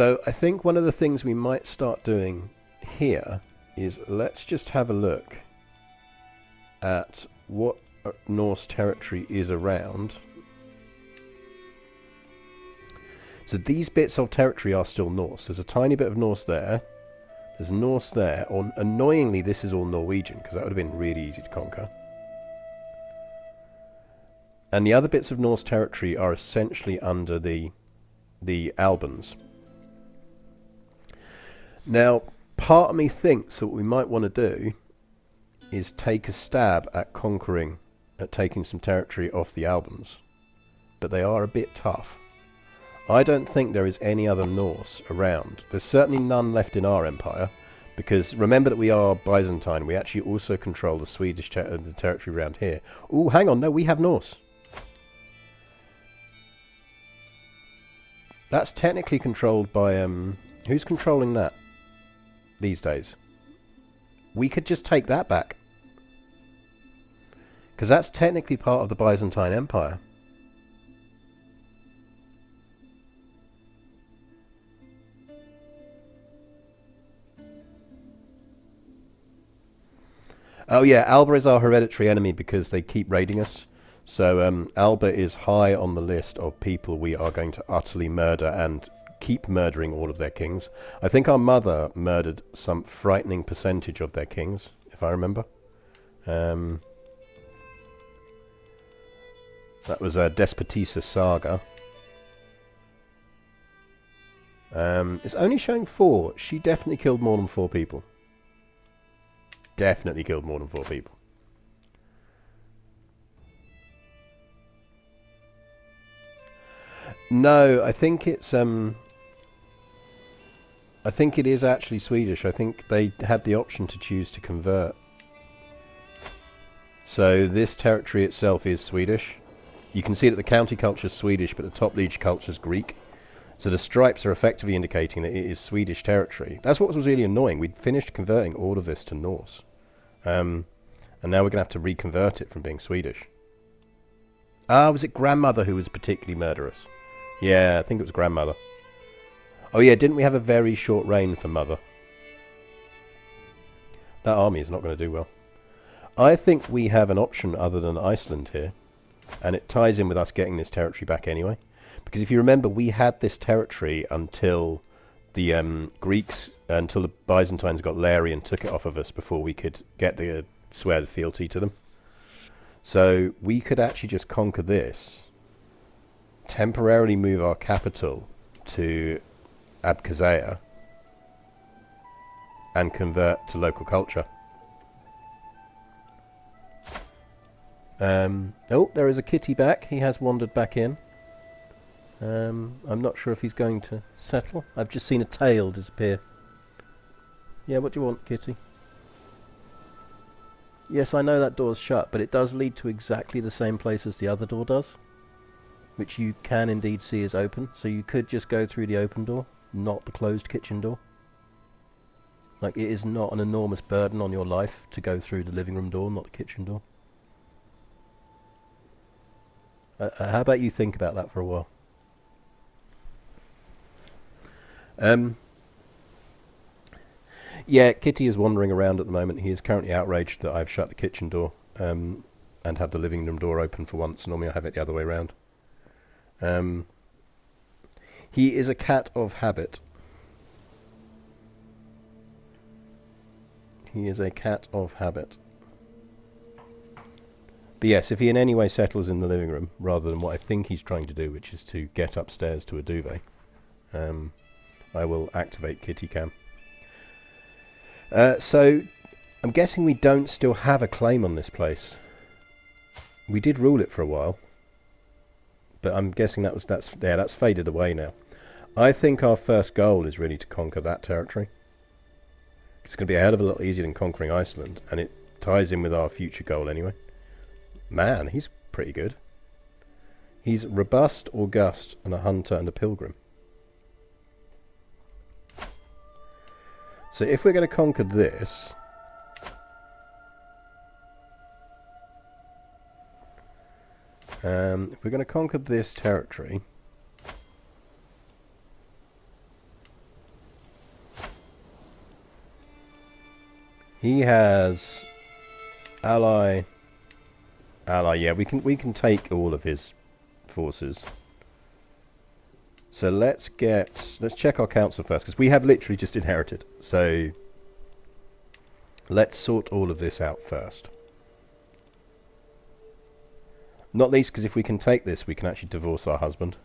So I think one of the things we might start doing here is let's just have a look at what Norse territory is around. So these bits of territory are still Norse. There's a tiny bit of Norse there. There's Norse there. Or, annoyingly, this is all Norwegian, because that would have been really easy to conquer. And the other bits of Norse territory are essentially under the Albans. Now, part of me thinks that what we might want to do is take a stab at taking some territory off the Albans. But they are a bit tough. I don't think there is any other Norse around. There's certainly none left in our empire, because remember that we are Byzantine. We actually also control the Swedish the territory around here. Oh, hang on, no, we have Norse. That's technically controlled by who's controlling that these days? We could just take that back, because that's technically part of the Byzantine Empire. Oh yeah, Alba is our hereditary enemy because they keep raiding us. So Alba is high on the list of people we are going to utterly murder and keep murdering all of their kings. I think our mother murdered some frightening percentage of their kings, if I remember. That was a Despotissa saga. It's only showing 4. She definitely killed more than 4 people. Definitely killed more than 4 people. No, I think it's I think it is actually Swedish. I think they had the option to choose to convert. So this territory itself is Swedish. You can see that the county culture is Swedish, but the top liege culture is Greek. So the stripes are effectively indicating that it is Swedish territory. That's what was really annoying. We'd finished converting all of this to Norse. And now we're going to have to reconvert it from being Swedish. Ah, was it grandmother who was particularly murderous? Yeah, I think it was grandmother. Oh yeah, didn't we have a very short reign for mother? That army is not going to do well. I think we have an option other than Iceland here. And it ties in with us getting this territory back anyway. Because if you remember, we had this territory until the until the Byzantines got leery and took it off of us before we could get the swear the fealty to them. So we could actually just conquer this, temporarily move our capital to Abkhazia, and convert to local culture. Oh, there is a kitty back. He has wandered back in. I'm not sure if he's going to settle. I've just seen a tail disappear. Yeah, what do you want, kitty? Yes, I know that door's shut, but it does lead to exactly the same place as the other door does, which you can indeed see is open. So you could just go through the open door, not the closed kitchen door. Like, it is not an enormous burden on your life to go through the living room door, not the kitchen door. How about you think about that for a while? Yeah, Kitty is wandering around at the moment. He is currently outraged that I've shut the kitchen door and have the living room door open for once. Normally I have it the other way around. He is a cat of habit. He is a cat of habit. But yes, if he in any way settles in the living room, rather than what I think he's trying to do, which is to get upstairs to a duvet, I will activate Kitty Cam. So, I'm guessing we don't still have a claim on this place. We did rule it for a while, but I'm guessing that's faded away now. I think our first goal is really to conquer that territory. It's going to be a hell of a lot easier than conquering Iceland, and it ties in with our future goal anyway. Man, he's pretty good. He's robust, august, and a hunter and a pilgrim. So if we're going to conquer this, if we're going to conquer this territory, He has ally, yeah, we can take all of his forces. So let's check our council first, because we have literally just inherited. So let's sort all of this out first. Not least because if we can take this, we can actually divorce our husband.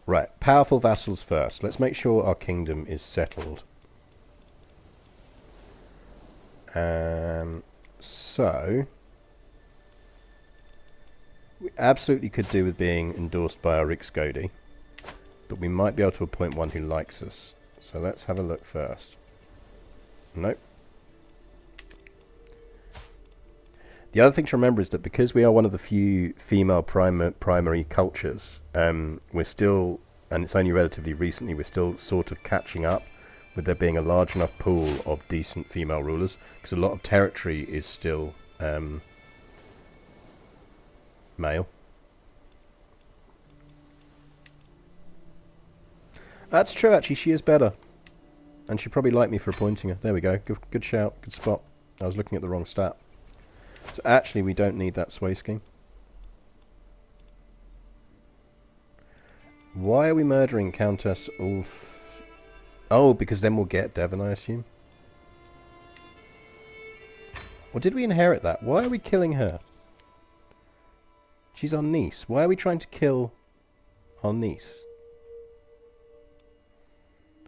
Right, powerful vassals first. Let's make sure our kingdom is settled. So we absolutely could do with being endorsed by our Riksgodi, but we might be able to appoint one who likes us. So let's have a look first. Nope. The other thing to remember is that because we are one of the few female primary cultures, we're still, and it's only relatively recently, we're still sort of catching up with there being a large enough pool of decent female rulers, because a lot of territory is still male. That's true, actually, she is better. And she'd probably like me for appointing her. There we go, good shout, good spot. I was looking at the wrong stat. So actually we don't need that sway scheme. Why are we murdering Countess Ulf? Oh, because then we'll get Devon, I assume. Or did we inherit that? Why are we killing her? She's our niece. Why are we trying to kill our niece?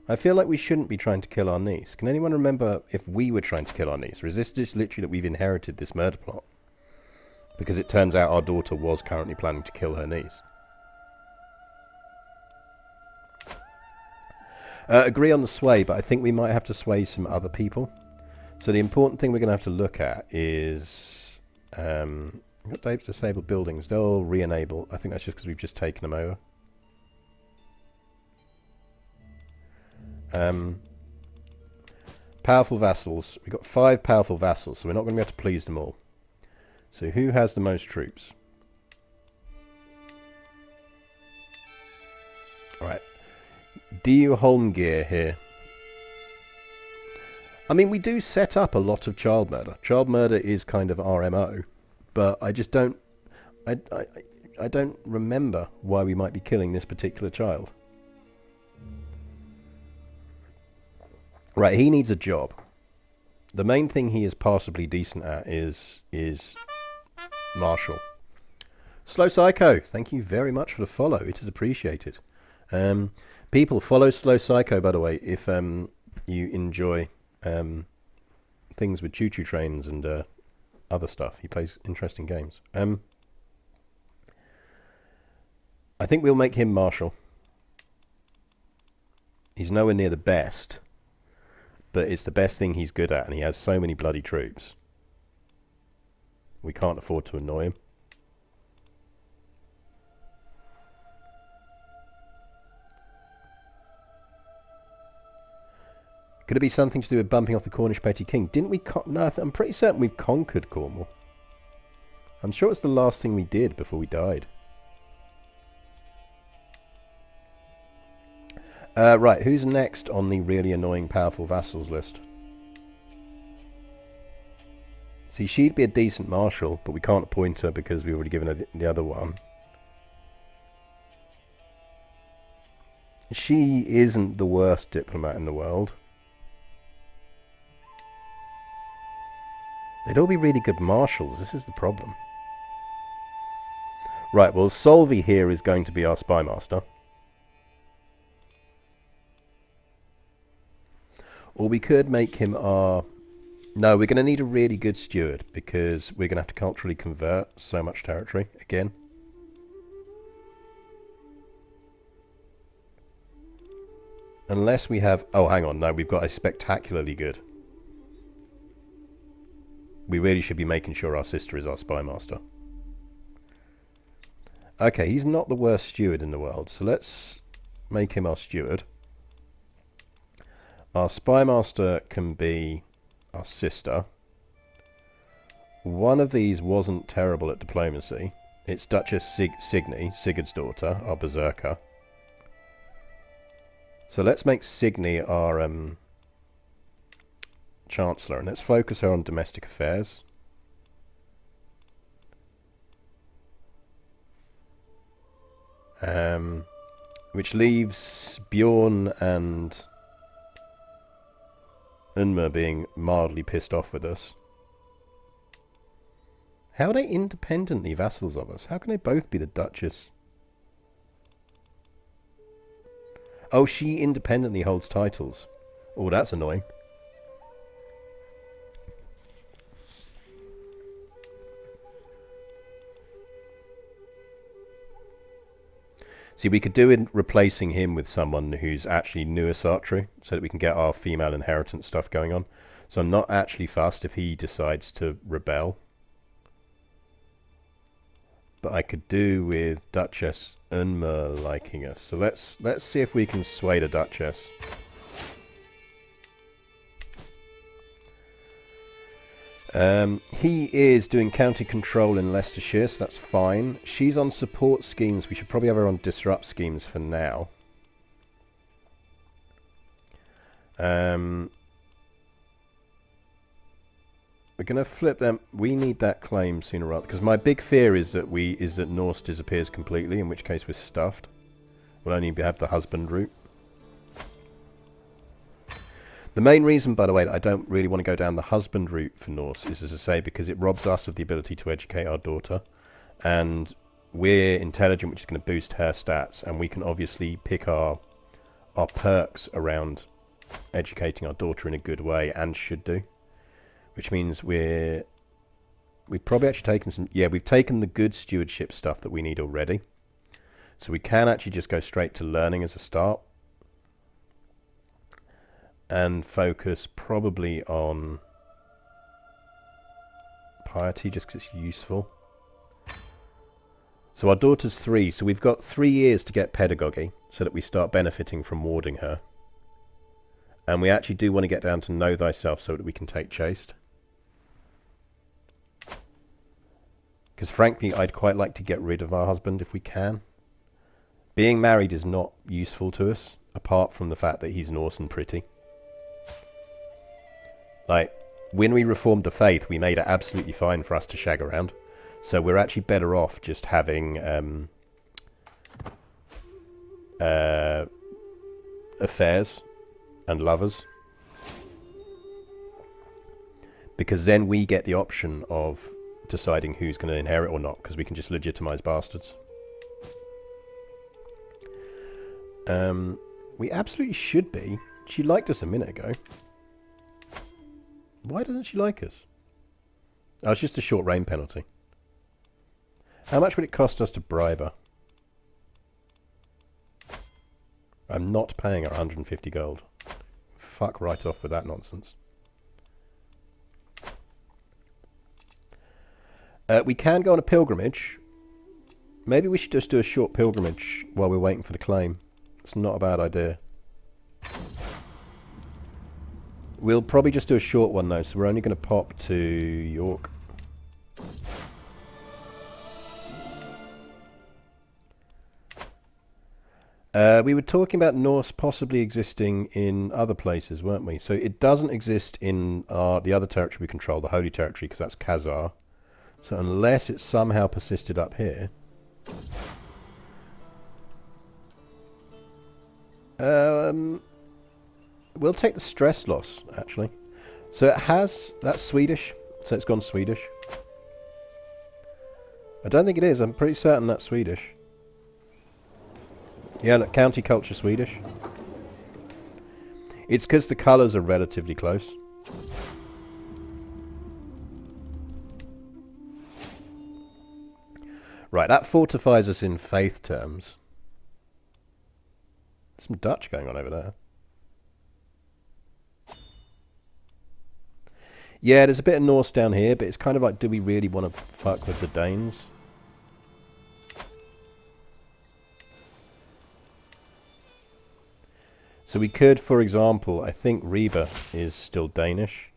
I feel like we shouldn't be trying to kill our niece. Can anyone remember if we were trying to kill our niece? Or is this just literally that we've inherited this murder plot? Because it turns out our daughter was currently planning to kill her niece. Agree on the sway, but I think we might have to sway some other people. So the important thing we're going to have to look at is... we've got disabled buildings. They'll re-enable. I think that's just because we've just taken them over. Powerful vassals. We've got 5 powerful vassals, so we're not going to be able to please them all. So who has the most troops? Alright. Du Holmgear here. I mean, we do set up a lot of child murder. Child murder is kind of our MO, but I just don't... I don't remember why we might be killing this particular child. Right, he needs a job. The main thing he is passably decent at is martial. Slow Psycho, thank you very much for the follow. It is appreciated. People, follow Slow Psycho, by the way, if you enjoy things with choo-choo trains and other stuff. He plays interesting games. I think we'll make him marshal. He's nowhere near the best, but it's the best thing he's good at, and he has so many bloody troops. We can't afford to annoy him. Could it be something to do with bumping off the Cornish petty king? Didn't we... No, I'm pretty certain we've conquered Cornwall. I'm sure it's the last thing we did before we died. Right, who's next on the really annoying powerful vassals list? See, she'd be a decent marshal, but we can't appoint her because we've already given her the other one. She isn't the worst diplomat in the world. They'd all be really good marshals, this is the problem. Right, well, Solvi here is going to be our spy master. Or we could make him our... No, we're going to need a really good steward, because we're going to have to culturally convert so much territory again. Unless we have... Oh, hang on, no, we've got a spectacularly good. We really should be making sure our sister is our spy master. Okay, he's not the worst steward in the world, so let's make him our steward. Our spy master can be our sister. One of these wasn't terrible at diplomacy. It's Duchess Signy, Sigurd's daughter, our berserker. So let's make Signy our Chancellor, and let's focus her on domestic affairs. Which leaves Bjorn and Unmer being mildly pissed off with us. How are they independently vassals of us? How can they both be the Duchess? Oh, she independently holds titles. Oh, that's annoying. See, we could do it replacing him with someone who's actually New Asatru, so that we can get our female inheritance stuff going on. So I'm not actually fussed if he decides to rebel. But I could do with Duchess Unmer liking us. So let's see if we can sway the Duchess. He is doing county control in Leicestershire, so that's fine. She's on support schemes. We should probably have her on disrupt schemes for now. We're going to flip them. We need that claim sooner rather, because my big fear is that Norse disappears completely, in which case we're stuffed. We'll only have the husband route. The main reason, by the way, that I don't really want to go down the husband route for Norse is, as I say, because it robs us of the ability to educate our daughter. And we're intelligent, which is going to boost her stats. And we can obviously pick our perks around educating our daughter in a good way, and should do. Which means we've probably actually taken some... Yeah, we've taken the good stewardship stuff that we need already. So we can actually just go straight to learning as a start. And focus probably on piety, just because it's useful. So our daughter's 3, so we've got 3 years to get pedagogy, so that we start benefiting from warding her. And we actually do want to get down to know thyself, so that we can take chaste. Because frankly, I'd quite like to get rid of our husband if we can. Being married is not useful to us, apart from the fact that he's Norse and pretty. Like, when we reformed the faith, we made it absolutely fine for us to shag around. So we're actually better off just having affairs and lovers. Because then we get the option of deciding who's going to inherit or not, because we can just legitimize bastards. We absolutely should be. She liked us a minute ago. Why doesn't she like us? Oh, it's just a short reign penalty. How much would it cost us to bribe her? I'm not paying her 150 gold. Fuck right off with that nonsense. We can go on a pilgrimage. Maybe we should just do a short pilgrimage while we're waiting for the claim. It's not a bad idea. We'll probably just do a short one though, so we're only going to pop to York. We were talking about Norse possibly existing in other places, weren't we? So it doesn't exist in the other territory we control, the Holy Territory, because that's Khazar. So unless it somehow persisted up here... we'll take the stress loss, actually. So it has... That's Swedish, so it's gone Swedish. I don't think it is. I'm pretty certain that's Swedish. Yeah, look, county culture Swedish. It's because the colours are relatively close. Right, that fortifies us in faith terms. Some Dutch going on over there. Yeah, there's a bit of Norse down here, but it's kind of like, do we really want to fuck with the Danes? So we could, for example, I think Reba is still Danish.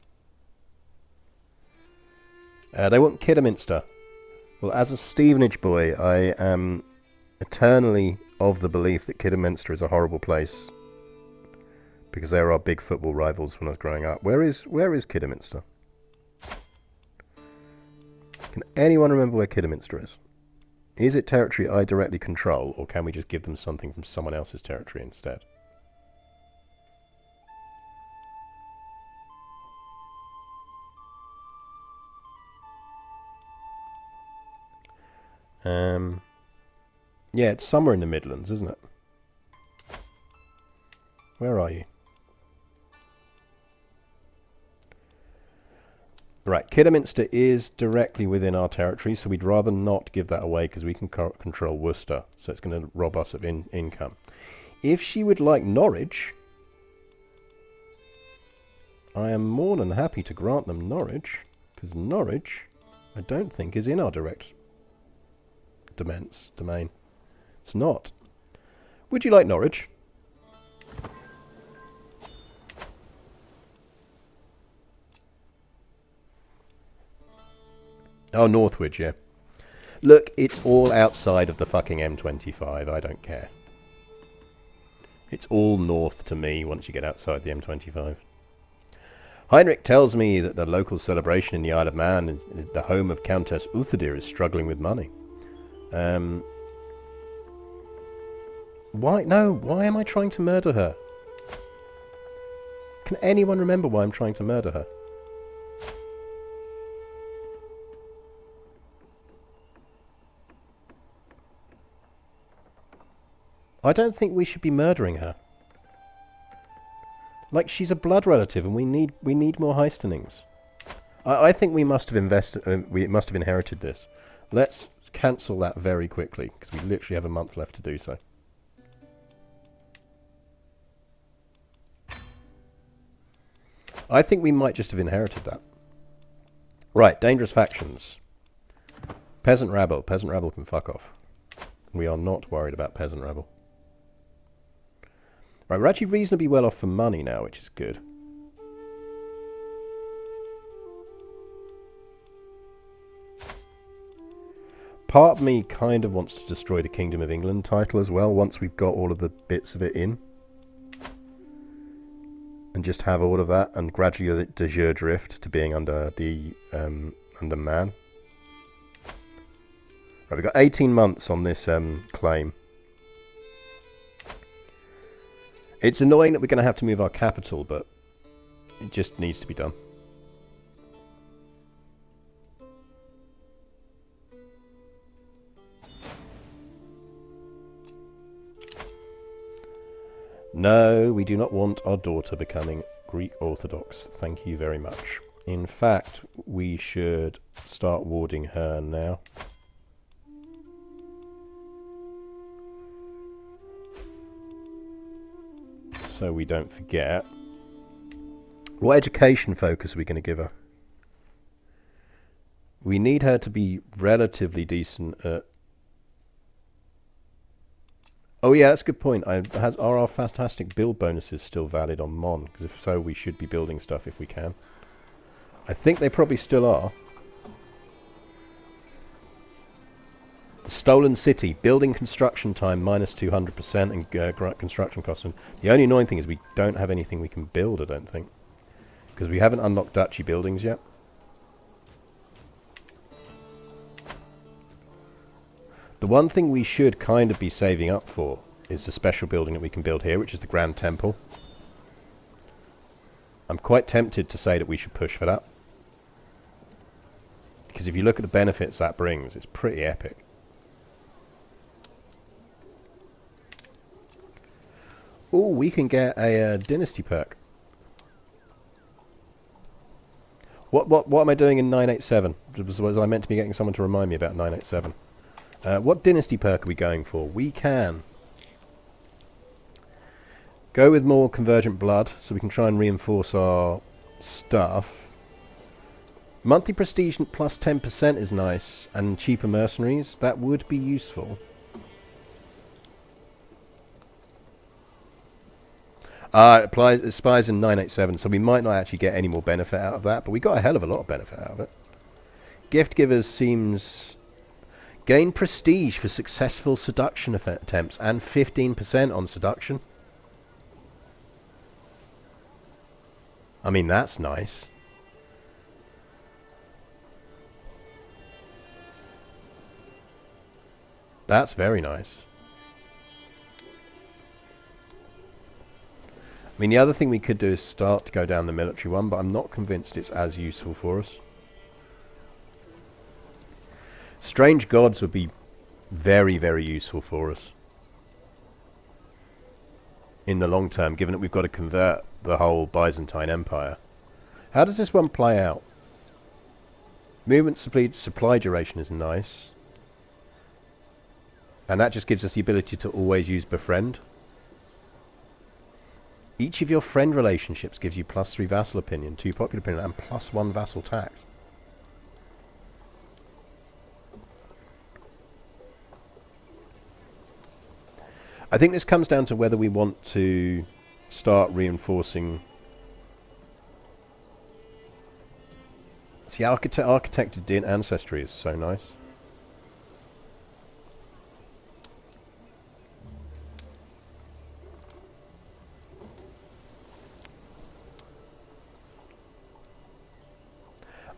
They want Kidderminster. Well, as a Stevenage boy, I am eternally of the belief that Kidderminster is a horrible place because they were our big football rivals when I was growing up. Where is Kidderminster? Can anyone remember where Kidderminster is? Is it territory I directly control, or can we just give them something from someone else's territory instead? Yeah, it's somewhere in the Midlands, isn't it? Where are you? Right, Kidderminster is directly within our territory, so we'd rather not give that away because we can control Worcester, so it's going to rob us of income. If she would like Norwich, I am more than happy to grant them Norwich, because Norwich, I don't think, is in our direct domain. It's not. Would you like Norwich? Oh, Northwich, yeah. Look, it's all outside of the fucking M25. I don't care. It's all north to me once you get outside the M25. Heinrich tells me that the local celebration in the Isle of Man is the home of Countess Utherdir is struggling with money. Why? No, why am I trying to murder her? Can anyone remember why I'm trying to murder her? I don't think we should be murdering her. Like, she's a blood relative, and we need more Heistenings. I think we must have we must have inherited this. Let's cancel that very quickly, because we literally have a month left to do so. I think we might just have inherited that. Right, dangerous factions. Peasant rabble. Peasant rabble can fuck off. We are not worried about peasant rabble. Right, we're actually reasonably well off for money now, which is good. Part of me kind of wants to destroy the Kingdom of England title as well, once we've got all of the bits of it in. And just have all of that, and gradually de jure drift to being under the under Mann. Right, we've got 18 months on this claim. It's annoying that we're going to have to move our capital, but it just needs to be done. No, we do not want our daughter becoming Greek Orthodox. Thank you very much. In fact, we should start warding her now. So we don't forget. What education focus are we going to give her? We need her to be relatively decent at... Oh yeah, that's a good point. Are our fantastic build bonuses still valid on Mann? Because if so, we should be building stuff if we can. I think they probably still are. The Stolen City. Building construction time minus 200% and construction costs. And the only annoying thing is we don't have anything we can build, I don't think. Because we haven't unlocked duchy buildings yet. The one thing we should kind of be saving up for is the special building that we can build here, which is the Grand Temple. I'm quite tempted to say that we should push for that. Because if you look at the benefits that brings, it's pretty epic. Oh, we can get a dynasty perk. What am I doing in 987? Was I meant to be getting someone to remind me about 987? What dynasty perk are we going for? We can go with more convergent blood, so we can try and reinforce our stuff. Monthly prestige plus 10% is nice, and cheaper mercenaries. That would be useful. It expires in 987, so we might not actually get any more benefit out of that, but we got a hell of a lot of benefit out of it. Gift givers seems... Gain prestige for successful seduction attempts, and 15% on seduction. I mean, that's nice. That's very nice. I mean, the other thing we could do is start to go down the military one, but I'm not convinced it's as useful for us. Strange gods would be very, very useful for us in the long term, given that we've got to convert the whole Byzantine Empire. How does this one play out? Movement supply duration is nice. And that just gives us the ability to always use befriend. Each of your friend relationships gives you +3 vassal opinion, 2 popular opinion, and +1 vassal tax. I think this comes down to whether we want to start reinforcing. See, architected ancestry is so nice.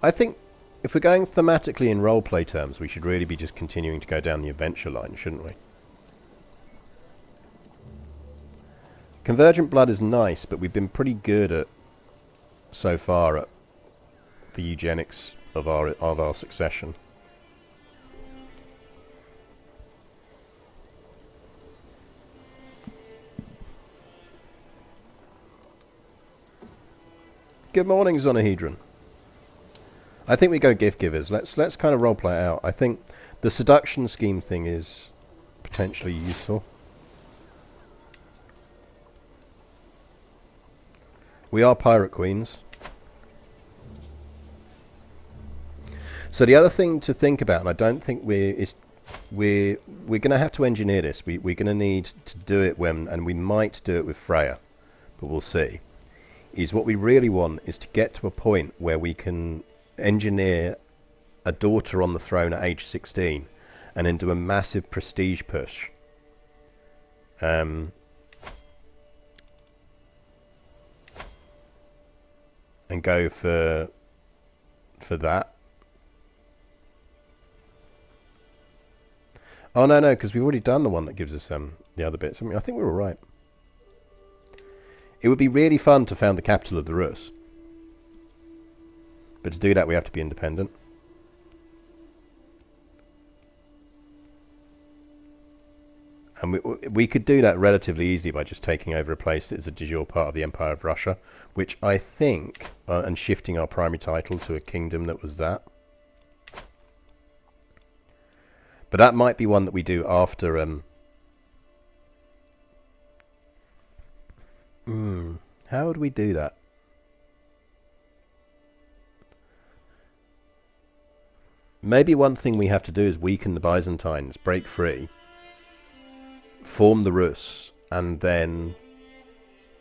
I think if we're going thematically in roleplay terms, we should really be just continuing to go down the adventure line, shouldn't we? Convergent blood is nice, but we've been pretty good at, so far, at the eugenics of our succession. Good morning, Zonahedron. I think we go gift givers. Let's kind of roleplay it out. I think the seduction scheme thing is potentially useful. We are pirate queens. So the other thing to think about, and I don't think we're going to have to engineer this. We're going to need to do it when, and we might do it with Freya, but we'll see. Is what we really want is to get to a point where we can engineer a daughter on the throne at age 16 and then do a massive prestige push. And go for that. Oh no, because we've already done the one that gives us the other bits. I mean, I think we're all right. It would be really fun to found the capital of the Rus. But to do that, we have to be independent. And we could do that relatively easily by just taking over a place that is a de jure part of the Empire of Russia, which I think, and shifting our primary title to a kingdom that was that. But that might be one that we do after. How would we do that? Maybe one thing we have to do is weaken the Byzantines, break free, form the Rus, and then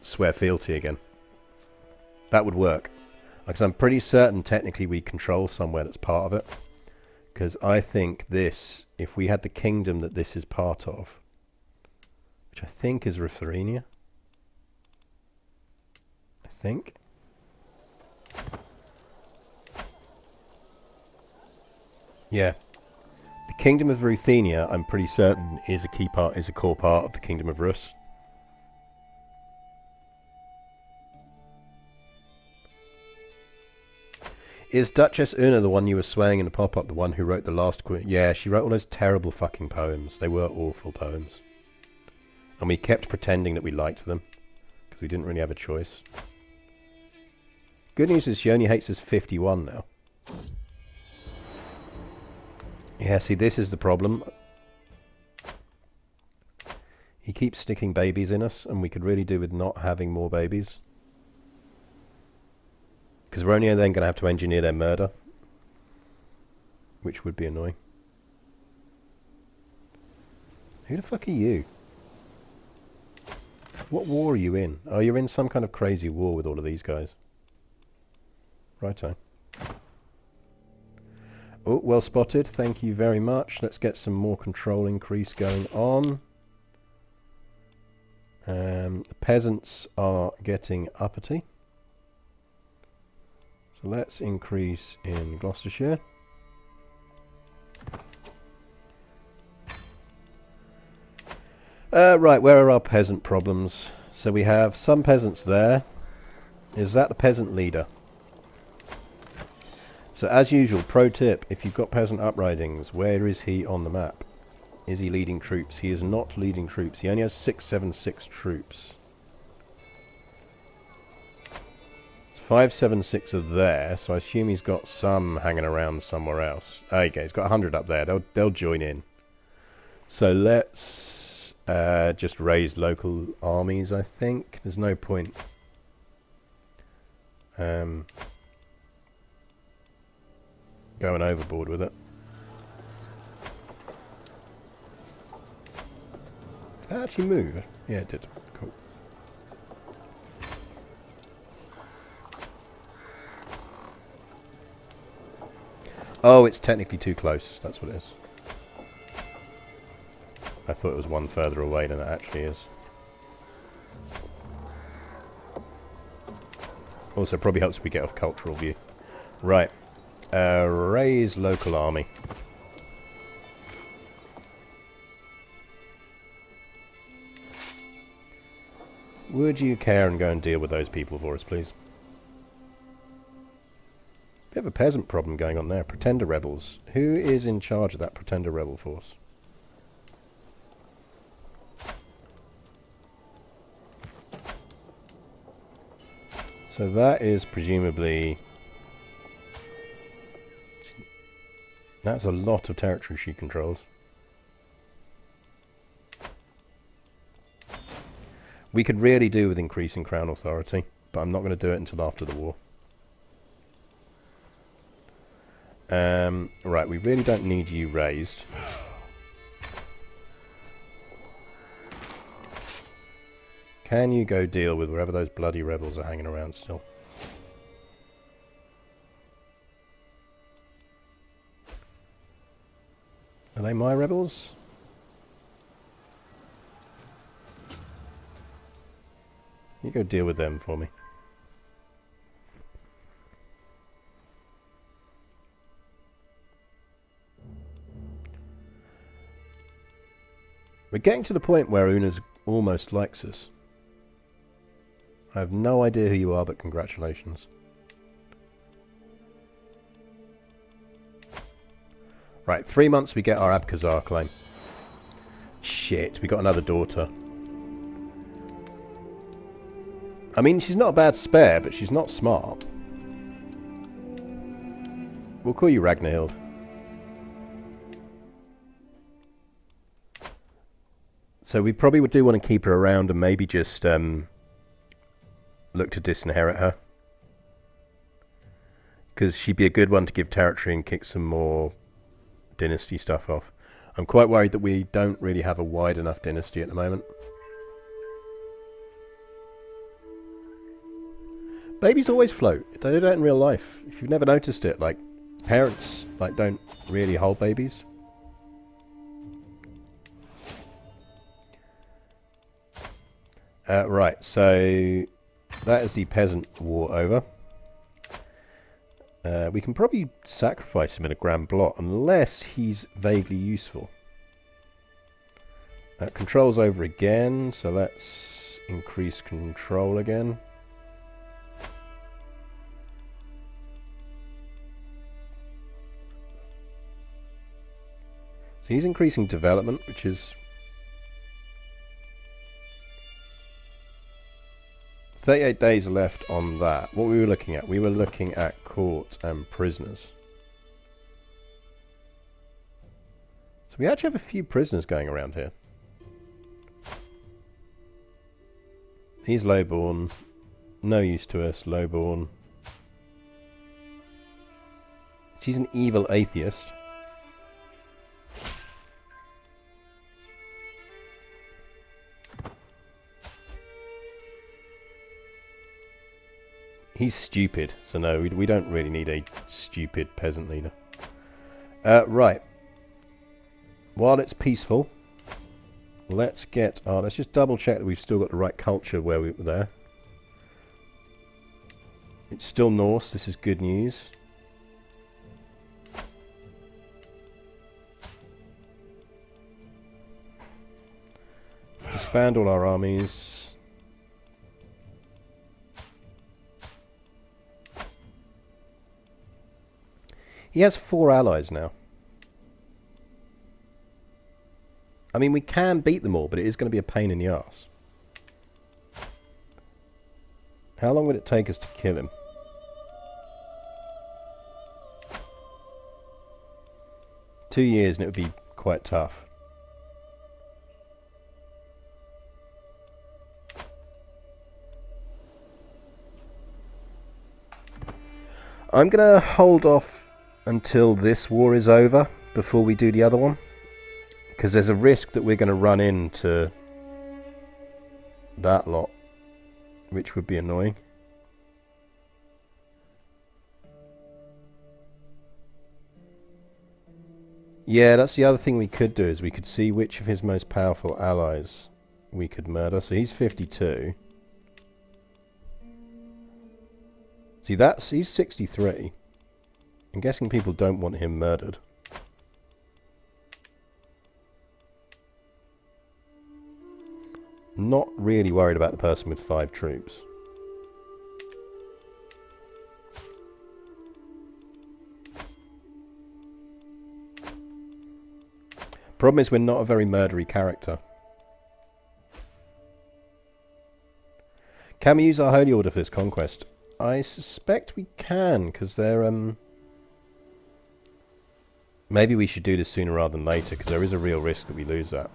swear fealty again. That would work. Because I'm pretty certain technically we control somewhere that's part of it. Because I think this, if we had the kingdom that this is part of, which I think is Ruthenia, I think. Yeah. The Kingdom of Ruthenia, I'm pretty certain, is a core part of the Kingdom of Rus. Is Duchess Una the one you were swaying in the pop-up, the one who wrote the last queen? Yeah, she wrote all those terrible fucking poems. They were awful poems. And we kept pretending that we liked them, because we didn't really have a choice. Good news is she only hates us 51 now. Yeah, see, this is the problem. He keeps sticking babies in us, and we could really do with not having more babies. Because we're only then going to have to engineer their murder, which would be annoying. Who the fuck are you? What war are you in? Oh, you're in some kind of crazy war with all of these guys. Righto. Oh, well spotted. Thank you very much. Let's get some more control increase going on. The peasants are getting uppity. So let's increase in Gloucestershire. Right, where are our peasant problems? So we have some peasants there. Is that the peasant leader? So as usual, pro tip, if you've got peasant uprisings, where is he on the map? Is he leading troops? He is not leading troops. He only has 676 troops. 576 are there, so I assume he's got some hanging around somewhere else. Okay, he's got 100 up there. They'll join in. So let's just raise local armies, I think. There's no point. Going overboard with it. Did that actually move? Yeah, it did. Cool. Oh, it's technically too close. That's what it is. I thought it was one further away than it actually is. Also, probably helps if we get off cultural view. Right. Raise local army. Would you care and go and deal with those people for us, please? Bit of a peasant problem going on there. Pretender rebels. Who is in charge of that pretender rebel force? So that is presumably... That's a lot of territory she controls. We could really do with increasing crown authority, but I'm not going to do it until after the war. Right, we really don't need you raised. Can you go deal with wherever those bloody rebels are hanging around still? Are they my rebels? You go deal with them for me. We're getting to the point where Una's almost likes us. I have no idea who you are, but congratulations. Right, 3 months we get our Abkhazar claim. Shit, we got another daughter. I mean, she's not a bad spare, but she's not smart. We'll call you Ragnhild. So we probably would do want to keep her around and maybe just look to disinherit her. Because she'd be a good one to give territory and kick some more dynasty stuff off. I'm quite worried that we don't really have a wide enough dynasty at the moment. Babies always float. They do that in real life. If you've never noticed it, like, parents don't really hold babies. Right, so that is the peasant war over. We can probably sacrifice him in a grand blot unless he's vaguely useful. Control's over again, so let's increase control again. So he's increasing development, which is 38 days left on that. What we were looking at? We were looking at court and prisoners. So we actually have a few prisoners going around here. He's lowborn. No use to us, lowborn. She's an evil atheist. He's stupid, so no, we don't really need a stupid peasant leader. Right. While it's peaceful, let's get our... Let's just double check that we've still got the right culture where we were there. It's still Norse. This is good news. Disband all our armies. He has 4 allies now. I mean, we can beat them all, but it is going to be a pain in the arse. How long would it take us to kill him? Two years and it would be quite tough. I'm going to hold off until this war is over before we do the other one. Because there's a risk that we're going to run into that lot, which would be annoying. Yeah, that's the other thing we could do, is we could see which of his most powerful allies we could murder. So he's 52. See, he's 63. I'm guessing people don't want him murdered. Not really worried about the person with 5 troops. Problem is we're not a very murdery character. Can we use our holy order for this conquest? I suspect we can, because they're maybe we should do this sooner rather than later, because there is a real risk that we lose that.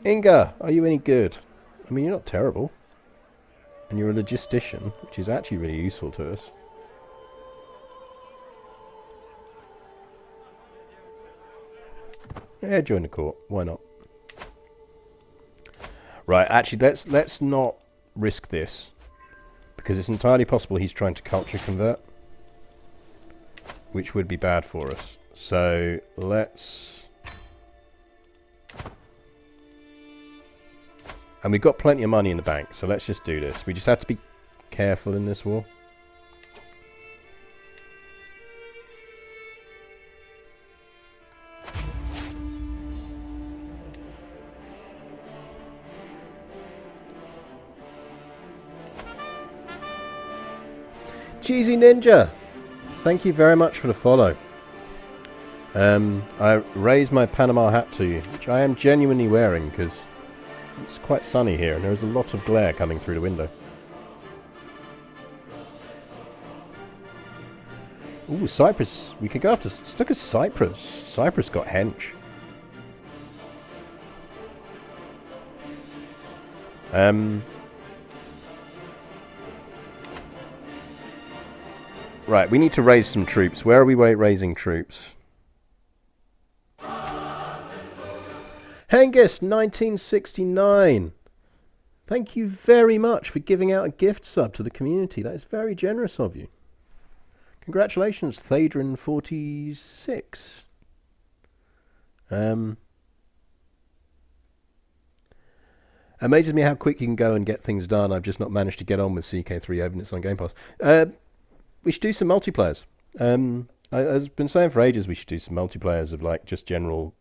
Inga, are you any good? I mean, you're not terrible. And you're a logistician, which is actually really useful to us. Yeah, join the court. Why not? Right, actually, let's not risk this. Because it's entirely possible he's trying to culture convert. Which would be bad for us. So, let's... And we've got plenty of money in the bank, so let's just do this. We just have to be careful in this war. Cheesy Ninja! Thank you very much for the follow. I raise my Panama hat to you, which I am genuinely wearing because it's quite sunny here and there is a lot of glare coming through the window. Ooh, Cyprus. We could go after... Let's look at Cyprus. Cyprus got hench. Right, we need to raise some troops. Where are we raising troops? Hengist, 1969. Thank you very much for giving out a gift sub to the community. That is very generous of you. Congratulations, Thadrin 46. Amazes me how quick you can go and get things done. I've just not managed to get on with CK3 even it's on Game Pass. We should do some multiplayers. I've been saying for ages we should do some multiplayers of like just general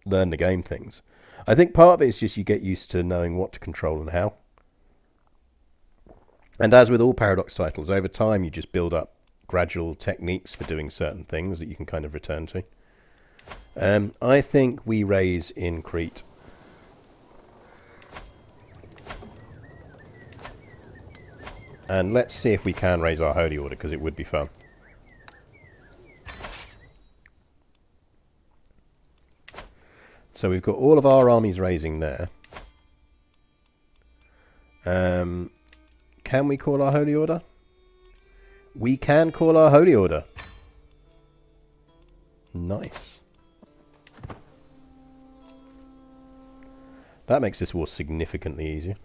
learn the game things. I think part of it is just you get used to knowing what to control and how. And as with all Paradox titles, over time you just build up gradual techniques for doing certain things that you can kind of return to. I think we raise in Crete. And let's see if we can raise our holy order, because it would be fun. So we've got all of our armies raising there. Can we call our holy order? We can call our holy order. Nice. That makes this war significantly easier.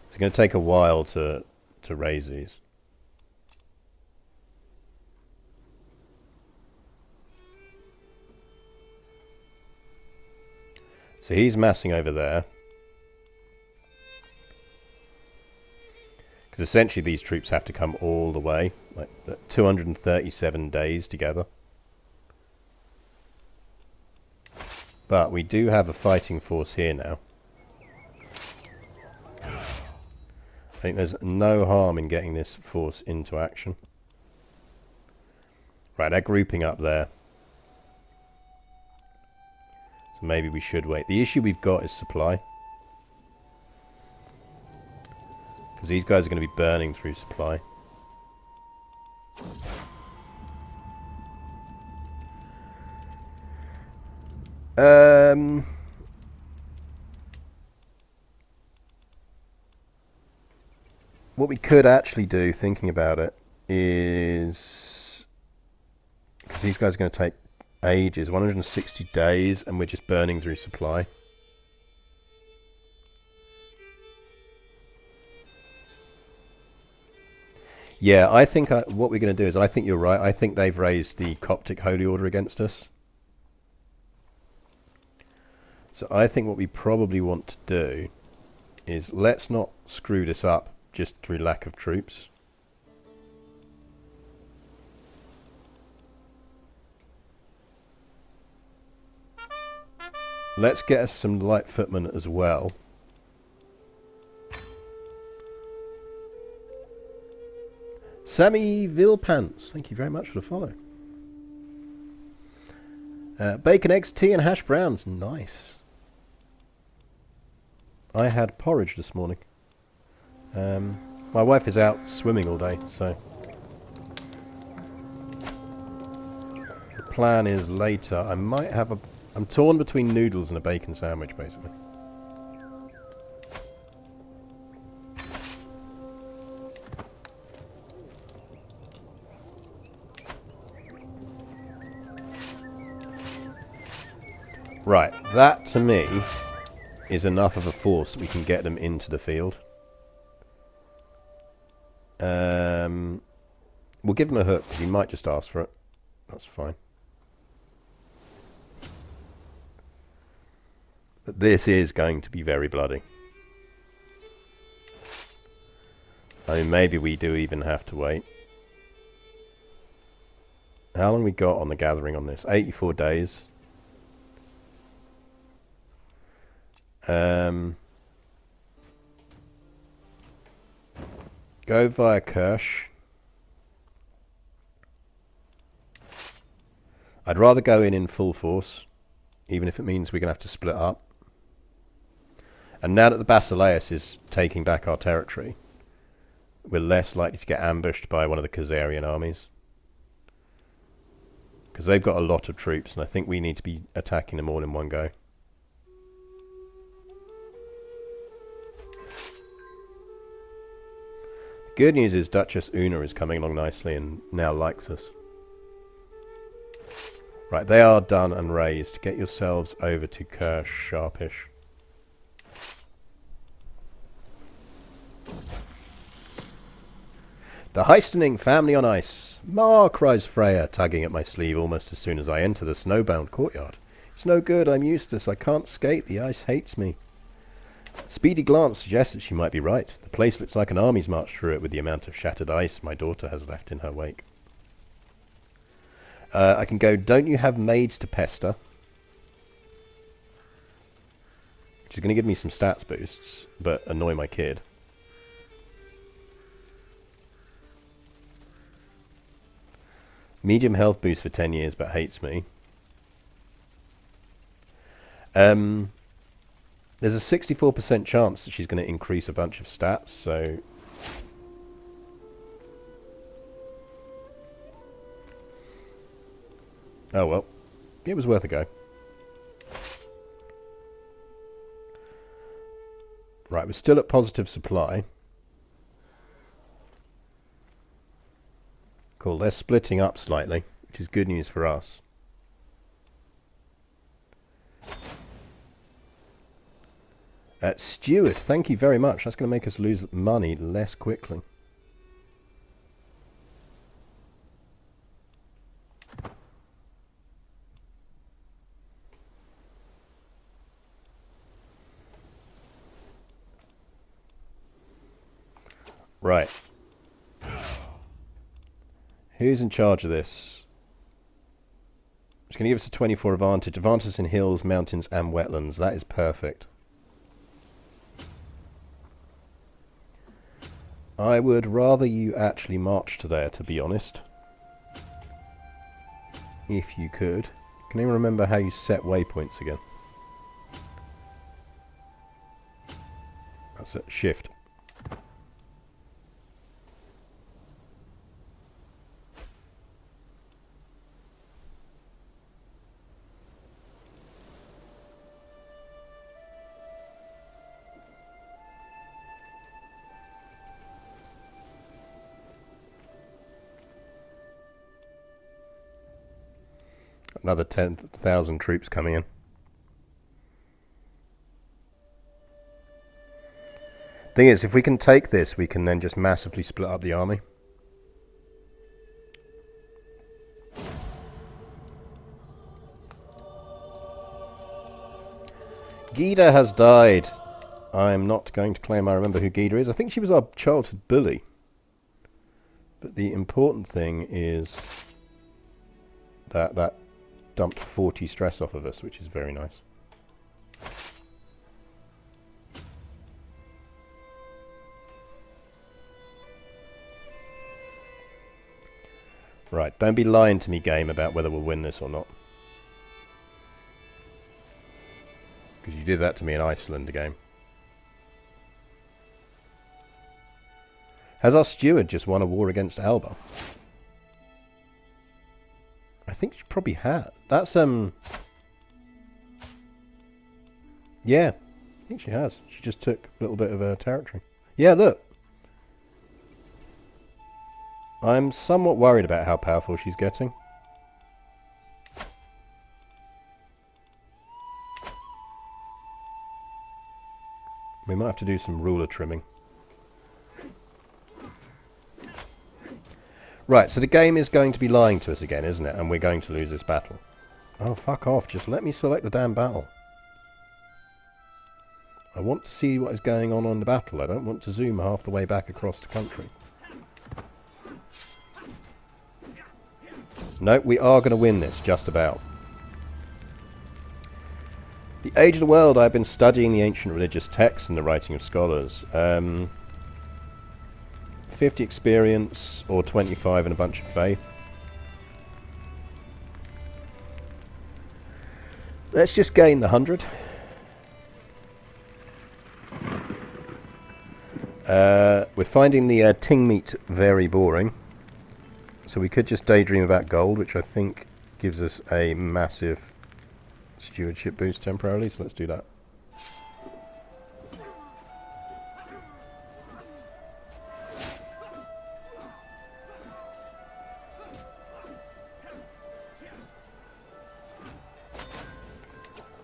It's going to take a while to raise these. So he's massing over there. Because essentially these troops have to come all the way. Like 237 days together. But we do have a fighting force here now. I think there's no harm in getting this force into action. Right, they're grouping up there. So maybe we should wait. The issue we've got is supply. Because these guys are going to be burning through supply. What we could actually do, thinking about it, is... Because these guys are going to take ages, 160 days, and we're just burning through supply. Yeah, I think what we're going to do is, I think you're right, I think they've raised the Coptic Holy Order against us. So I think what we probably want to do is, let's not screw this up just through lack of troops. Let's get us some light footmen as well. Sammy Vilpants, thank you very much for the follow. Bacon, eggs, tea and hash browns, nice. I had porridge this morning. My wife is out swimming all day, so the plan is later I might have a... I'm torn between noodles and a bacon sandwich, basically. Right, that to me is enough of a force that we can get them into the field. We'll give him a hook, because he might just ask for it. That's fine. But this is going to be very bloody. I mean, maybe we do even have to wait. How long we got on the gathering on this? 84 days. Go via Kirsch. I'd rather go in full force, even if it means we're going to have to split up. And now that the Basileus is taking back our territory, we're less likely to get ambushed by one of the Khazarian armies. Because they've got a lot of troops, and I think we need to be attacking them all in one go. Good news is Duchess Una is coming along nicely and now likes us. Right, they are done and raised. Get yourselves over to Kirsch, sharpish. The Heistening family on ice. Ma, cries Freya, tugging at my sleeve almost as soon as I enter the snowbound courtyard. It's no good, I'm useless, I can't skate, the ice hates me. Speedy glance suggests that she might be right. The place looks like an army's marched through it with the amount of shattered ice my daughter has left in her wake. I can go, don't you have maids to pester? She's going to give me some stats boosts, but annoy my kid. Medium health boost for 10 years, but hates me. There's a 64% chance that she's going to increase a bunch of stats, so... Oh well. It was worth a go. Right, we're still at positive supply. Cool, they're splitting up slightly, which is good news for us. Stuart, thank you very much. That's going to make us lose money less quickly. Right. Who's in charge of this? It's going to give us a 24 advantage. Advantage in hills, mountains, and wetlands. That is perfect. I would rather you actually march to there, to be honest. If you could. Can anyone remember how you set waypoints again? That's it. Shift. Another 10,000 troops coming in. Thing is, if we can take this, we can then just massively split up the army. Gida has died. I'm not going to claim I remember who Gida is. I think she was our childhood bully. But the important thing is that dumped 40 stress off of us, which is very nice. Right, don't be lying to me, game, about whether we'll win this or not. Because you did that to me in Iceland, game. Has our steward just won a war against Alba? I think she probably had. That's, yeah, I think she has. She just took a little bit of her territory. Yeah, look. I'm somewhat worried about how powerful she's getting. We might have to do some ruler trimming. Right, so the game is going to be lying to us again, isn't it? And we're going to lose this battle. Oh, fuck off. Just let me select the damn battle. I want to see what is going on in the battle. I don't want to zoom half the way back across the country. No, we are going to win this, just about. The Age of the World. I've been studying the ancient religious texts and the writing of scholars. 50 experience or 25 and a bunch of faith. Let's just gain the 100. We're finding the ting meat very boring. So we could just daydream about gold, which I think gives us a massive stewardship boost temporarily. So let's do that.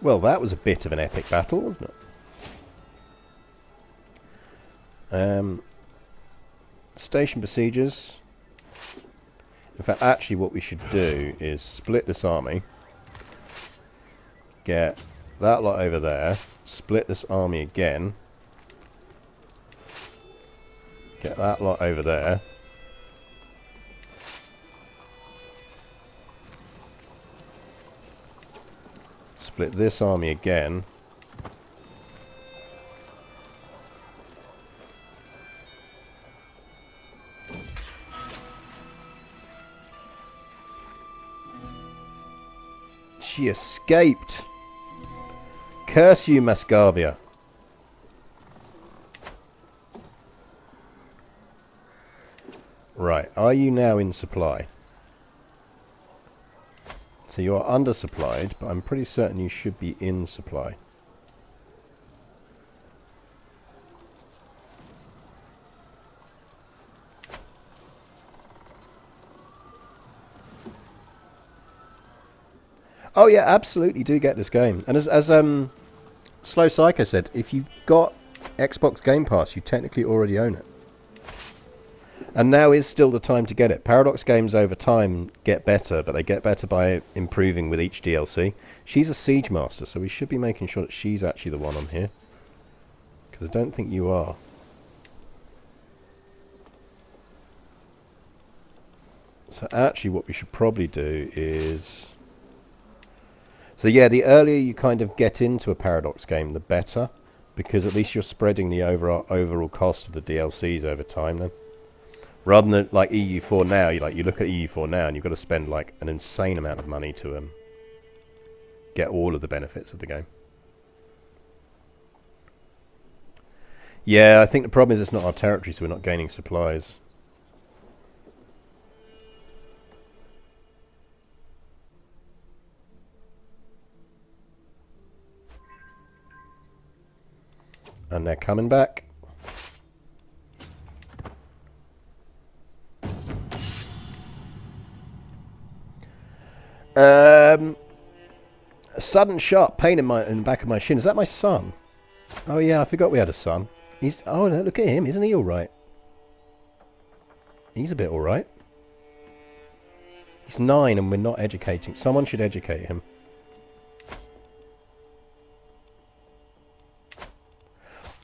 Well, that was a bit of an epic battle, wasn't it? Station besiegers. In fact, actually what we should do is split this army. Get that lot over there. Split this army again. Get that lot over there. Split this army again. She escaped. Curse you, Masgavia. Right, are you now in supply? So you are undersupplied, but I'm pretty certain you should be in supply. Oh yeah, absolutely do get this game. And as Slow Psycho said, if you've got Xbox Game Pass, you technically already own it. And now is still the time to get it. Paradox games over time get better, but they get better by improving with each DLC. She's a Siege Master, so we should be making sure that she's actually the one on here. Because I don't think you are. So actually what we should probably do is... So yeah, the earlier you kind of get into a Paradox game, the better. Because at least you're spreading the overall cost of the DLCs over time then. Rather than like EU4 now, you look at EU4 now and you've got to spend like an insane amount of money to get all of the benefits of the game. Yeah, I think the problem is it's not our territory, so we're not gaining supplies. And they're coming back. A sudden sharp pain in the back of my shin. Is that my son? Oh yeah, I forgot we had a son. Oh no, look at him. Isn't he all right? He's a bit all right. He's 9 and we're not educating. Someone should educate him.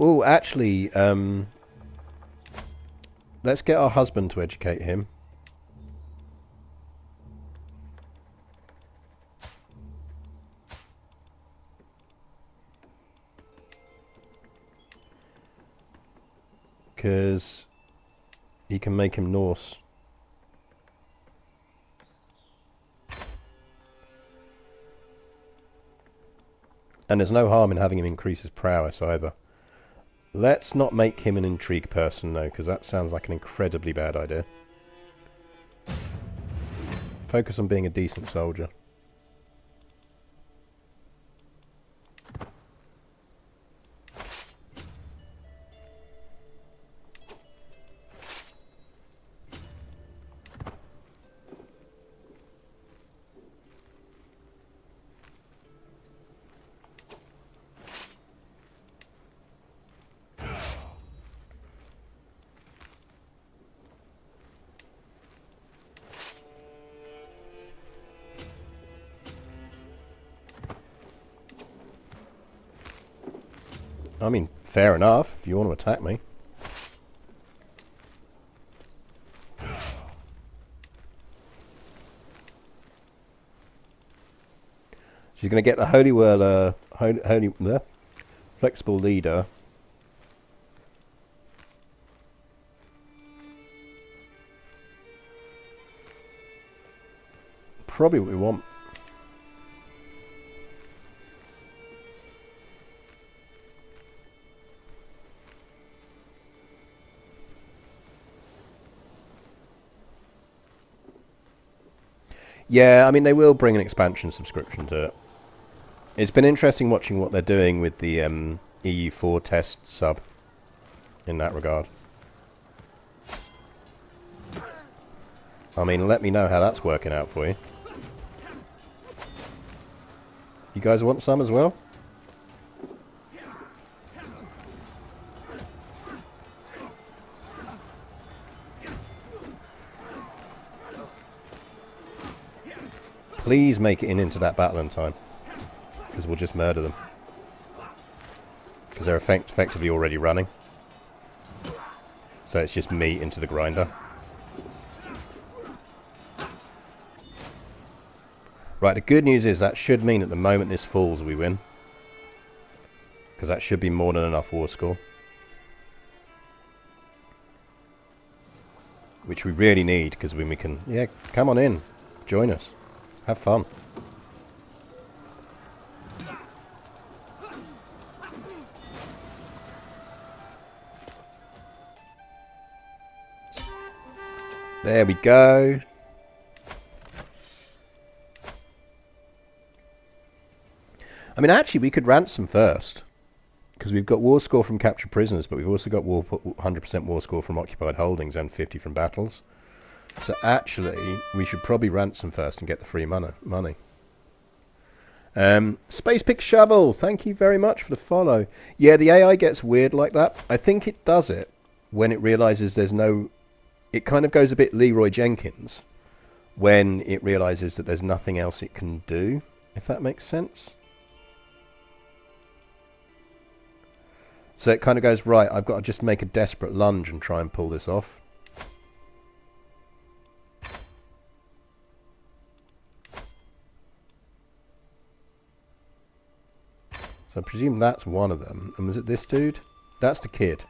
Oh, actually, let's get our husband to educate him. Because he can make him Norse. And there's no harm in having him increase his prowess either. Let's not make him an intrigue person though, because that sounds like an incredibly bad idea. Focus on being a decent soldier. I mean, fair enough, if you want to attack me. She's going to get the Holy Whirler, the Flexible Leader. Probably what we want. Yeah, I mean, they will bring an expansion subscription to it. It's been interesting watching what they're doing with the EU4 test sub in that regard. I mean, let me know how that's working out for you. You guys want some as well? Please make it into that battle in time, because we'll just murder them. Because they're effectively already running. So it's just meat into the grinder. Right, the good news is that should mean at the moment this falls we win. Because that should be more than enough war score. Which we really need, because when we can... Yeah, come on in. Join us. Have fun. There we go. I mean, actually, we could ransom first. Because we've got war score from captured prisoners, but we've also got 100% war score from occupied holdings and 50 from battles. So actually, we should probably ransom first and get the free money. Space Pick Shovel, thank you very much for the follow. Yeah, the AI gets weird like that. I think it does it when it realizes there's no... It kind of goes a bit Leroy Jenkins when it realizes that there's nothing else it can do, if that makes sense. So it kind of goes, right, I've got to just make a desperate lunge and try and pull this off. So I presume that's one of them. And was it this dude? That's the kid.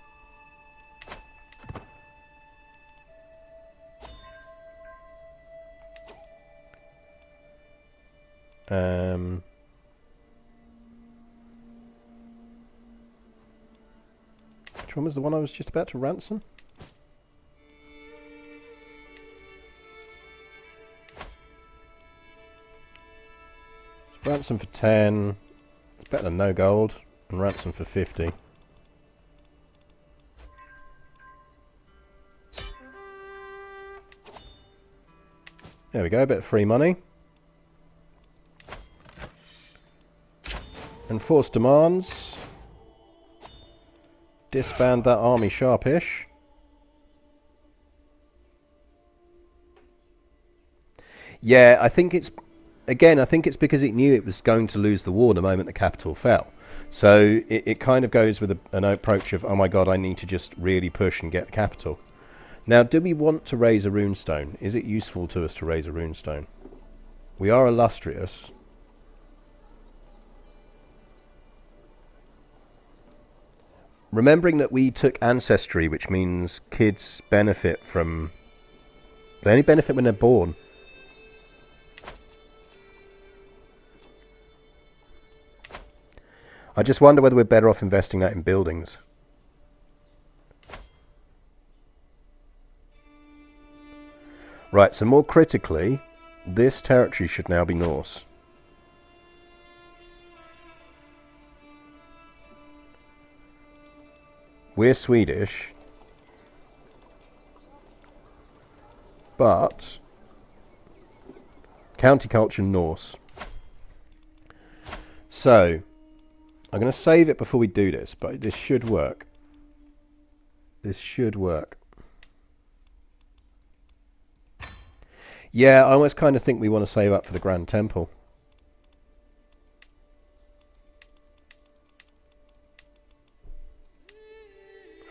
Which one was the one I was just about to ransom? Ransom for 10. It's better than no gold. And ransom for 50. There we go, a bit of free money. Enforce demands. Disband that army sharpish. Yeah, I think it's... Again, I think it's because it knew it was going to lose the war the moment the capital fell. So it kind of goes with an approach of, oh my god, I need to just really push and get the capital. Now, do we want to raise a runestone? Is it useful to us to raise a runestone? We are illustrious. Remembering that we took ancestry, which means kids benefit from... They only benefit when they're born. I just wonder whether we're better off investing that in buildings. Right, so more critically, this territory should now be Norse. We're Swedish, but county culture Norse. So, I'm going to save it before we do this, but this should work. This should work. Yeah, I almost kind of think we want to save up for the Grand Temple.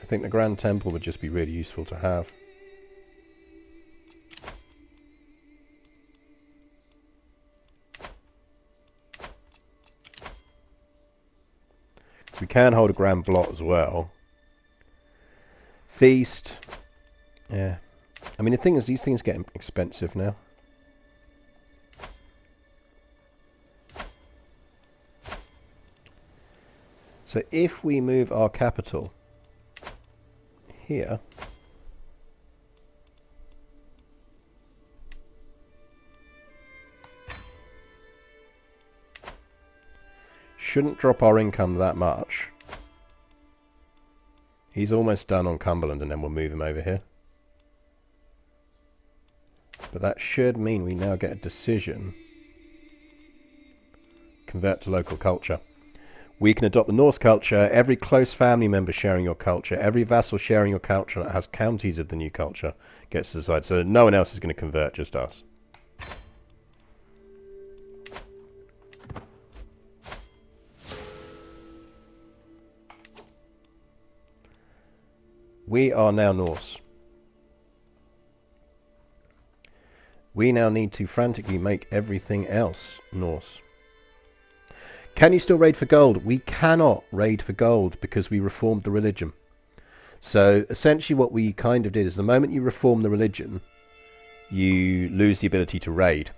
I think the Grand Temple would just be really useful to have. We can hold a Grand Blot as well. Feast. Yeah. I mean, the thing is, these things get expensive now. So if we move our capital here, shouldn't drop our income that much. He's almost done on Cumberland, and then we'll move him over here. But that should mean we now get a decision. Convert to local culture. We can adopt the Norse culture, every close family member sharing your culture, every vassal sharing your culture that has counties of the new culture gets to decide. So no one else is going to convert, just us. We are now Norse. We now need to frantically make everything else Norse. Can you still raid for gold? We cannot raid for gold because we reformed the religion. So essentially what we kind of did is the moment you reform the religion, you lose the ability to raid.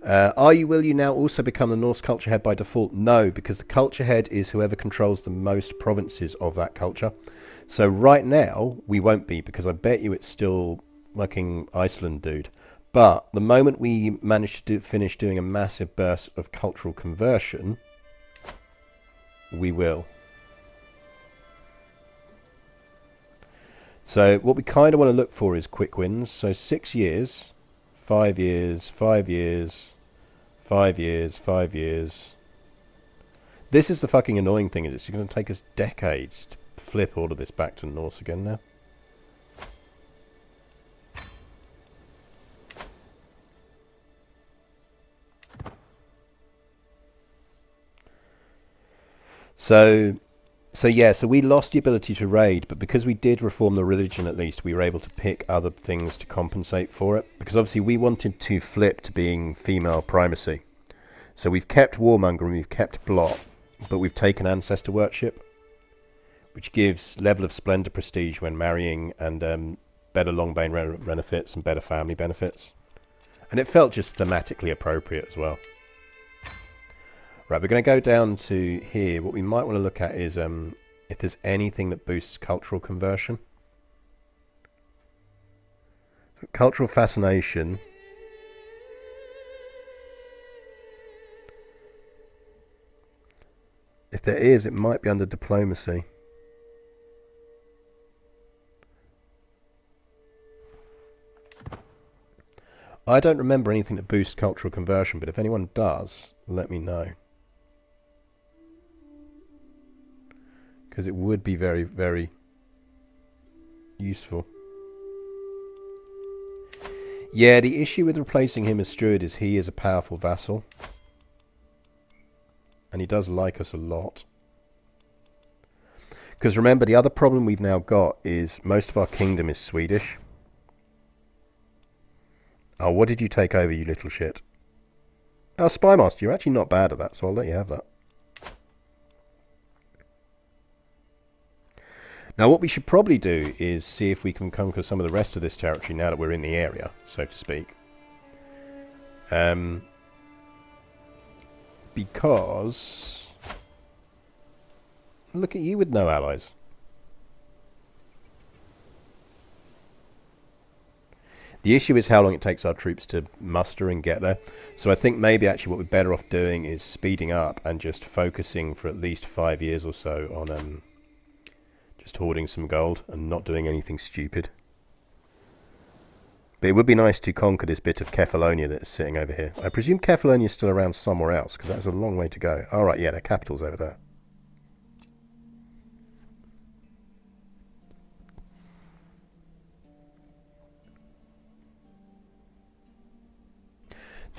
Will you now also become the Norse culture head by default? No, because the culture head is whoever controls the most provinces of that culture. So right now, we won't be, because I bet you it's still fucking Iceland, dude. But the moment we manage to finish doing a massive burst of cultural conversion, we will. So what we kind of want to look for is quick wins. So 6 years, 5 years, 5 years, 5 years, 5 years. This is the fucking annoying thing, is it's going to take us decades to flip all of this back to Norse again now. So So yeah, so we lost the ability to raid, but because we did reform the religion at least, we were able to pick other things to compensate for it. Because obviously we wanted to flip to being female primacy. So we've kept Warmonger and we've kept Blot, but we've taken Ancestor Worship, which gives level of Splendor prestige when marrying, and better Longbane benefits and better family benefits. And it felt just thematically appropriate as well. Right, we're going to go down to here. What we might want to look at is if there's anything that boosts cultural conversion. Cultural fascination. If there is, it might be under diplomacy. I don't remember anything that boosts cultural conversion, but if anyone does, let me know. Because it would be very, very useful. Yeah, the issue with replacing him as steward is he is a powerful vassal. And he does like us a lot. Because remember, the other problem we've now got is most of our kingdom is Swedish. Oh, what did you take over, you little shit? Oh, Spymaster, you're actually not bad at that, so I'll let you have that. Now, what we should probably do is see if we can conquer some of the rest of this territory now that we're in the area, so to speak. Because... look at you with no allies. The issue is how long it takes our troops to muster and get there. So I think maybe actually what we're better off doing is speeding up and just focusing for at least 5 years or so on just hoarding some gold and not doing anything stupid. But it would be nice to conquer this bit of Kefalonia that is sitting over here. I presume Kefalonia is still around somewhere else, because that's a long way to go. Alright, yeah, their capital's over there.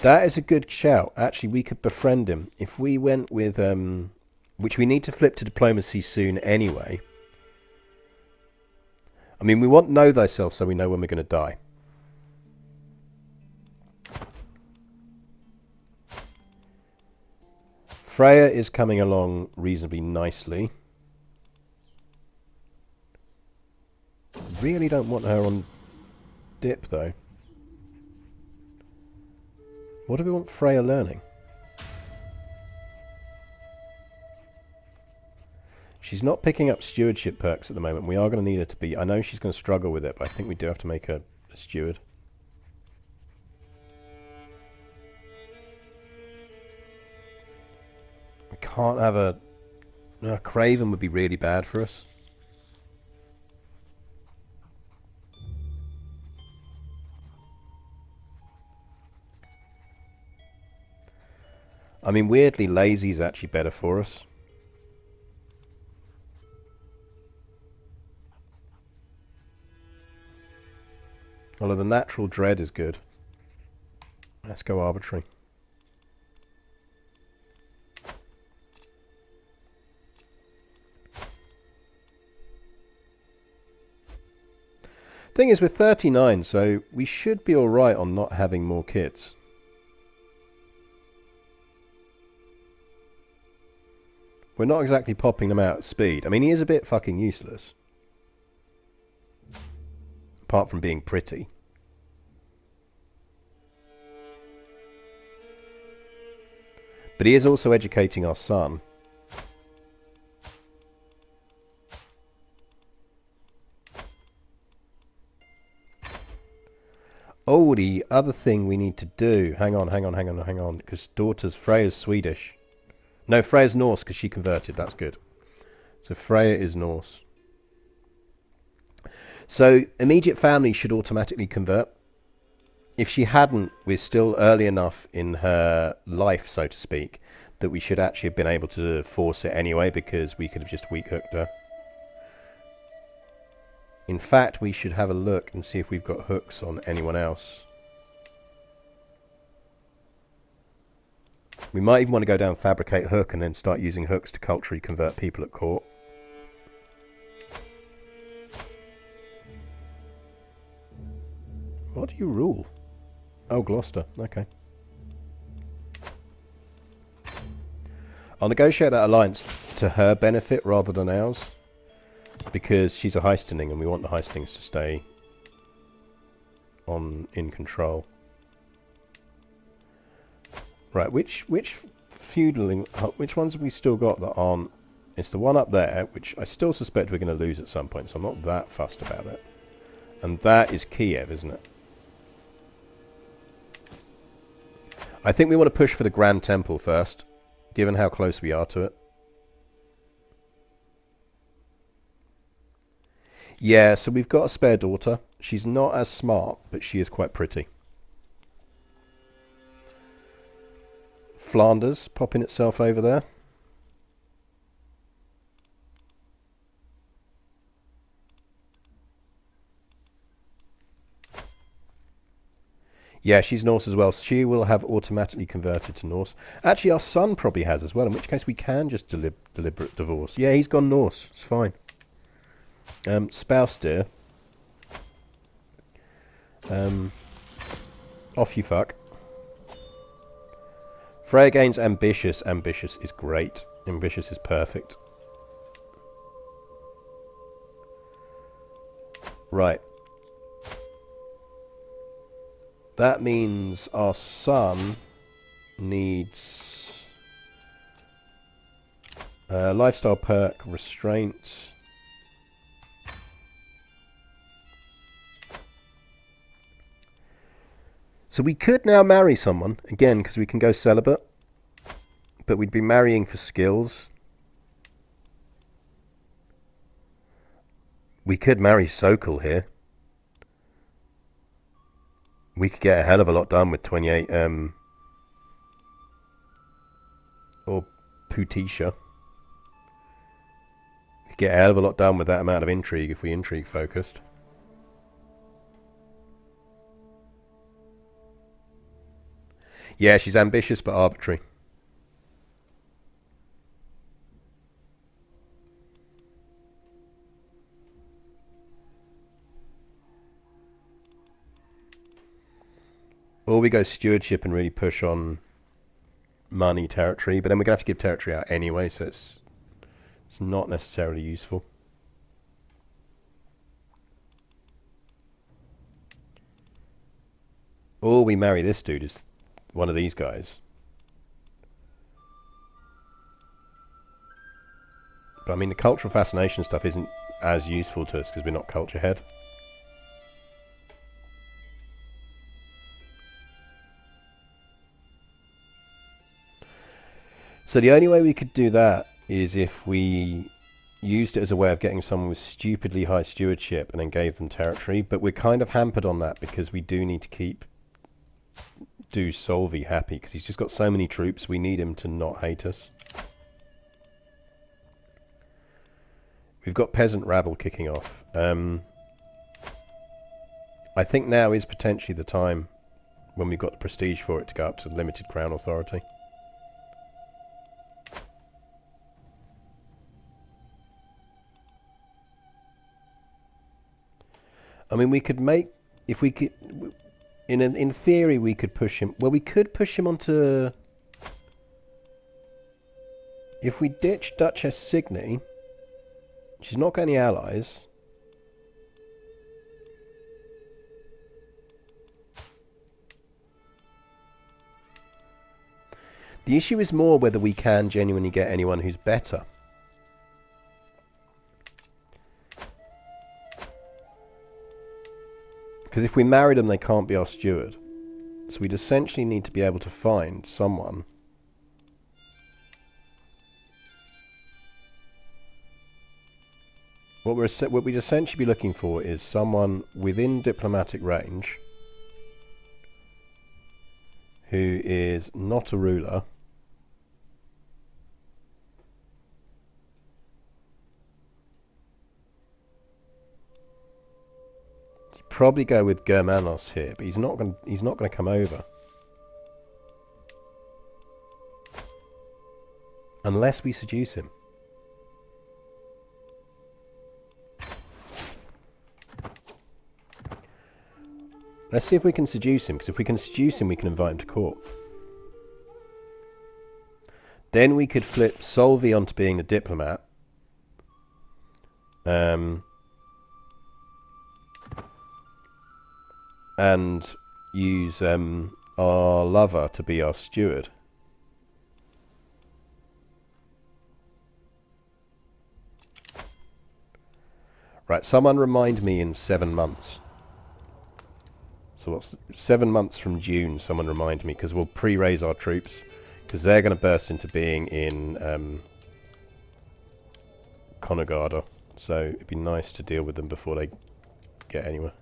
That is a good shout. Actually, we could befriend him. If we went with... which we need to flip to diplomacy soon anyway. I mean, we want know thyself so we know when we're going to die. Freya is coming along reasonably nicely. Really don't want her on dip, though. What do we want Freya learning? She's not picking up stewardship perks at the moment. We are going to need her to be... I know she's going to struggle with it, but I think we do have to make her a steward. We can't have a... No, Craven would be really bad for us. I mean, weirdly, lazy is actually better for us. Although the natural dread is good. Let's go arbitrary. Thing is, we're 39, so we should be alright on not having more kids. We're not exactly popping them out at speed. I mean, he is a bit fucking useless. Apart from being pretty. But he is also educating our son. Oh, the other thing we need to do... Hang on. Because Freya's Swedish. No, Freya's Norse because she converted. That's good. So Freya is Norse. So immediate family should automatically convert. If she hadn't, we're still early enough in her life, so to speak, that we should actually have been able to force it anyway, because we could have just weak hooked her. In fact, we should have a look and see if we've got hooks on anyone else. We might even want to go down Fabricate Hook and then start using hooks to culturally convert people at court. What do you rule? Oh, Gloucester. Okay. I'll negotiate that alliance to her benefit rather than ours, because she's a Heistening and we want the Heistenings to stay in control. Right, which feudaling, which ones have we still got that aren't? It's the one up there, which I still suspect we're going to lose at some point, so I'm not that fussed about it. And that is Kiev, isn't it? I think we want to push for the Grand Temple first, given how close we are to it. Yeah, so we've got a spare daughter. She's not as smart, but she is quite pretty. Flanders popping itself over there. Yeah, she's Norse as well. She will have automatically converted to Norse. Actually, our son probably has as well, in which case we can just deliberate divorce. Yeah, he's gone Norse. It's fine. Spouse, dear. Off you fuck. Freya gains ambitious. Ambitious is great. Ambitious is perfect. Right. That means our son needs lifestyle perk, restraint. So we could now marry someone, again, because we can go celibate. But we'd be marrying for skills. We could marry Sokol here. We could get a hell of a lot done with 28, or Putisha. We could get a hell of a lot done with that amount of intrigue if we intrigue focused. Yeah, she's ambitious but arbitrary. Or we go stewardship and really push on money territory, but then we're going to have to give territory out anyway, so it's not necessarily useful. Or we marry this dude as one of these guys. But I mean, the cultural fascination stuff isn't as useful to us because we're not culture head. So the only way we could do that is if we used it as a way of getting someone with stupidly high stewardship and then gave them territory, but we're kind of hampered on that because we do need to keep Solvi happy because he's just got so many troops. We need him to not hate us. We've got peasant rabble kicking off. I think now is potentially the time when we've got the prestige for it to go up to limited crown authority. I mean, we could make, if we could, in theory, we could push him. Well, we could push him onto. If we ditch Duchess Signy, she's not got any allies. The issue is more whether we can genuinely get anyone who's better. Because if we marry them, they can't be our steward. So we'd essentially need to be able to find someone. What we'd essentially be looking for is someone within diplomatic range who is not a ruler. Probably go with Germanos here, but he's not going to come over unless we seduce him. Let's see if we can seduce him, because if we can seduce him, we can invite him to court. Then we could flip Solvi onto being a diplomat. And use our lover to be our steward. Right, someone remind me in 7 months. So what's 7 months from June? Someone remind me, because we'll pre-raise our troops, because they're going to burst into being in Miklagard. So it'd be nice to deal with them before they get anywhere.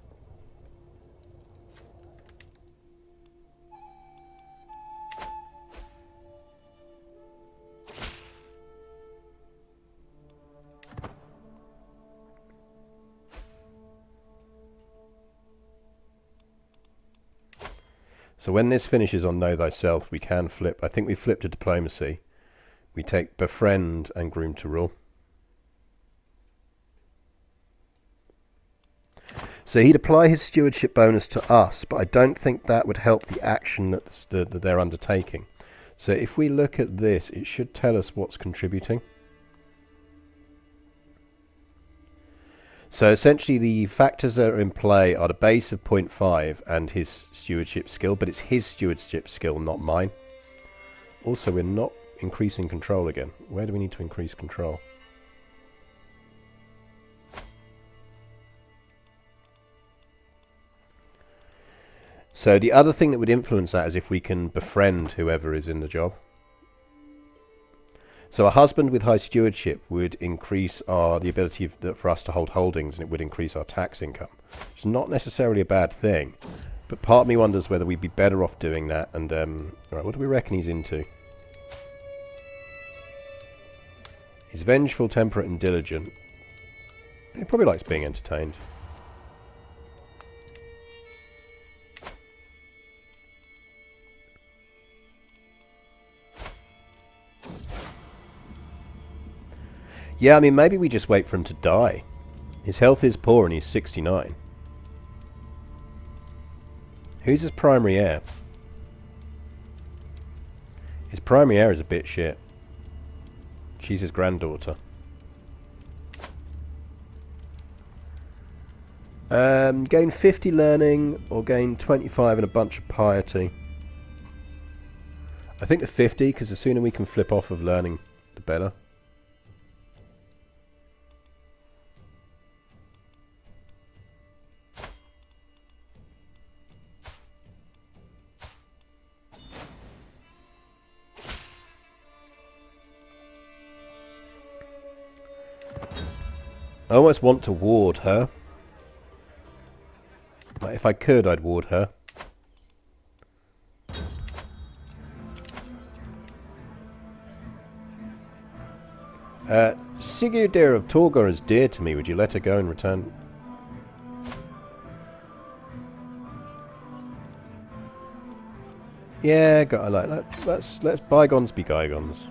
So when this finishes on Know Thyself, we can flip. I think we flip to Diplomacy. We take Befriend and Groom to Rule. So he'd apply his stewardship bonus to us, but I don't think that would help the action that they're undertaking. So if we look at this, it should tell us what's contributing. So essentially the factors that are in play are the base of 0.5 and his stewardship skill, but it's his stewardship skill, not mine. Also, we're not increasing control again. Where do we need to increase control? So the other thing that would influence that is if we can befriend whoever is in the job. So a husband with high stewardship would increase the ability for us to hold holdings, and it would increase our tax income. It's not necessarily a bad thing, but part of me wonders whether we'd be better off doing that. And right, what do we reckon he's into? He's vengeful, temperate, and diligent. He probably likes being entertained. Yeah, I mean, maybe we just wait for him to die. His health is poor and he's 69. Who's his primary heir? His primary heir is a bit shit. She's his granddaughter. Gain 50 learning or gain 25 and a bunch of piety. I think the 50, because the sooner we can flip off of learning, the better. I almost want to ward her. Like, if I could, I'd ward her. Sigurdir of Torgor is dear to me. Would you let her go and return? Yeah, let's bygones be bygones.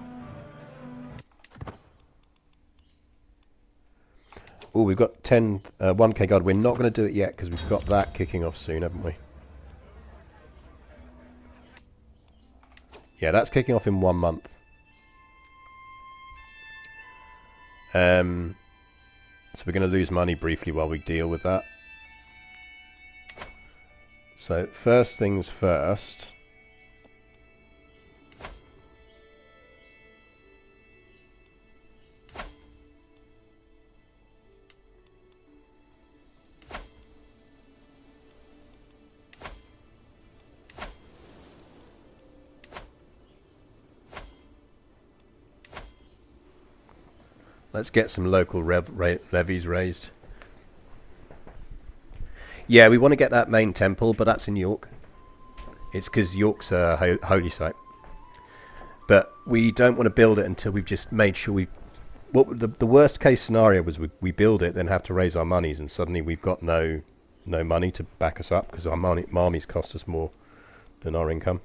Oh, we've got 1k guard. We're not going to do it yet because we've got that kicking off soon, haven't we? Yeah, that's kicking off in 1 month. So we're going to lose money briefly while we deal with that. So first things first. Let's get some local levies raised. Yeah, we want to get that main temple, but that's in York. It's because York's a holy site. But we don't want to build it until we've just made sure the worst case scenario was we build it, then have to raise our monies, and suddenly we've got no money to back us up because our marmies cost us more than our income.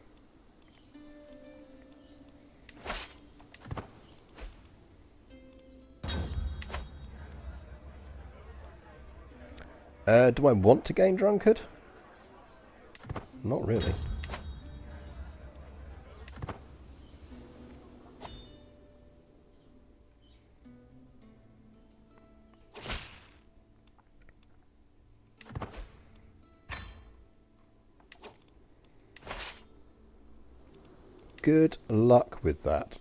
Do I want to gain drunkard? Not really. Good luck with that.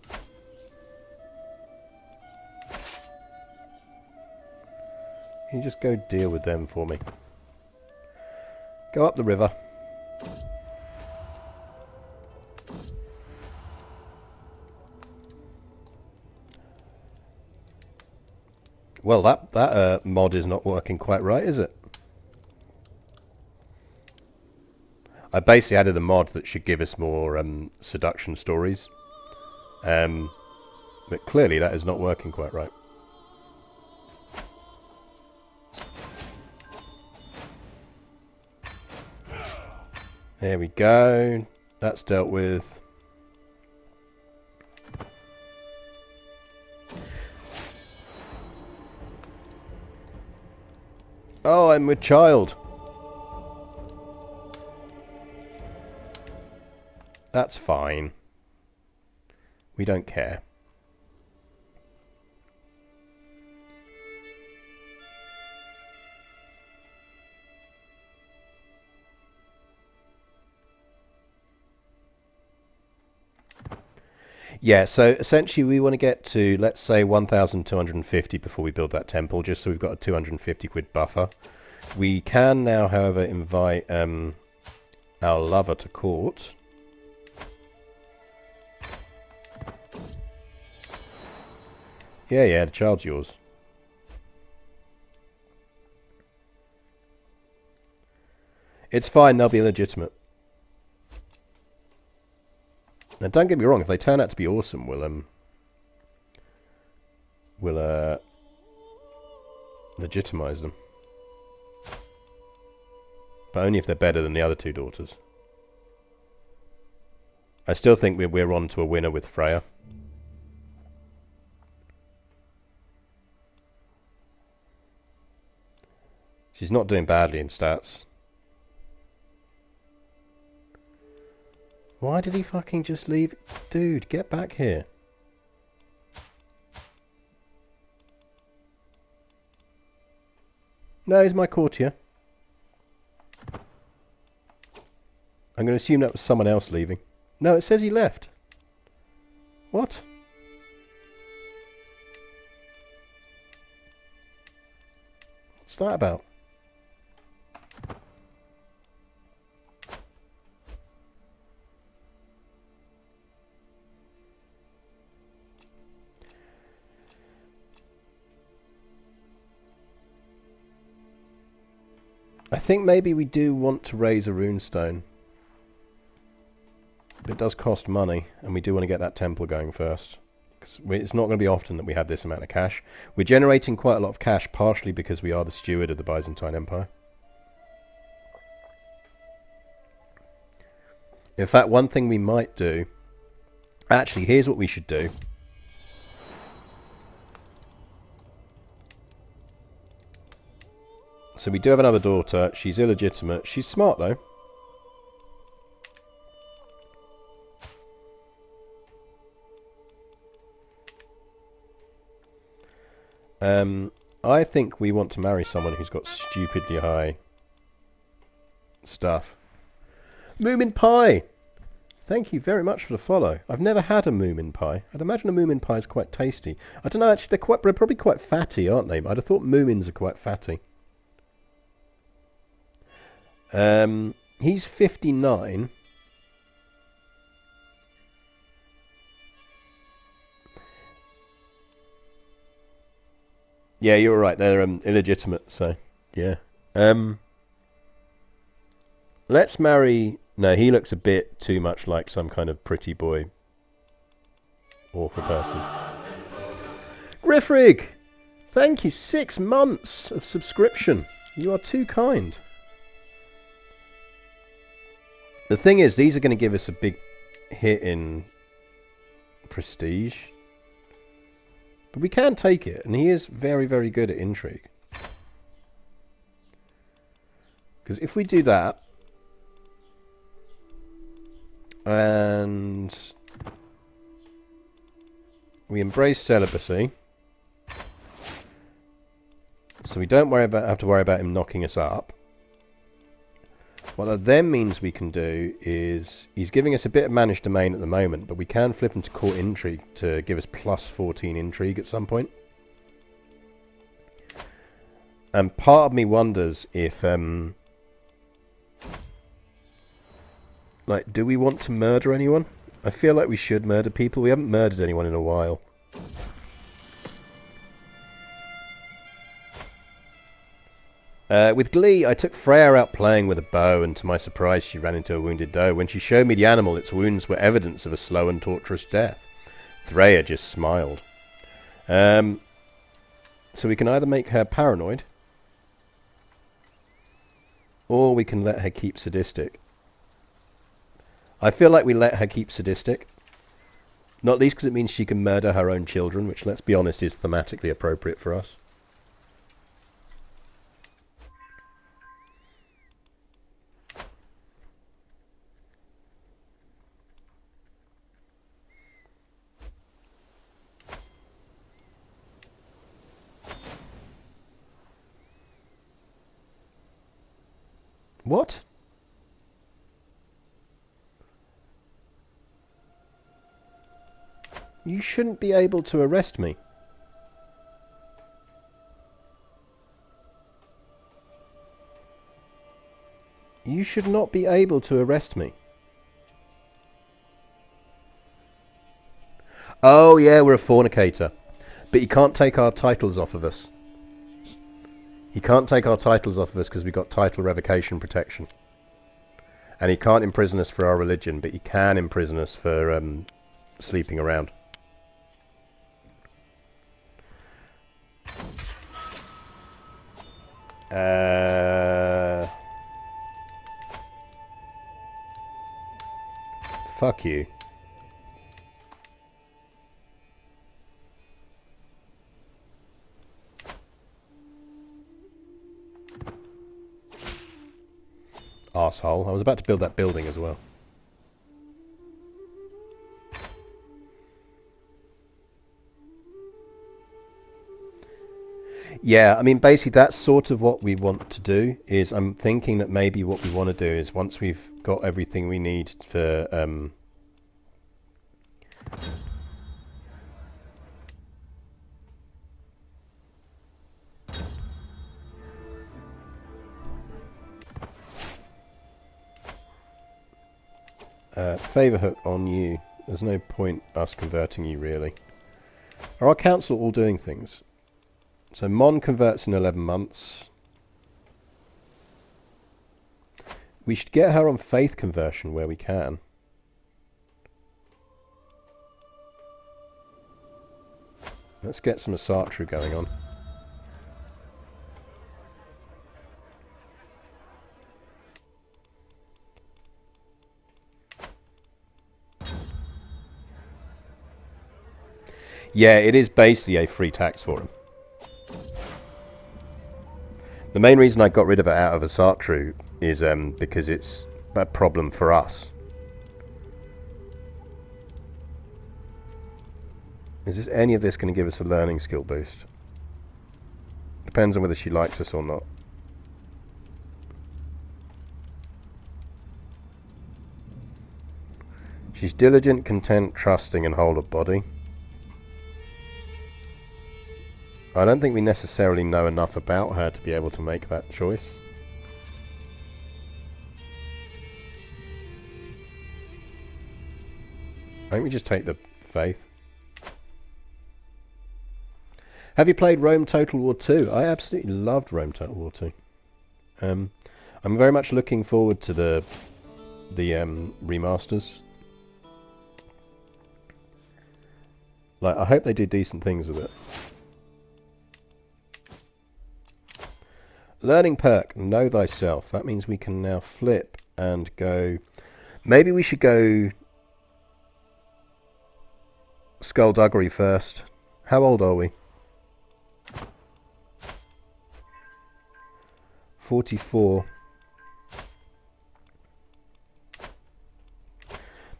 You just go deal with them for me. Go up the river. Well, that mod is not working quite right, is it? I basically added a mod that should give us more seduction stories. But clearly that is not working quite right. There we go. That's dealt with. Oh, I'm with child. That's fine. We don't care. Yeah, so essentially we want to get to, let's say, 1,250 before we build that temple, just so we've got a 250 quid buffer. We can now, however, invite our lover to court. Yeah, the child's yours. It's fine, they'll be illegitimate. Now, don't get me wrong, if they turn out to be awesome, we'll legitimize them. But only if they're better than the other two daughters. I still think we're on to a winner with Freya. She's not doing badly in stats. Why did he fucking just leave? Dude, get back here. No, he's my courtier. I'm going to assume that was someone else leaving. No, it says he left. What? What's that about? I think maybe we do want to raise a runestone. But it does cost money, and we do want to get that temple going first. It's not going to be often that we have this amount of cash. We're generating quite a lot of cash, partially because we are the steward of the Byzantine Empire. In fact, one thing we might do... Actually, here's what we should do. So we do have another daughter. She's illegitimate. She's smart, though. I think we want to marry someone who's got stupidly high stuff. Moomin Pie! Thank you very much for the follow. I've never had a Moomin Pie. I'd imagine a Moomin Pie is quite tasty. I don't know, actually, they're probably quite fatty, aren't they? I'd have thought Moomins are quite fatty. He's 59. Yeah, you're right. They're illegitimate, so yeah. Let's marry... No, he looks a bit too much like some kind of pretty boy awful person. Griffrig! Thank you. 6 months of subscription. You are too kind. The thing is, these are going to give us a big hit in prestige. But we can take it, and he is very, very good at intrigue. Because if we do that, And we embrace celibacy. So we don't have to worry about him knocking us up. What that then means we can do is, he's giving us a bit of managed domain at the moment, but we can flip him to court intrigue to give us plus 14 intrigue at some point. And part of me wonders if, like, do we want to murder anyone? I feel like we should murder people. We haven't murdered anyone in a while. With glee, I took Freya out playing with a bow, and to my surprise she ran into a wounded doe. When she showed me the animal, its wounds were evidence of a slow and torturous death. Freya just smiled. So we can either make her paranoid, or we can let her keep sadistic. I feel like we let her keep sadistic. Not least because it means she can murder her own children, which, let's be honest, is thematically appropriate for us. What? You shouldn't be able to arrest me. You should not be able to arrest me. Oh yeah, we're a fornicator. But he can't take our titles off of us. He can't take our titles off of us because we've got title revocation protection. And he can't imprison us for our religion, but he can imprison us for sleeping around. Fuck you. Arsehole. I was about to build that building as well. Yeah, I mean, basically that's sort of what we want to do. Is I'm thinking that maybe what we want to do is once we've got everything we need for favour hook on you. There's no point us converting you really. Are our council all doing things? So Mann converts in 11 months. We should get her on faith conversion where we can. Let's get some Asatru going on. Yeah, it is basically a free tax for him. The main reason I got rid of it out of Asatru is because it's a problem for us. Is this, any of this going to give us a learning skill boost? Depends on whether she likes us or not. She's diligent, content, trusting, and whole of body. I don't think we necessarily know enough about her to be able to make that choice. I think we just take the faith. Have you played Rome Total War 2? I absolutely loved Rome Total War 2. I'm very much looking forward to the remasters. Like, I hope they do decent things with it. Learning perk, know thyself. That means we can now flip and go. Maybe we should go Skullduggery first. How old are we? 44.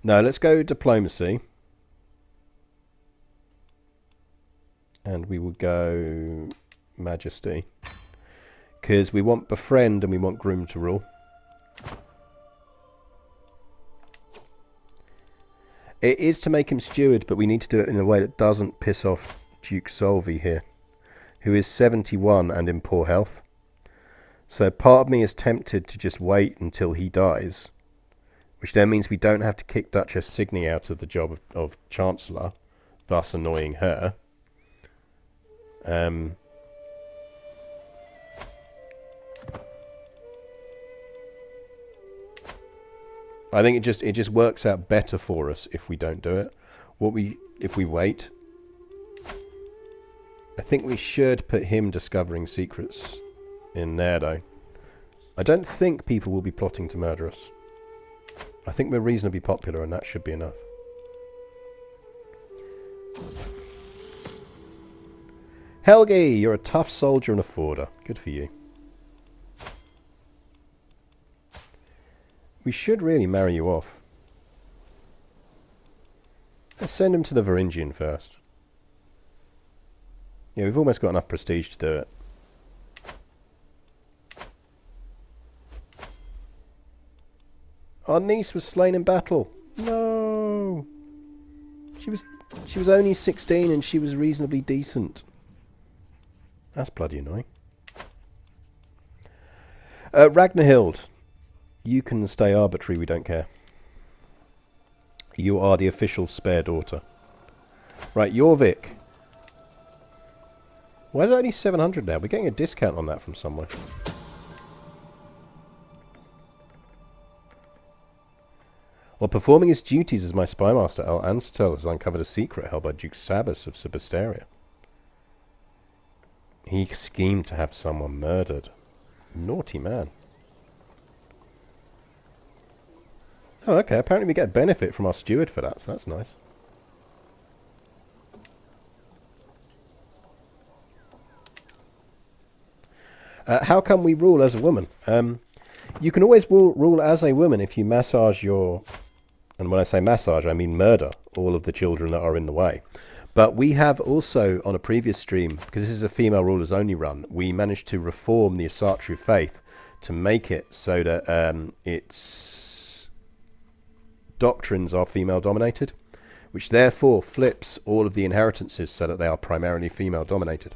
No, let's go diplomacy. And we will go majesty. Because we want befriend and we want groom to rule. It is to make him steward, but we need to do it in a way that doesn't piss off Duke Solvi here, who is 71 and in poor health. So part of me is tempted to just wait until he dies, which then means we don't have to kick Duchess Signy out of the job of Chancellor, thus annoying her. I think it just works out better for us if we don't do it. If we wait, I think we should put him discovering secrets in there, though. I don't think people will be plotting to murder us. I think we're reasonably popular, and that should be enough. Helgi, you're a tough soldier and a forder. Good for you. We should really marry you off. Let's send him to the Varangian first. Yeah, we've almost got enough prestige to do it. Our niece was slain in battle. No. She was only 16 and she was reasonably decent. That's bloody annoying. Ragnhild. You can stay arbitrary, we don't care. You are the official spare daughter. Right, Jorvik. Why is it only 700 now? We're getting a discount on that from somewhere. While performing his duties as my spymaster, Al Anstel has uncovered a secret held by Duke Sabas of Sebasteria. He schemed to have someone murdered. Naughty man. Oh, okay. Apparently we get a benefit from our steward for that, so that's nice. How can we rule as a woman? You can always rule as a woman if you massage your... And when I say massage, I mean murder all of the children that are in the way. But we have also, on a previous stream, because this is a female rulers only run, we managed to reform the Asatru faith to make it so that its doctrines are female dominated, which therefore flips all of the inheritances so that they are primarily female dominated.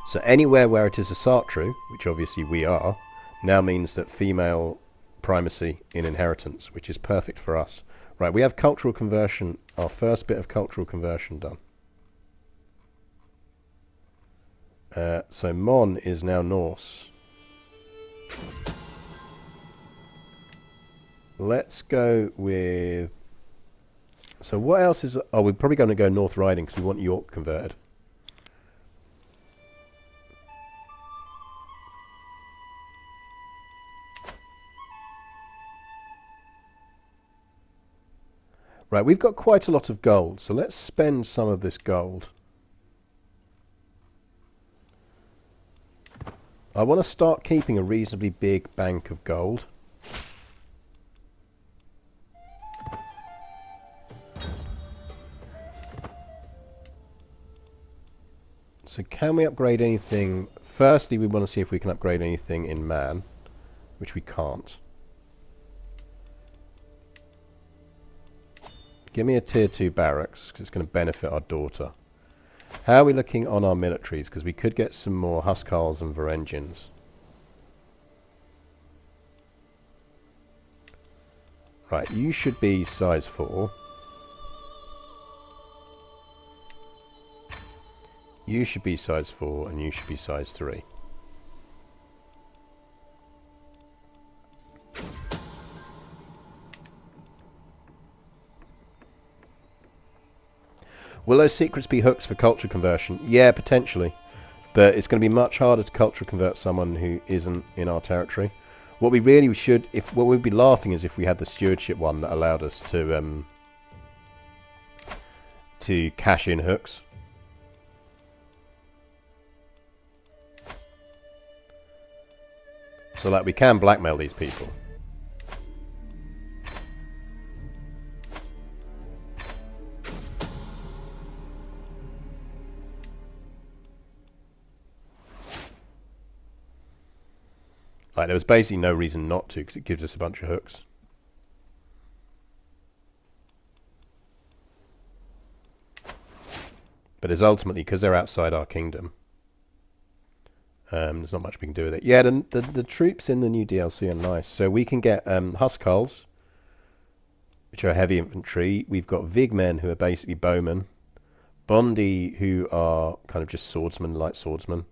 So anywhere where it is Asatru, which obviously we are, now means that female primacy in inheritance, which is perfect for us. Right, we have cultural conversion, our first bit of cultural conversion done. So Mon is now Norse. Let's go with... So what else is... Oh, we're probably going to go North Riding because we want York converted. Right, we've got quite a lot of gold, so let's spend some of this gold. I want to start keeping a reasonably big bank of gold. So can we upgrade anything? Firstly, we want to see if we can upgrade anything in Mann, which we can't. Give me a tier 2 barracks, because it's going to benefit our daughter. How are we looking on our militaries? Because we could get some more Huskarls and Varangians. Right, you should be size 4. You should be size 4, and you should be size 3. Will those secrets be hooks for culture conversion? Yeah, potentially. But it's going to be much harder to culture convert someone who isn't in our territory. What we really should... what we'd be laughing is if we had the stewardship one that allowed us to cash in hooks. So, like, we can blackmail these people. Like, there was basically no reason not to, because it gives us a bunch of hooks. But it's ultimately, because they're outside our kingdom, there's not much we can do with it. Yeah, the troops in the new DLC are nice. So we can get Huskarls, which are heavy infantry. We've got Vigmen, who are basically bowmen. Bondi, who are kind of just swordsmen, light swordsmen.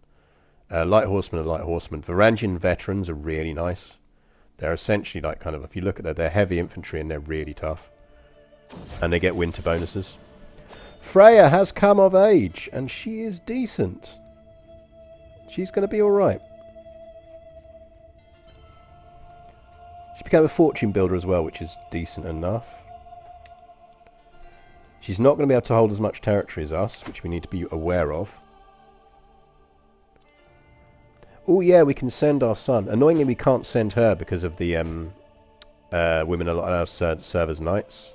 Light horsemen are light horsemen. Varangian veterans are really nice. They're essentially like kind of, if you look at that, they're heavy infantry and they're really tough. And they get winter bonuses. Freya has come of age, and she is decent. She's going to be alright. She became a fortune builder as well, which is decent enough. She's not going to be able to hold as much territory as us, which we need to be aware of. Oh yeah, we can send our son. Annoyingly, we can't send her because of the women allowed to serve as knights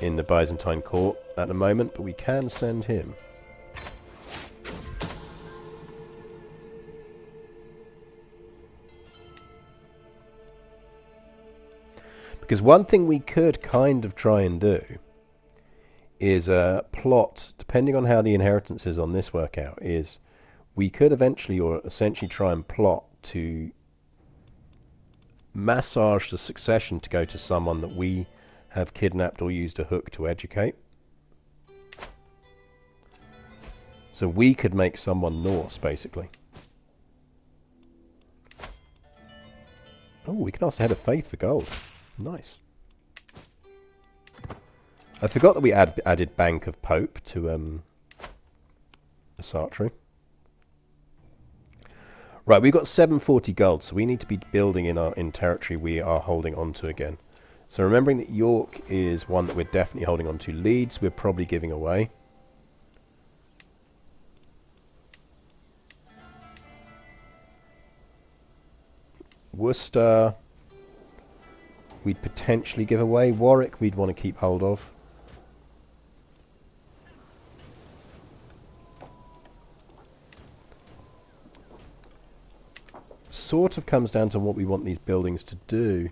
in the Byzantine court at the moment, but we can send him. Because one thing we could kind of try and do is plot, depending on how the inheritances on this work out, is we could eventually or essentially try and plot to massage the succession to go to someone that we have kidnapped or used a hook to educate. So we could make someone Norse, basically. Oh, we can also head a faith for gold. Nice. I forgot that we added Bank of Pope to Asatru. Right, we've got 740 gold, so we need to be building in territory we are holding on to again. So remembering that York is one that we're definitely holding on to. Leeds we're probably giving away. Worcester we'd potentially give away. Warwick we'd want to keep hold of. Sort of comes down to what we want these buildings to do.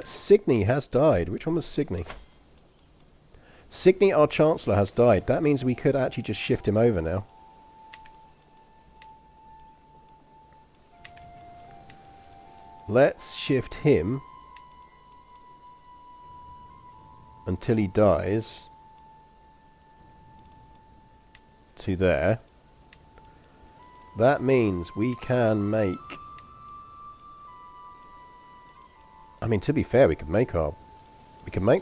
Signy has died. Which one was Signy? Signy, our Chancellor, has died. That means we could actually just shift him over now. Let's shift him until he dies to there. That means we can make... I mean, to be fair, we could make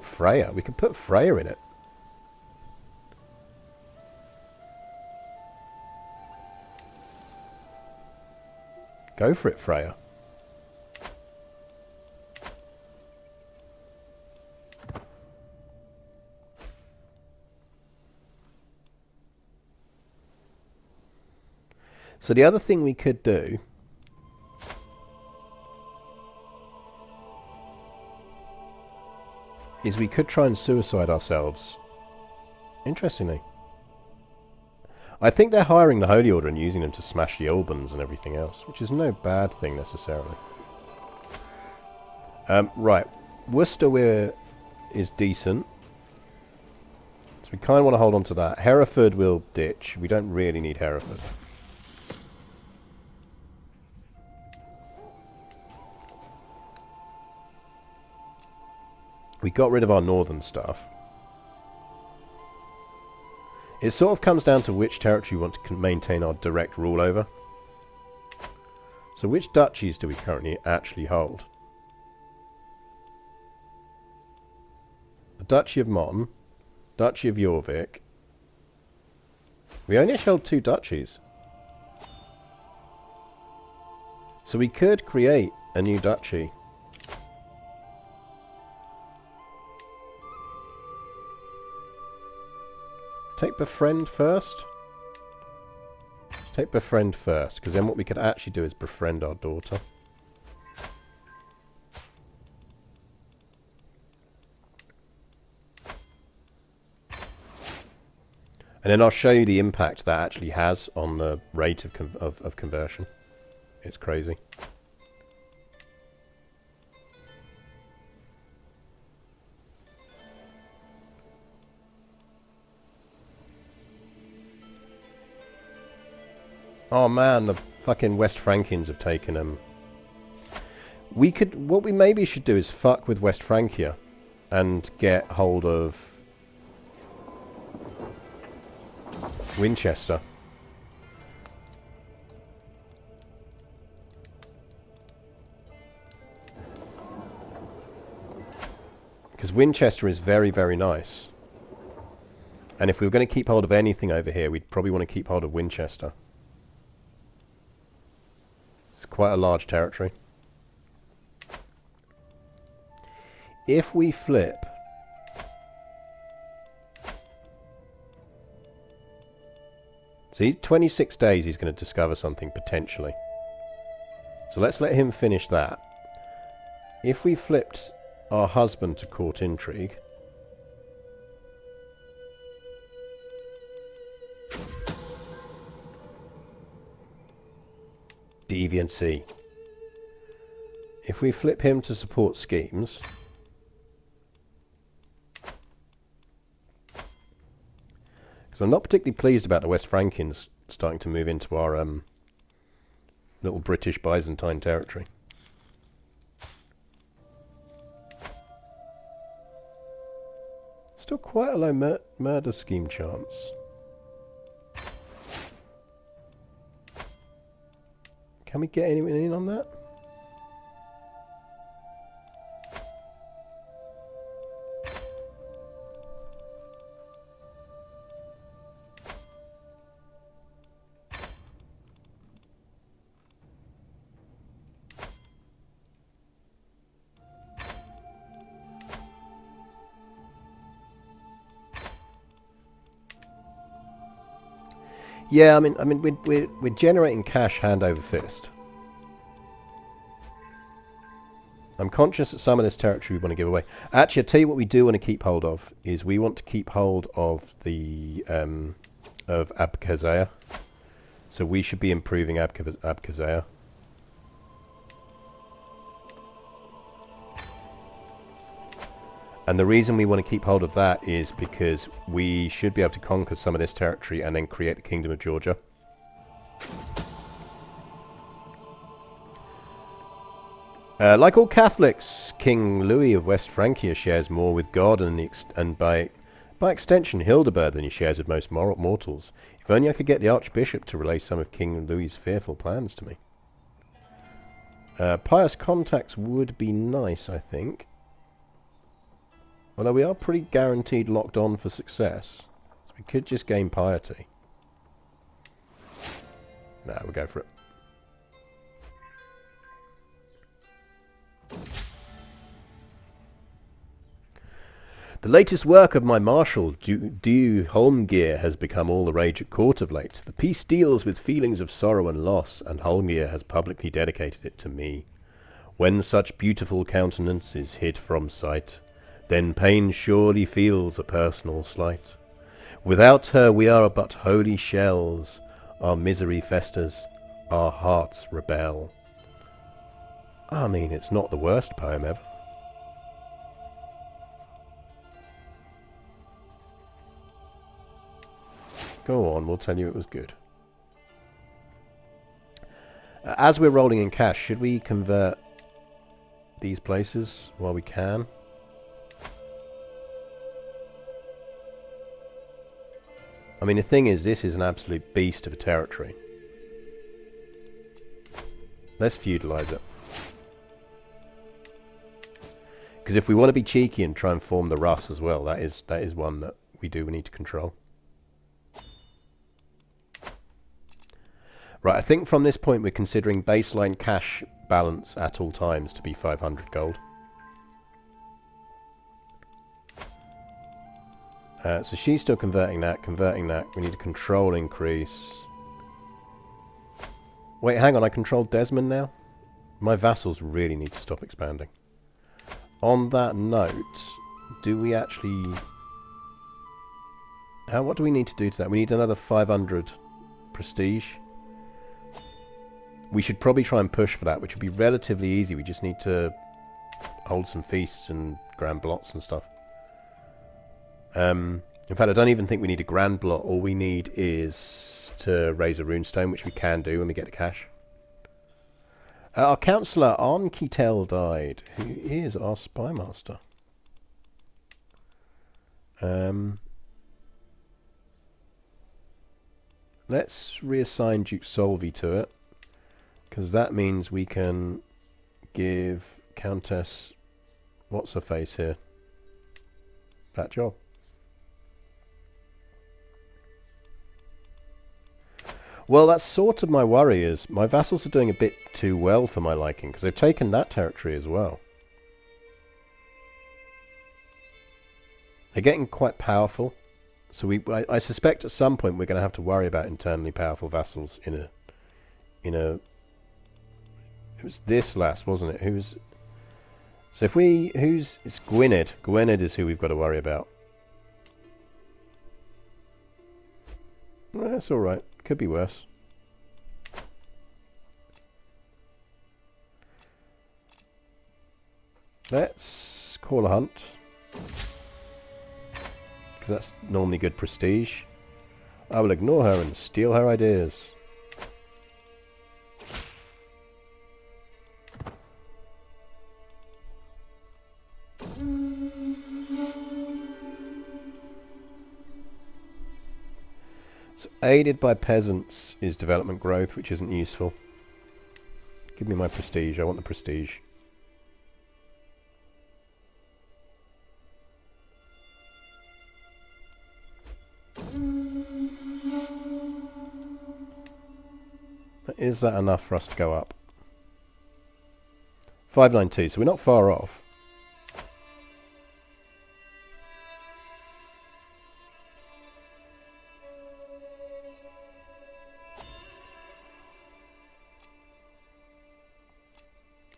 Freya. We could put Freya in it. Go for it, Freya. So the other thing we could do is we could try and suicide ourselves. Interestingly. I think they're hiring the Holy Order and using them to smash the Albans and everything else, which is no bad thing necessarily. Right. Worcester is decent. So we kind of want to hold on to that. Hereford we'll ditch. We don't really need Hereford. We got rid of our northern stuff. It sort of comes down to which territory we want to maintain our direct rule over. So which duchies do we currently actually hold? The Duchy of Mann, Duchy of Jorvik. We only held 2 duchies. So we could create a new duchy. Take befriend first. Take befriend first, because then what we could actually do is befriend our daughter. And then I'll show you the impact that actually has on the rate of conversion. It's crazy. Oh man, the fucking West Frankians have taken them. What we maybe should do is fuck with West Francia and get hold of Winchester. Because Winchester is very, very nice. And if we were going to keep hold of anything over here, we'd probably want to keep hold of Winchester. It's quite a large territory. If we flip... See, 26 days he's going to discover something, potentially. So let's let him finish that. If we flipped our husband to court intrigue... Deviancy. If we flip him to support schemes... Because I'm not particularly pleased about the West Frankians starting to move into our little British Byzantine territory. Still quite a low murder scheme chance. Can we get anyone in on that? Yeah, I mean, we're generating cash hand over fist. I'm conscious that some of this territory we want to give away. Actually, I'll tell you what we do want to keep hold of is we want to keep hold of the of Abkhazia. So we should be improving Abkhazia. And the reason we want to keep hold of that is because we should be able to conquer some of this territory and then create the Kingdom of Georgia. Like all Catholics, King Louis of West Francia shares more with God and by extension Hildebert than he shares with most mortals. If only I could get the Archbishop to relay some of King Louis's fearful plans to me. Pious contacts would be nice, I think. Although we are pretty guaranteed locked on for success. So we could just gain piety. Nah, we'll go for it. The latest work of my marshal, Du Holmgir, has become all the rage at court of late. The piece deals with feelings of sorrow and loss, and Holmgir has publicly dedicated it to me. When such beautiful countenance is hid from sight, then pain surely feels a personal slight. Without her we are but holy shells, our misery festers, our hearts rebel. I mean, it's not the worst poem ever. Go on, we'll tell you it was good. As we're rolling in cash, should we convert these places while we can? I mean, the thing is, this is an absolute beast of a territory. Let's feudalise it. Because if we want to be cheeky and try and form the Rus as well, that is one that we need to control. Right, I think from this point we're considering baseline cash balance at all times to be 500 gold. So she's still converting that. We need a control increase. Wait, hang on, I control Desmond now? My vassals really need to stop expanding. On that note, do we actually What do we need to do to that? We need another 500 prestige. We should probably try and push for that, which would be relatively easy. We just need to hold some feasts and grand blots and stuff. In fact, I don't even think we need a grand blot. All we need is to raise a runestone, which we can do when we get the cash. Our councillor, Arnkitel, died, who is our spy master. Let's reassign Duke Solvi to it, because that means we can give Countess what's her face here that job. Well, that's sort of my worry, is my vassals are doing a bit too well for my liking, because they've taken that territory as well. They're getting quite powerful, so I suspect at some point we're going to have to worry about internally powerful vassals in a it was this last, wasn't it? So if it's Gwynedd. Gwynedd is who we've got to worry about. Well, that's alright. Could be worse. Let's call a hunt, because that's normally good prestige. I will ignore her and steal her ideas. So aided by peasants is development growth, which isn't useful. Give me my prestige. I want the prestige. Is that enough for us to go up? 592, so we're not far off.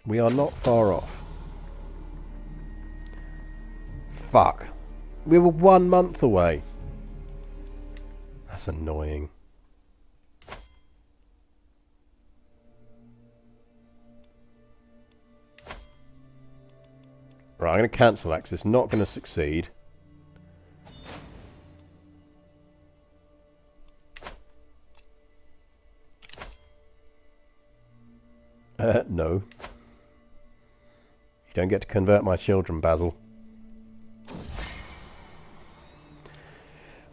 We are not far off. Fuck. We were 1 month away. That's annoying. Right, I'm going to cancel that because it's not going to succeed. No. You don't get to convert my children, Basil.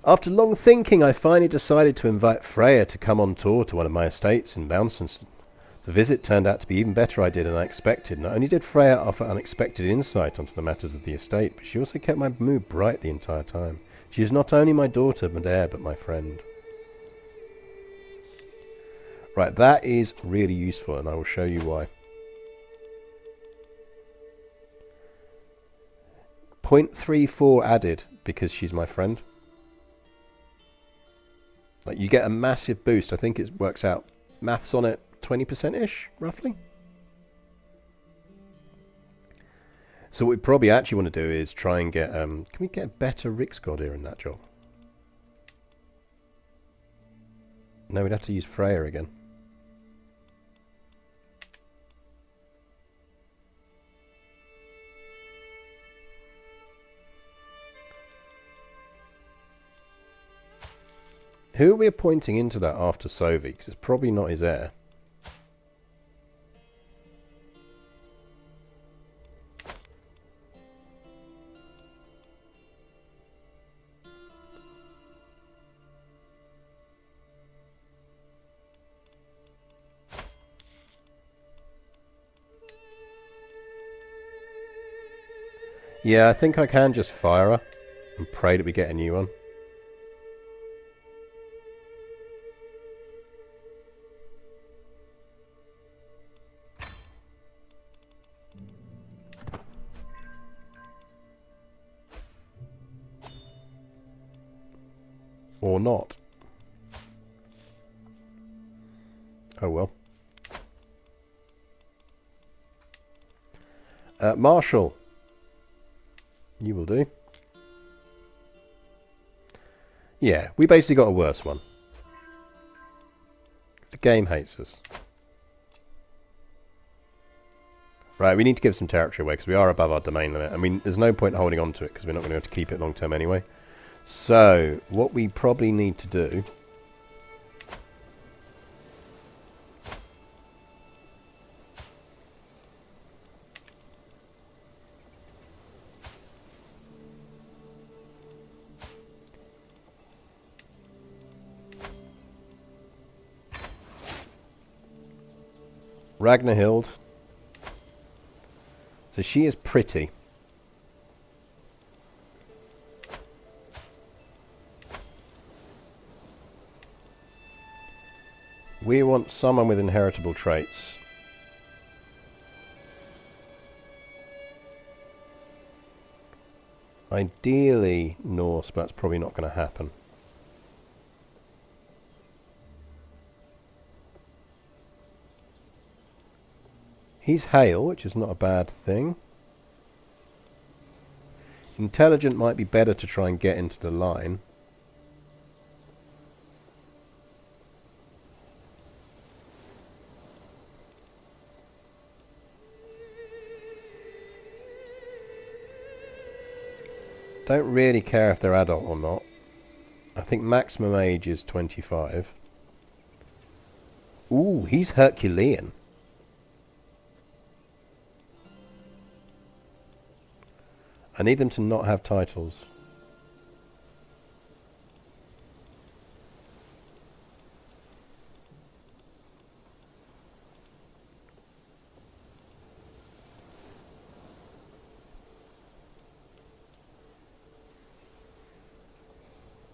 After long thinking, I finally decided to invite Freya to come on tour to one of my estates in Bouncenson. The visit turned out to be even better than I expected. Not only did Freya offer unexpected insight onto the matters of the estate, but she also kept my mood bright the entire time. She is not only my daughter and heir, but my friend. Right, that is really useful, and I will show you why. 0.34 added because she's my friend. Like, you get a massive boost. I think it works out, maths on it, 20%-ish, roughly. So what we probably actually want to do is try and get... can we get a better Riksgod here in that job? No, we'd have to use Freya again. Who are we appointing into that after Sovi? Because it's probably not his heir. Yeah, I think I can just fire her and pray that we get a new one. Or not. Oh well. Marshal. You will do. Yeah, we basically got a worse one. The game hates us. Right, we need to give some territory away because we are above our domain limit. I mean, there's no point holding on to it because we're not going to be able to keep it long term anyway. So, what we probably need to do... Ragnhild. So she is pretty. We want someone with inheritable traits. Ideally Norse, but that's probably not going to happen. He's Hale, which is not a bad thing. Intelligent might be better to try and get into the line. Don't really care if they're adult or not. I think maximum age is 25. Ooh, he's Herculean. I need them to not have titles.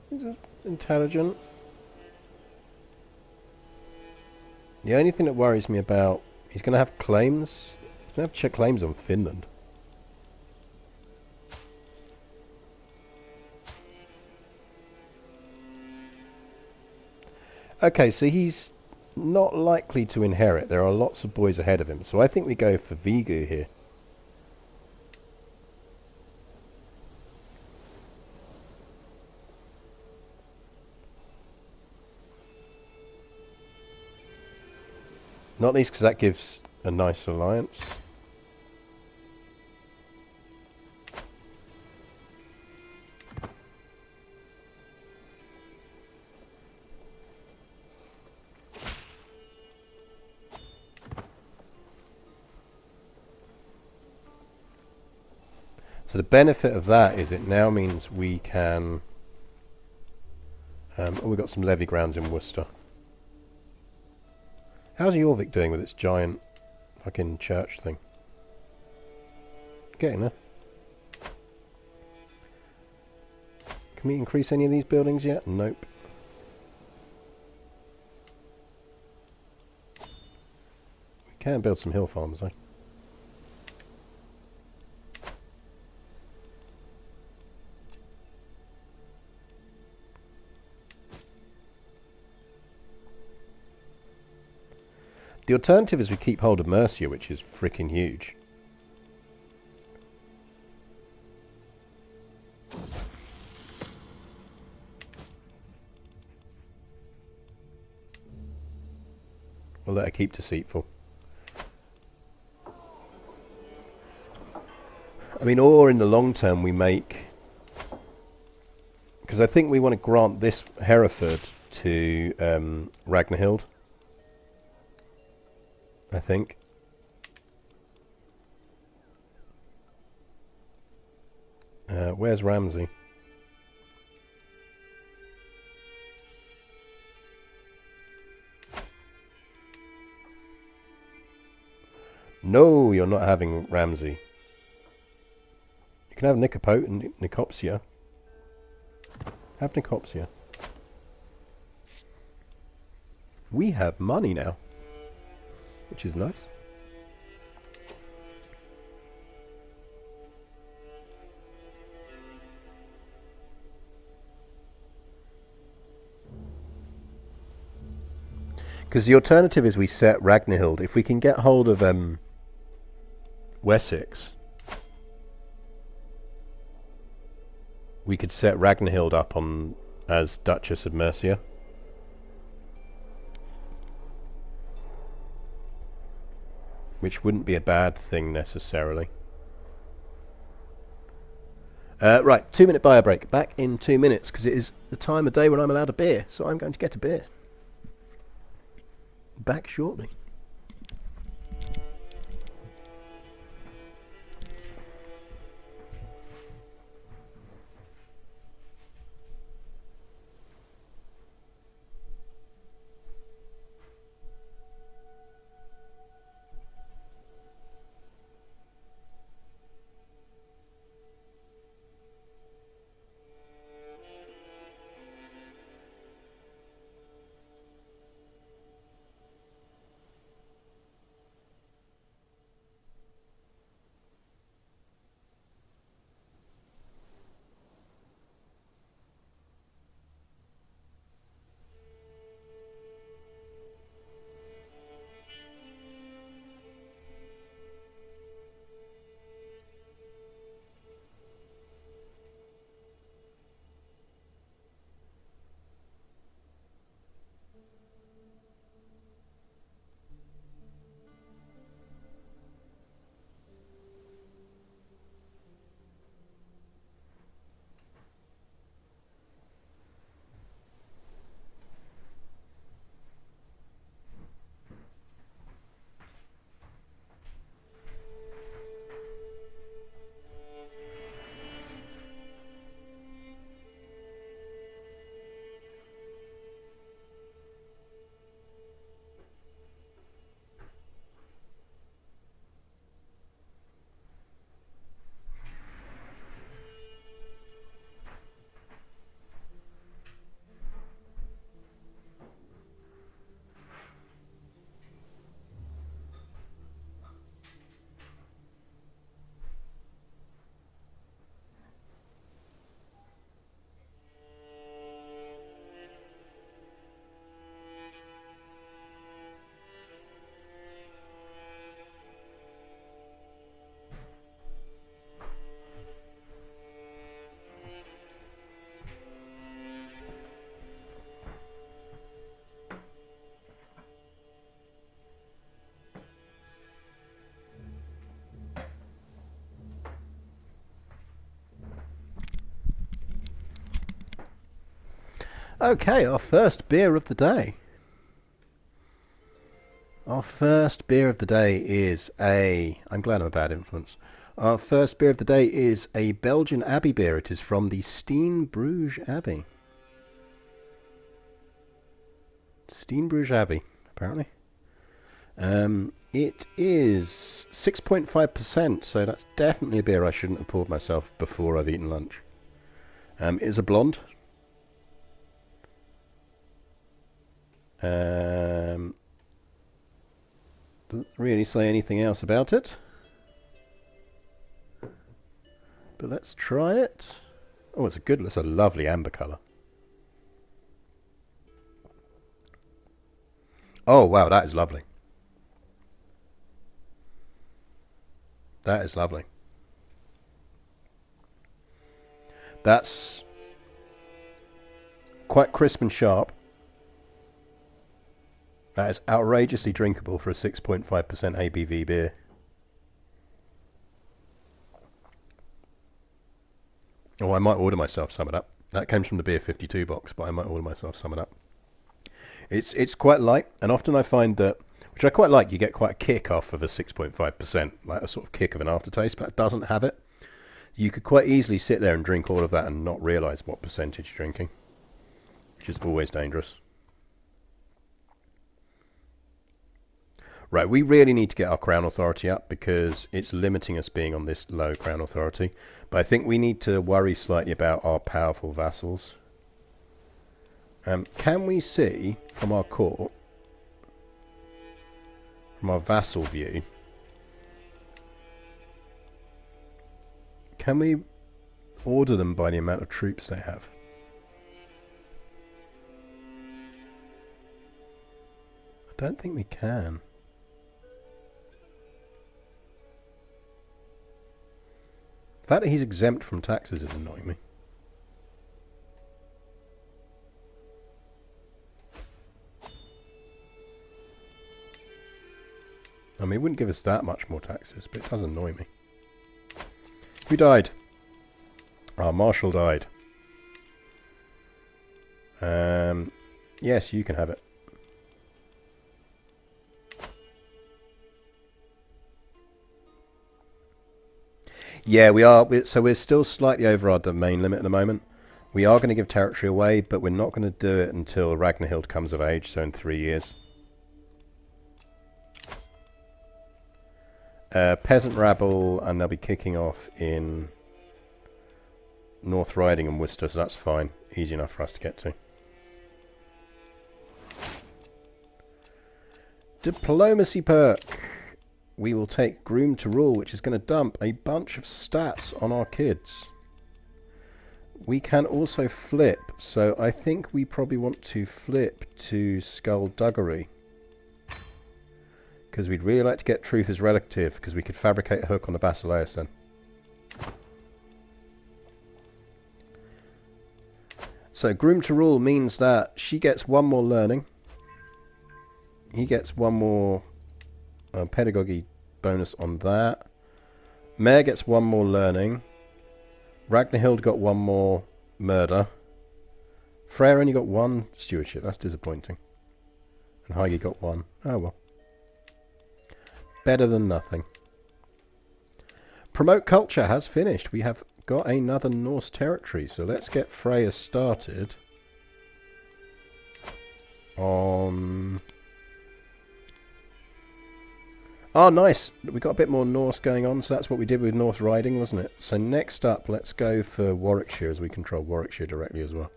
He's intelligent. The only thing that worries me about... He's going to have claims. He's going to have to check claims on Finland. Okay, so he's not likely to inherit. There are lots of boys ahead of him. So I think we go for Vigu here. Not least because that gives a nice alliance. So the benefit of that is it now means we can... we've got some levy grounds in Worcester. How's Jorvik doing with its giant fucking church thing? Getting there. Can we increase any of these buildings yet? Nope. We can build some hill farms though. The alternative is we keep hold of Mercia, which is freaking huge. We'll let her keep deceitful. I mean, or in the long term we make... Because I think we want to grant this Hereford to Ragnhild. I think. Where's Ramsey? No, you're not having Ramsey. You can have Nicosia. Have Nicosia. We have money now, which is nice. Because the alternative is we set Ragnhild. If we can get hold of Wessex, we could set Ragnhild up on as Duchess of Mercia. Which wouldn't be a bad thing necessarily. Right, 2-minute bio break. Back in 2 minutes, because it is the time of day when I'm allowed a beer. So I'm going to get a beer. Back shortly. Okay, our first beer of the day. Our first beer of the day is I'm glad I'm a bad influence. Our first beer of the day is a Belgian Abbey beer. It is from the Steenbruge Abbey. Steenbruge Abbey, apparently. It is 6.5%, so that's definitely a beer I shouldn't have poured myself before I've eaten lunch. It is a blonde. Doesn't really say anything else about it. But let's try it. Oh, it's a lovely amber colour. Oh, wow, that is lovely. That is lovely. That's quite crisp and sharp. That is outrageously drinkable for a 6.5% ABV beer. Oh, I might order myself some of that. That comes from the Beer 52 box, but I might order myself some of that. It's quite light, and often I find that, which I quite like, you get quite a kick off of a 6.5%, like a sort of kick of an aftertaste, but it doesn't have it. You could quite easily sit there and drink all of that and not realise what percentage you're drinking, which is always dangerous. Right, we really need to get our Crown Authority up because it's limiting us being on this low Crown Authority. But I think we need to worry slightly about our powerful vassals. Can we see from our court, from our vassal view, can we order them by the amount of troops they have? I don't think we can. The fact that he's exempt from taxes is annoying me. I mean, it wouldn't give us that much more taxes, but it does annoy me. Who died? Our Marshal died. Yes, you can have it. Yeah, we are. So we're still slightly over our domain limit at the moment. We are going to give territory away, but we're not going to do it until Ragnhild comes of age, so in 3 years. Peasant rabble, and they'll be kicking off in North Riding and Worcester, so that's fine. Easy enough for us to get to. Diplomacy perk. We will take Groom to Rule, which is going to dump a bunch of stats on our kids. We can also flip, so I think we probably want to flip to Skullduggery. Because we'd really like to get Truth as Relative, because we could fabricate a hook on the Basileus then. So Groom to Rule means that she gets one more learning. He gets one more pedagogy bonus on that. Mayor gets one more learning. Ragnhild got one more murder. Freyr only got one stewardship. That's disappointing. And Heige got one. Oh well. Better than nothing. Promote culture has finished. We have got another Norse territory. So let's get Freyr started on... Oh, nice. We got a bit more Norse going on, so that's what we did with North Riding, wasn't it? So next up, let's go for Warwickshire, as we control Warwickshire directly as well.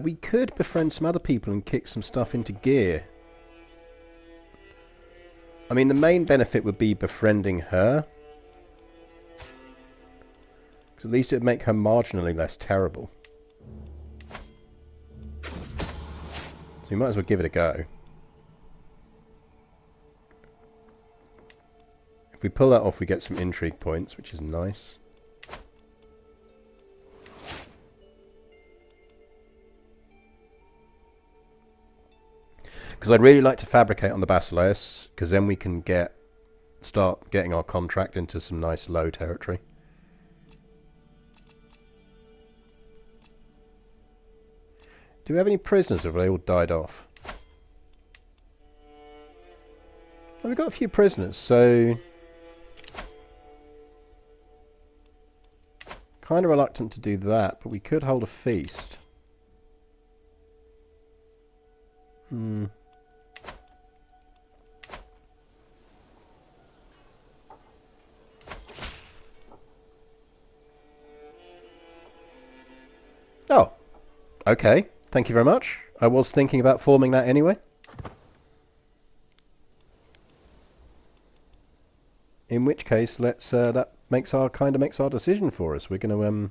We could befriend some other people and kick some stuff into gear. I mean, the main benefit would be befriending her. Because at least it would make her marginally less terrible. So you might as well give it a go. If we pull that off, we get some intrigue points, which is nice. Because I'd really like to fabricate on the Basileus, because then we can start getting our contract into some nice low territory. Do we have any prisoners, or have they all died off? Well, we've got a few prisoners, so... Kind of reluctant to do that, but we could hold a feast. Oh, okay. Thank you very much. I was thinking about forming that anyway. In which case, let's that makes our decision for us. We're going to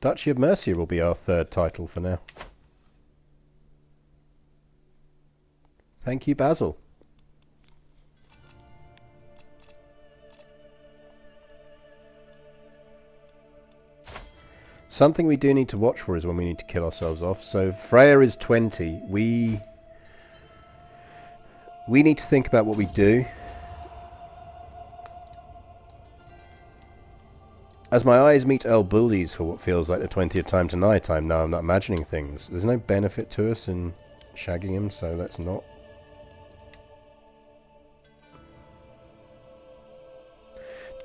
Duchy of Mercia will be our third title for now. Thank you, Basil. Something we do need to watch for is when we need to kill ourselves off. So Freyr is 20. We need to think about what we do. As my eyes meet Earl Bullies for what feels like the 20th time tonight, I'm not imagining things. There's no benefit to us in shagging him, so let's not.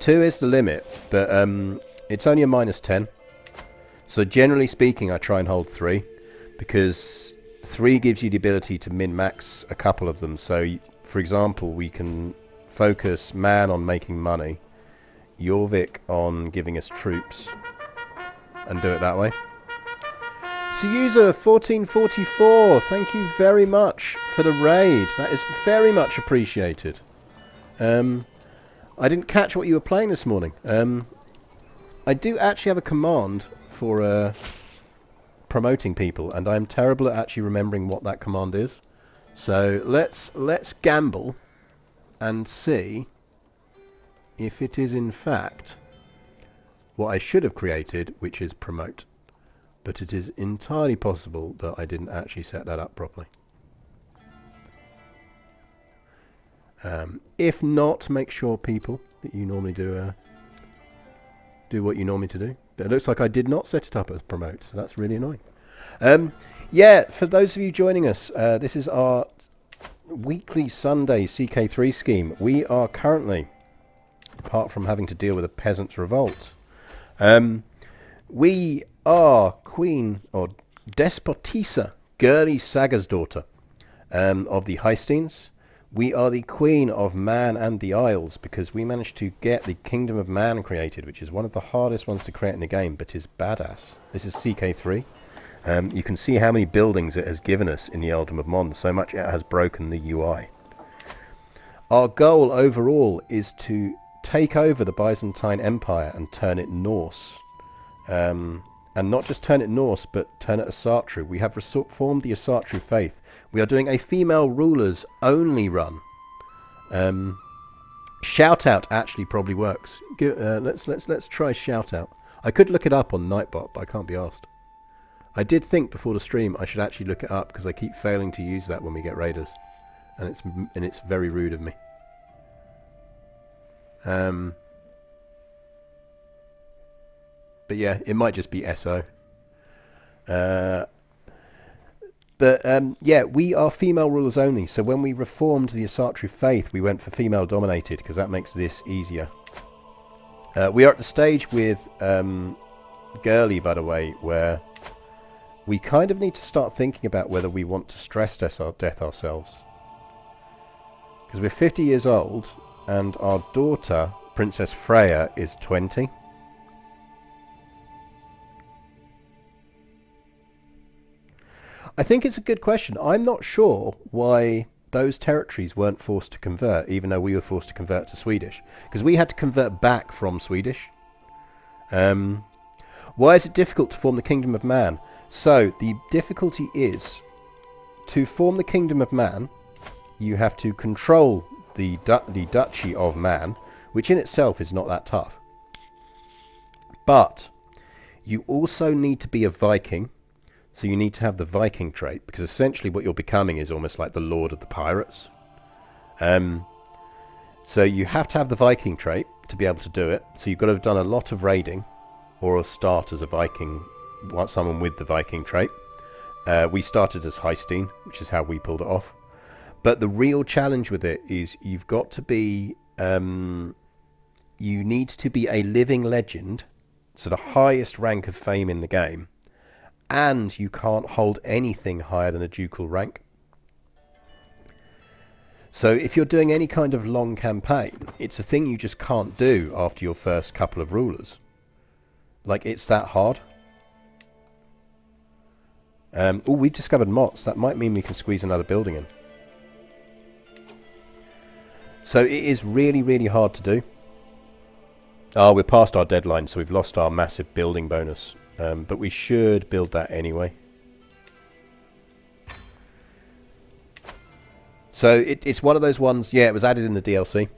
Two is the limit, but it's only a -10. So generally speaking, I try and hold 3, because 3 gives you the ability to min-max a couple of them. So, for example, we can focus Mann on making money, Jorvik on giving us troops, and do it that way. So user 1444, thank you very much for the raid. That is very much appreciated. I didn't catch what you were playing this morning. I do actually have a command for promoting people, and I'm terrible at actually remembering what that command is. So let's gamble and see if it is in fact what I should have created, which is promote. but it is entirely possible that I didn't actually set that up properly. If not, make sure, people, that you normally do what you normally to do. But it looks like I did not set it up as promote, so that's really annoying. Yeah, for those of you joining us, this is our weekly Sunday CK3 scheme. We are currently, apart from having to deal with a peasants' revolt, we are Queen, or Despotissa, Gurli Saga's daughter, of the Hystines. We are the Queen of Mann and the Isles, because we managed to get the Kingdom of Mann created, which is one of the hardest ones to create in the game, but is badass. This is CK3. You can see how many buildings it has given us in the Eldom of Mon, so much it has broken the UI. Our goal overall is to take over the Byzantine Empire and turn it Norse. And not just turn it Norse, but turn it Asatru. We have formed the Asatru faith. We are doing a female rulers only run. Shout out actually probably works. Let's try shout out. I could look it up on Nightbot, but I can't be asked. I did think before the stream I should actually look it up, because I keep failing to use that when we get raiders, and it's very rude of me. But yeah, it might just be SO. Yeah, we are female rulers only. So when we reformed the Asatru faith, we went for female dominated, because that makes this easier. We are at the stage with Gurli, by the way, where we kind of need to start thinking about whether we want to stress test our death ourselves. Because we're 50 years old, and our daughter, Princess Freya, is 20. I think it's a good question. I'm not sure why those territories weren't forced to convert, even though we were forced to convert to Swedish. Because we had to convert back from Swedish. Why is it difficult to form the Kingdom of Mann? So, the difficulty is, to form the Kingdom of Mann, you have to control the Duchy of Mann, which in itself is not that tough. But, you also need to be a Viking, so you need to have the Viking trait, because essentially what you're becoming is almost like the Lord of the Pirates. So you have to have the Viking trait to be able to do it, so you've got to have done a lot of raiding, or start as a Viking, someone with the Viking trait. We started as Hystine, which is how we pulled it off. But the real challenge with it is you've got to be, you need to be a living legend, so the highest rank of fame in the game, and you can't hold anything higher than a ducal rank. So if you're doing any kind of long campaign, it's a thing you just can't do after your first couple of rulers. Like, it's that hard. Oh, we've discovered moats. That might mean we can squeeze another building in. So it is really, really hard to do. Oh, we're past our deadline, so we've lost our massive building bonus. But we should build that anyway. So it's one of those ones. Yeah, it was added in the DLC.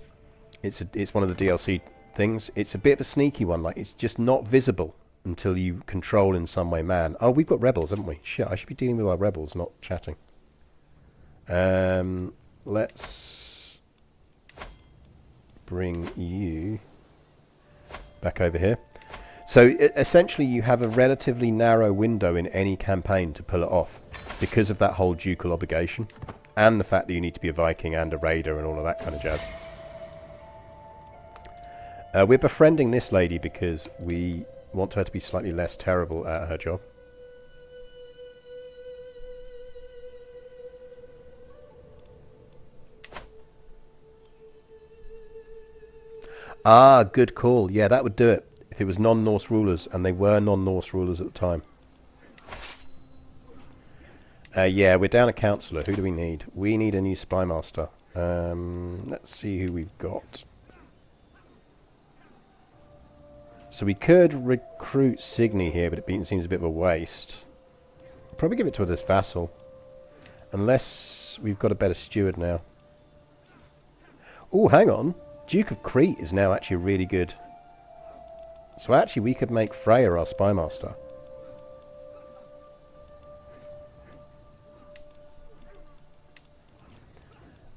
It's one of the DLC things. It's a bit of a sneaky one. Like, it's just not visible until you control in some way Mann. Oh, we've got rebels, haven't we? Shit, I should be dealing with our rebels, not chatting. Let's bring you back over here. So essentially you have a relatively narrow window in any campaign to pull it off, because of that whole ducal obligation, and the fact that you need to be a Viking and a raider and all of that kind of jazz. We're befriending this lady because we want her to be slightly less terrible at her job. Ah, good call. Yeah, that would do it. If it was non-Norse rulers, and they were non-Norse rulers at the time. Yeah, we're down a councillor. Who do we need? We need a new spy master. Let's see who we've got. So we could recruit Signy here, but it seems a bit of a waste. Probably give it to this vassal. Unless we've got a better steward now. Oh, hang on. Duke of Crete is now actually really good. So actually we could make Freya our spy master.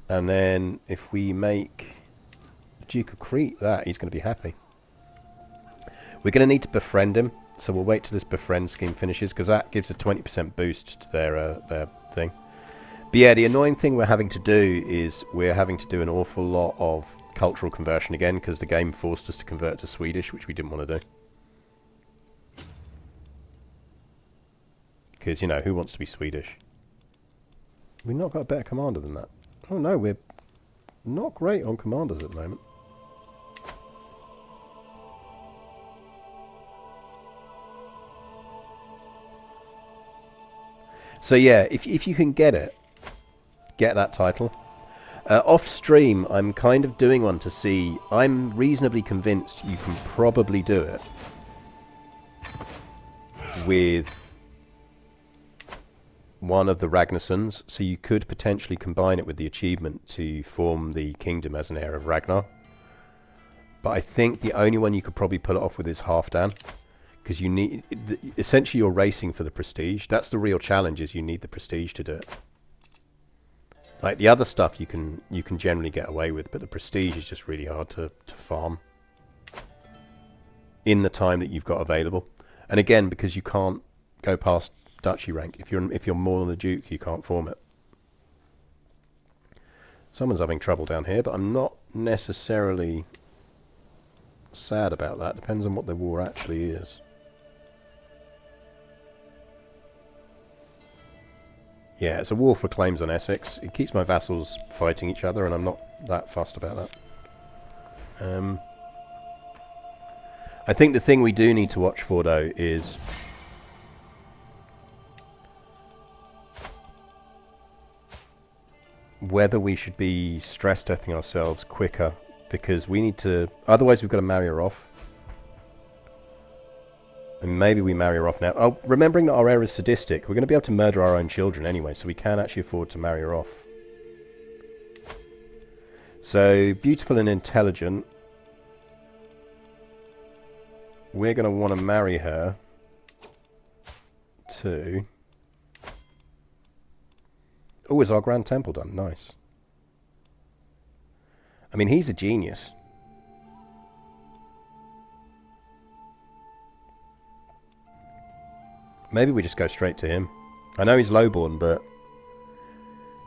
And then if we make the Duke of Crete that, he's going to be happy. We're going to need to befriend him, so we'll wait till this befriend scheme finishes, because that gives a 20% boost to their thing. But yeah, the annoying thing we're having to do is we're having to do an awful lot of cultural conversion again, because the game forced us to convert to Swedish, which we didn't want to do. Because, you know, who wants to be Swedish? We've not got a better commander than that. Oh no, we're not great on commanders at the moment. So yeah, if you can get that title. Off stream, I'm kind of doing one to see. I'm reasonably convinced you can probably do it with one of the Ragnarsons, so you could potentially combine it with the achievement to form the kingdom as an heir of Ragnar. But I think the only one you could probably pull it off with is Halfdan, because you need, essentially you're racing for the prestige. That's the real challenge, is you need the prestige to do it. Like the other stuff you can generally get away with, but the prestige is just really hard to farm in the time that you've got available. And again, because you can't go past duchy rank. If you're more than the Duke, you can't form it. Someone's having trouble down here, but I'm not necessarily sad about that. Depends on what the war actually is. Yeah, it's a war for claims on Essex. It keeps my vassals fighting each other, and I'm not that fussed about that. I think the thing we do need to watch for, though, is whether we should be stress testing ourselves quicker, because we need to, otherwise we've got to marry her off. And maybe we marry her off now. Oh, remembering that our heir is sadistic, we're going to be able to murder our own children anyway, so we can actually afford to marry her off. So, beautiful and intelligent. We're going to want to marry her to... Oh, is our Grand Temple done? Nice. I mean, he's a genius. Maybe we just go straight to him. I know he's lowborn, but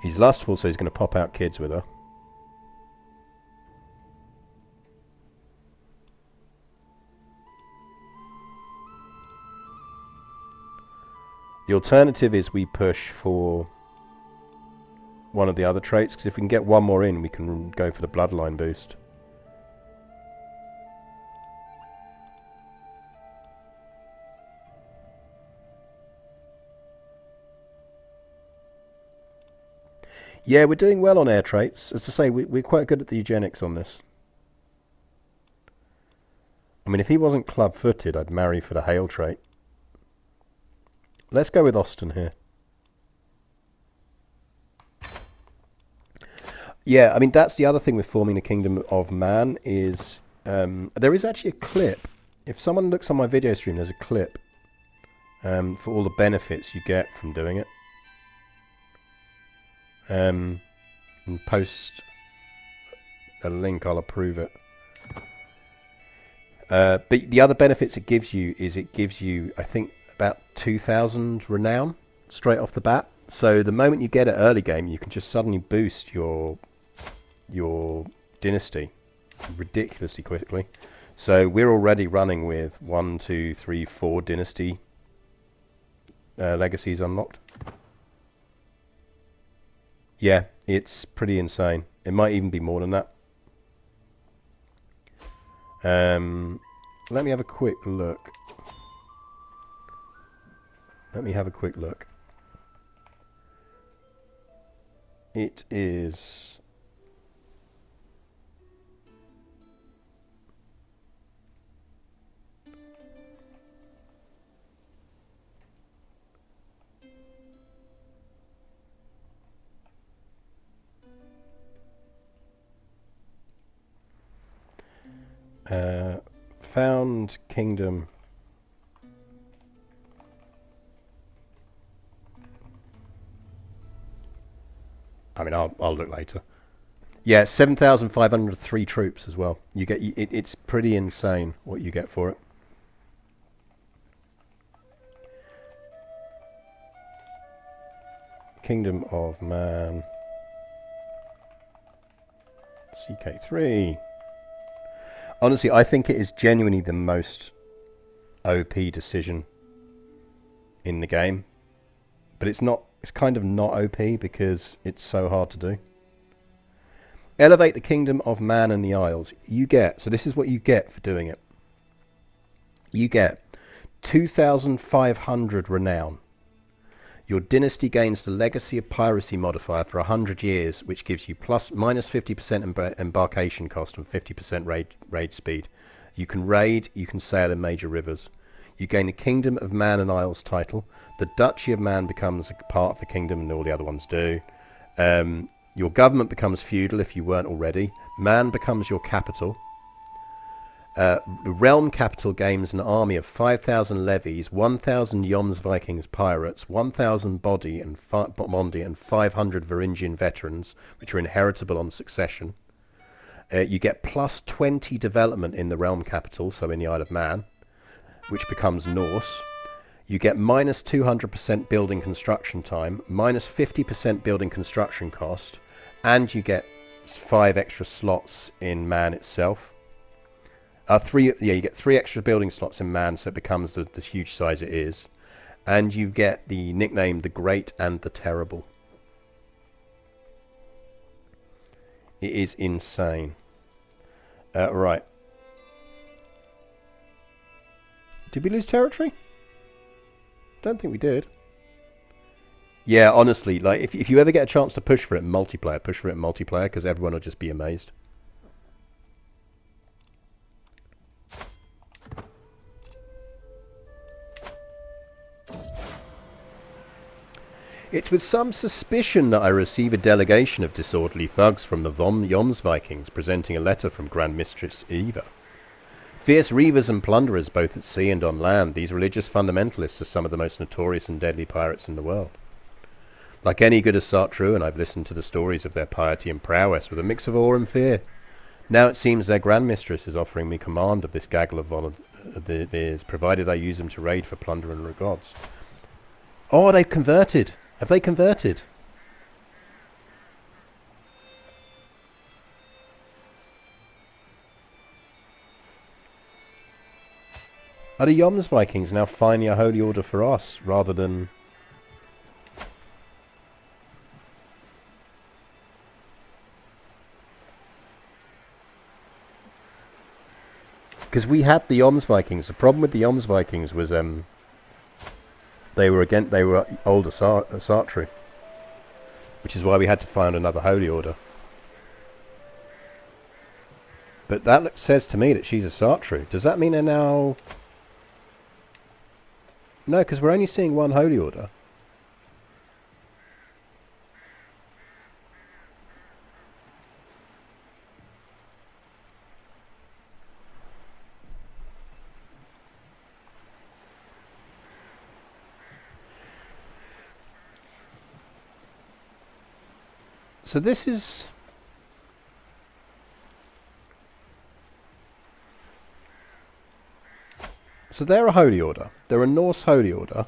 he's lustful, so he's going to pop out kids with her. The alternative is we push for one of the other traits, because if we can get one more in, we can go for the bloodline boost. Yeah, we're doing well on air traits. As I say, we're quite good at the eugenics on this. I mean, if he wasn't club-footed, I'd marry for the hail trait. Let's go with Austin here. Yeah, I mean, that's the other thing with forming the Kingdom of Mann is... there is actually a clip. If someone looks on my video stream, there's a clip for all the benefits you get from doing it. And post a link, I'll approve it. But the other benefits it gives you is it gives you, I think, about 2,000 renown straight off the bat. So the moment you get it early game, you can just suddenly boost your dynasty ridiculously quickly. So we're already running with 1, 2, 3, 4 dynasty legacies unlocked. Yeah, it's pretty insane. It might even be more than that. Let me have a quick look. It is... found kingdom. I mean, I'll look later. Yeah, 7,503 troops as well. You get it's pretty insane what you get for it. Kingdom of Man. CK3. Honestly, I think it is genuinely the most OP decision in the game. But it's not. It's kind of not OP because it's so hard to do. Elevate the Kingdom of Man and the Isles. You get, so this is what you get for doing it. You get 2,500 renown. Your dynasty gains the Legacy of Piracy modifier for 100 years, which gives you minus 50% embarkation cost and 50% raid speed. You can raid, you can sail in major rivers. You gain the Kingdom of Man and Isles title. The Duchy of Man becomes a part of the kingdom, and all the other ones do. Your government becomes feudal if you weren't already. Man becomes your capital. The realm capital gains an army of 5,000 levies, 1,000 Joms Vikings pirates, 1,000 Bondi and 500 Varangian veterans, which are inheritable on succession. You get plus 20 development in the realm capital, so in the Isle of Man, which becomes Norse. You get minus 200% building construction time, minus 50% building construction cost, and you get 5 extra slots in Man itself. You get 3 extra building slots in Man, so it becomes the huge size it is. And you get the nickname the Great and the Terrible. It is insane. Right. Did we lose territory? Don't think we did. Yeah, honestly, like if you ever get a chance to push for it in multiplayer, push for it in multiplayer, because everyone will just be amazed. It's with some suspicion that I receive a delegation of disorderly thugs from the Joms Vikings presenting a letter from Grand Mistress Eva. Fierce reavers and plunderers both at sea and on land, these religious fundamentalists are some of the most notorious and deadly pirates in the world. Like any good Asatru, and I've listened to the stories of their piety and prowess with a mix of awe and fear. Now it seems their Grand Mistress is offering me command of this gaggle of volunteers, provided I use them to raid for plunder and regards. Oh, they've converted! Have they converted? Are the Joms Vikings now finding a holy order for us, rather than... Because we had the Joms Vikings. The problem with the Joms Vikings was they were old Asatru, which is why we had to find another holy order. But that says to me that she's Asatru. Does that mean they're now... No, because we're only seeing one holy order. So this is... So they're a holy order. They're a Norse holy order.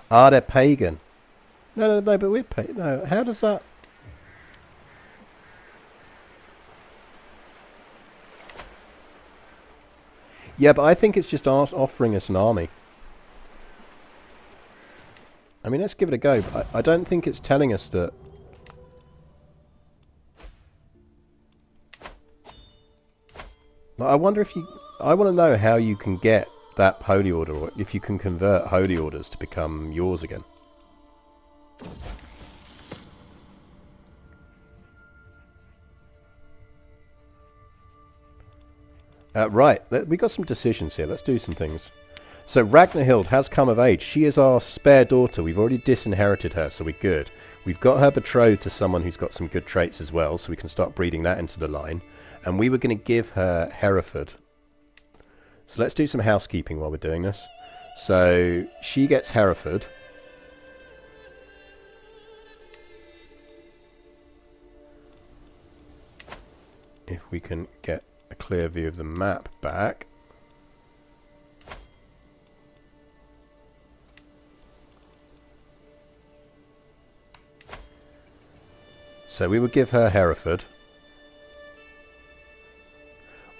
Ah, they're pagan. No, but we're pagan. No, how does that... Yeah, but I think it's just offering us an army. I mean, let's give it a go. But I don't think it's telling us that... I wonder if you... I want to know how you can get that holy order, or if you can convert holy orders to become yours again. Right, we got some decisions here. Let's do some things. So Ragnhild has come of age. She is our spare daughter. We've already disinherited her, so we're good. We've got her betrothed to someone who's got some good traits as well, so we can start breeding that into the line. And we were going to give her Hereford. So let's do some housekeeping while we're doing this. So she gets Hereford. if we can get a clear view of the map back. So we would give her Hereford.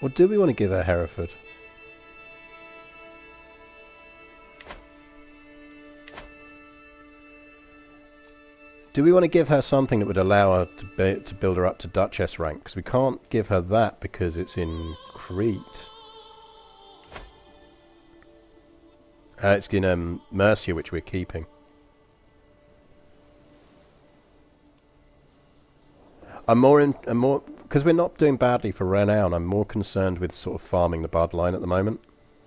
Or do we want to give her Hereford? Do we want to give her something that would allow her to build her up to Duchess rank? Because we can't give her that because it's in Crete. It's in Mercia, which we're keeping. I'm more because we're not doing badly for renown. I'm more concerned with sort of farming the bloodline at the moment.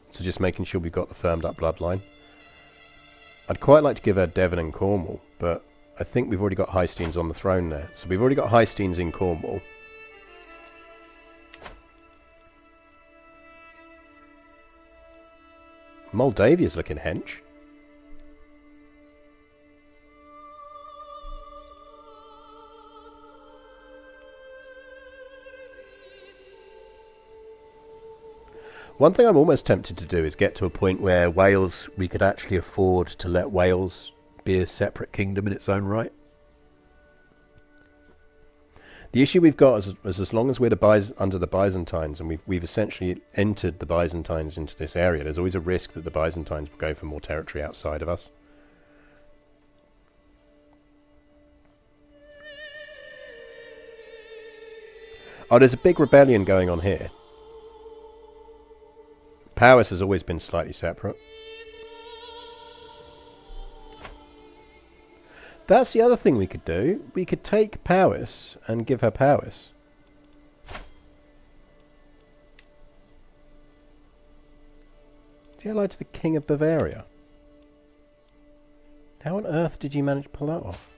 So just making sure we've got the firmed up bloodline. I'd quite like to give her Devon and Cornwall, but I think we've already got Highsteins on the throne there. So we've already got Highsteins in Cornwall. Moldavia's looking hench. One thing I'm almost tempted to do is get to a point where Wales, we could actually afford to let Wales be a separate kingdom in its own right. The issue we've got is as long as we're under the Byzantines, and we've essentially entered the Byzantines into this area, there's always a risk that the Byzantines will go for more territory outside of us. Oh, there's a big rebellion going on here. Powys has always been slightly separate. That's the other thing we could do. We could take Powys and give her Powys. Is he allied to the King of Bavaria? How on earth did you manage to pull that off?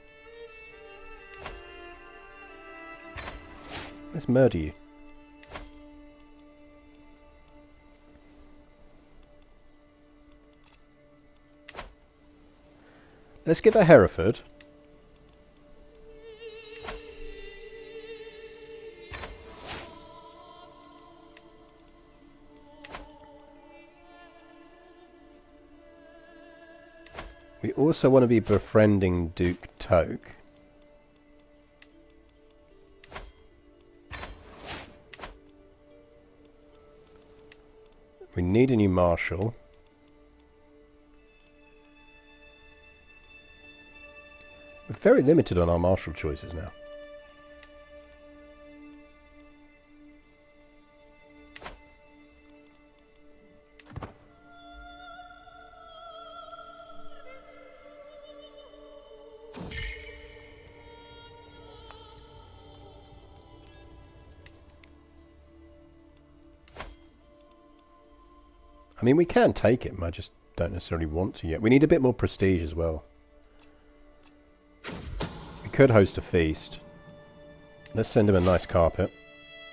Let's murder you. Let's give her Hereford. We also want to be befriending Duke Toke. We need a new marshal. We're very limited on our marshal choices now. I mean, we can take him, I just don't necessarily want to yet. We need a bit more prestige as well. We could host a feast. Let's send him a nice carpet.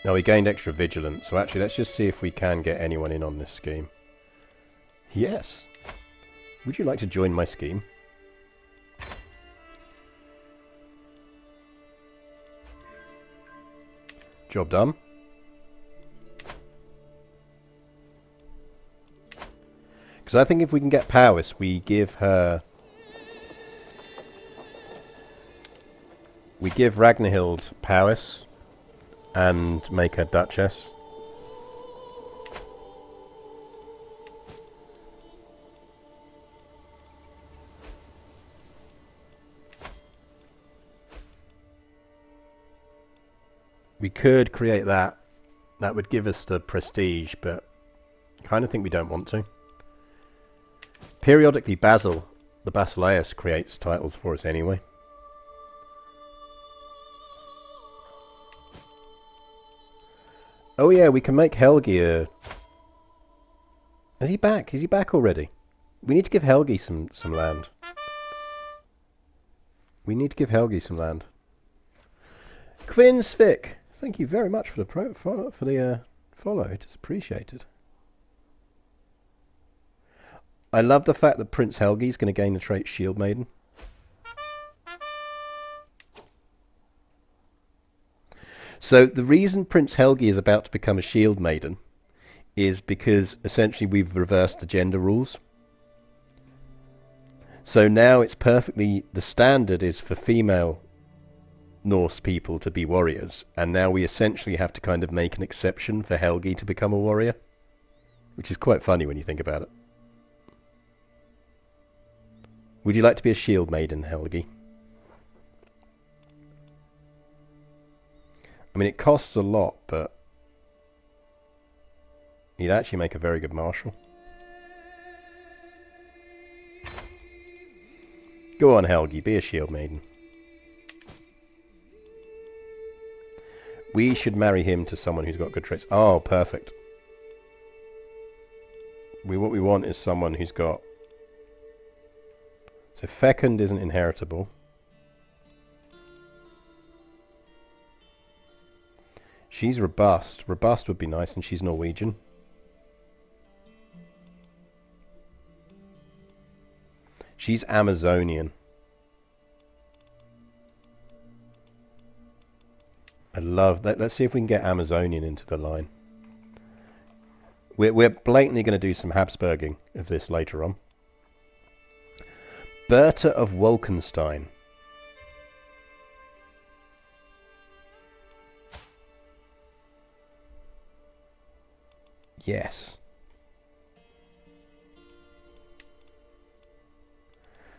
Oh, he gained extra vigilance, so actually let's just see if we can get anyone in on this scheme. Yes! Would you like to join my scheme? Job done. Because I think if we can get Powys, we give her... We give Ragnhild Powys and make her Duchess. We could create that. That would give us the prestige, but I kind of think we don't want to. Periodically, Basil, the Basileus, creates titles for us anyway. Oh yeah, we can make Helgi a... Is he back? Is he back already? We need to give Helgi some land. We need to give Helgi some land. Quinsvik, thank you very much for the follow. It is appreciated. I love the fact that Prince Helgi is going to gain the trait Shield Maiden. So the reason Prince Helgi is about to become a shield maiden is because essentially we've reversed the gender rules. So now it's perfectly, the standard is for female Norse people to be warriors, and now we essentially have to kind of make an exception for Helgi to become a warrior, which is quite funny when you think about it. Would you like to be a shield maiden, Helgi? I mean, it costs a lot, but you'd actually make a very good marshal. Go on, Helgi, be a shield maiden. We should marry him to someone who's got good traits. Oh, perfect. What we want is someone who's got... So fecund isn't inheritable. She's robust. Robust would be nice, and she's Norwegian. She's Amazonian. I love that. Let's see if we can get Amazonian into the line. We're blatantly going to do some Habsburging of this later on. Berta of Wolkenstein. Yes.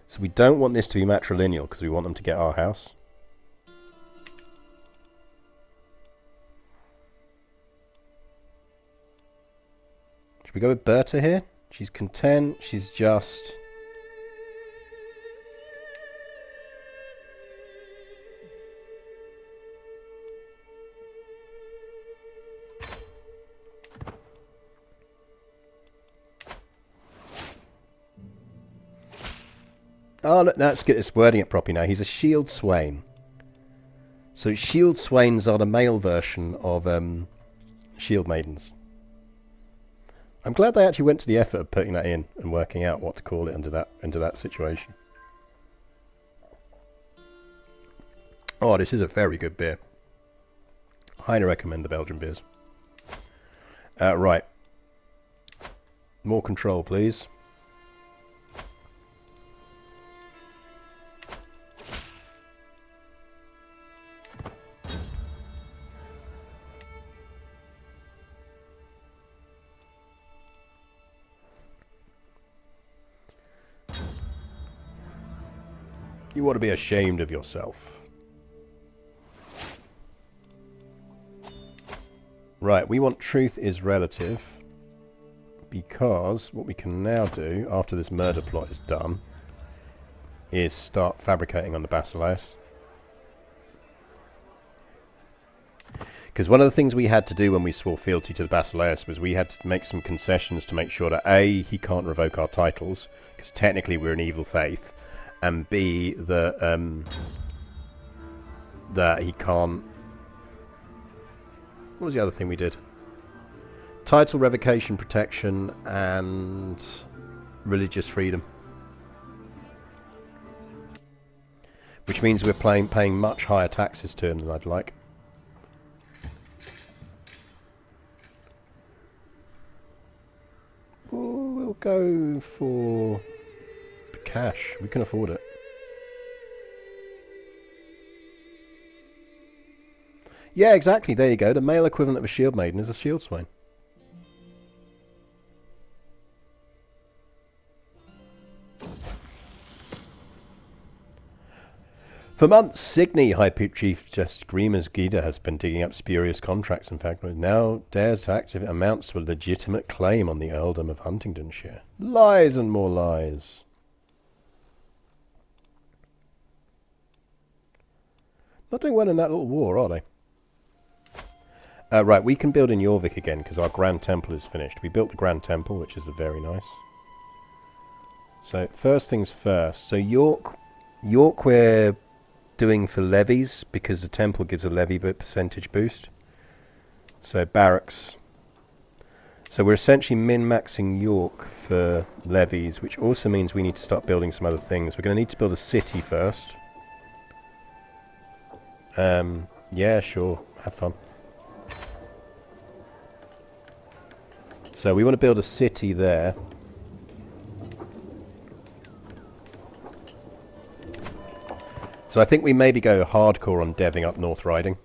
So we don't want this to be matrilineal because we want them to get our house. Should we go with Berta here? She's content. She's just... Oh, look, let's get this wording it properly now. He's a shield swain. So shield swains are the male version of shield maidens. I'm glad they actually went to the effort of putting that in and working out what to call it under that situation. Oh, this is a very good beer. Highly recommend the Belgian beers. Right. More control, please. You ought to be ashamed of yourself. Right, we want truth is relative, because what we can now do, after this murder plot is done, is start fabricating on the Basileus. Because one of the things we had to do when we swore fealty to the Basileus was we had to make some concessions to make sure that A, he can't revoke our titles, because technically we're an evil faith, and B, that he can't... What was the other thing we did? Title revocation, protection, and religious freedom. Which means we're paying much higher taxes to him than I'd like. Oh, we'll go for... cash. We can afford it. Yeah, exactly. There you go. The male equivalent of a shield maiden is a shield swain. For months, Signy, High Chief Justice Grima's Gida has been digging up spurious contracts. In fact, now dares to act if it amounts to a legitimate claim on the earldom of Huntingdonshire. Lies and more lies. Not doing well in that little war, are they? Right, we can build in Jorvik again because our Grand Temple is finished. We built the Grand Temple, which is very nice. So, first things first. So, York we're doing for levies because the temple gives a levy percentage boost. So, barracks. So, we're essentially min-maxing York for levies, which also means we need to start building some other things. We're going to need to build a city first. Yeah, sure. Have fun. So we want to build a city there. So I think we maybe go hardcore on deving up North Riding.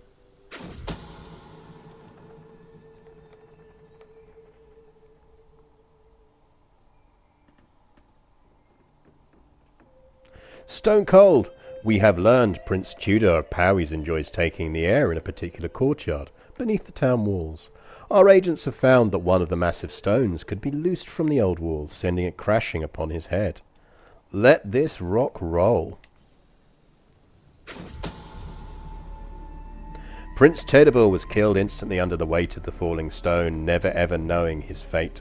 Stone Cold! We have learned Prince Tudor of Powys enjoys taking the air in a particular courtyard beneath the town walls. Our agents have found that one of the massive stones could be loosed from the old walls, sending it crashing upon his head. Let this rock roll. Prince Tedibur was killed instantly under the weight of the falling stone, never ever knowing his fate.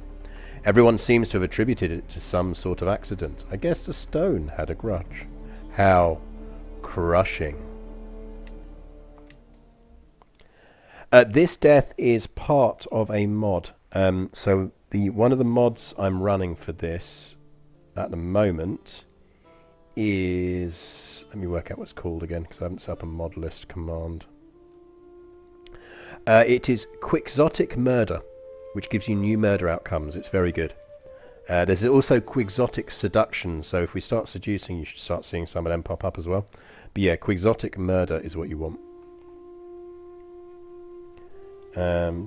Everyone seems to have attributed it to some sort of accident. I guess the stone had a grudge. How crushing. This death is part of a mod. So one of the mods I'm running for this at the moment is... Let me work out what it's called again, because I haven't set up a mod list command. It is Quixotic Murder, which gives you new murder outcomes. It's very good. There's also Quixotic Seduction, so if we start seducing, you should start seeing some of them pop up as well. But yeah, Quixotic Murder is what you want.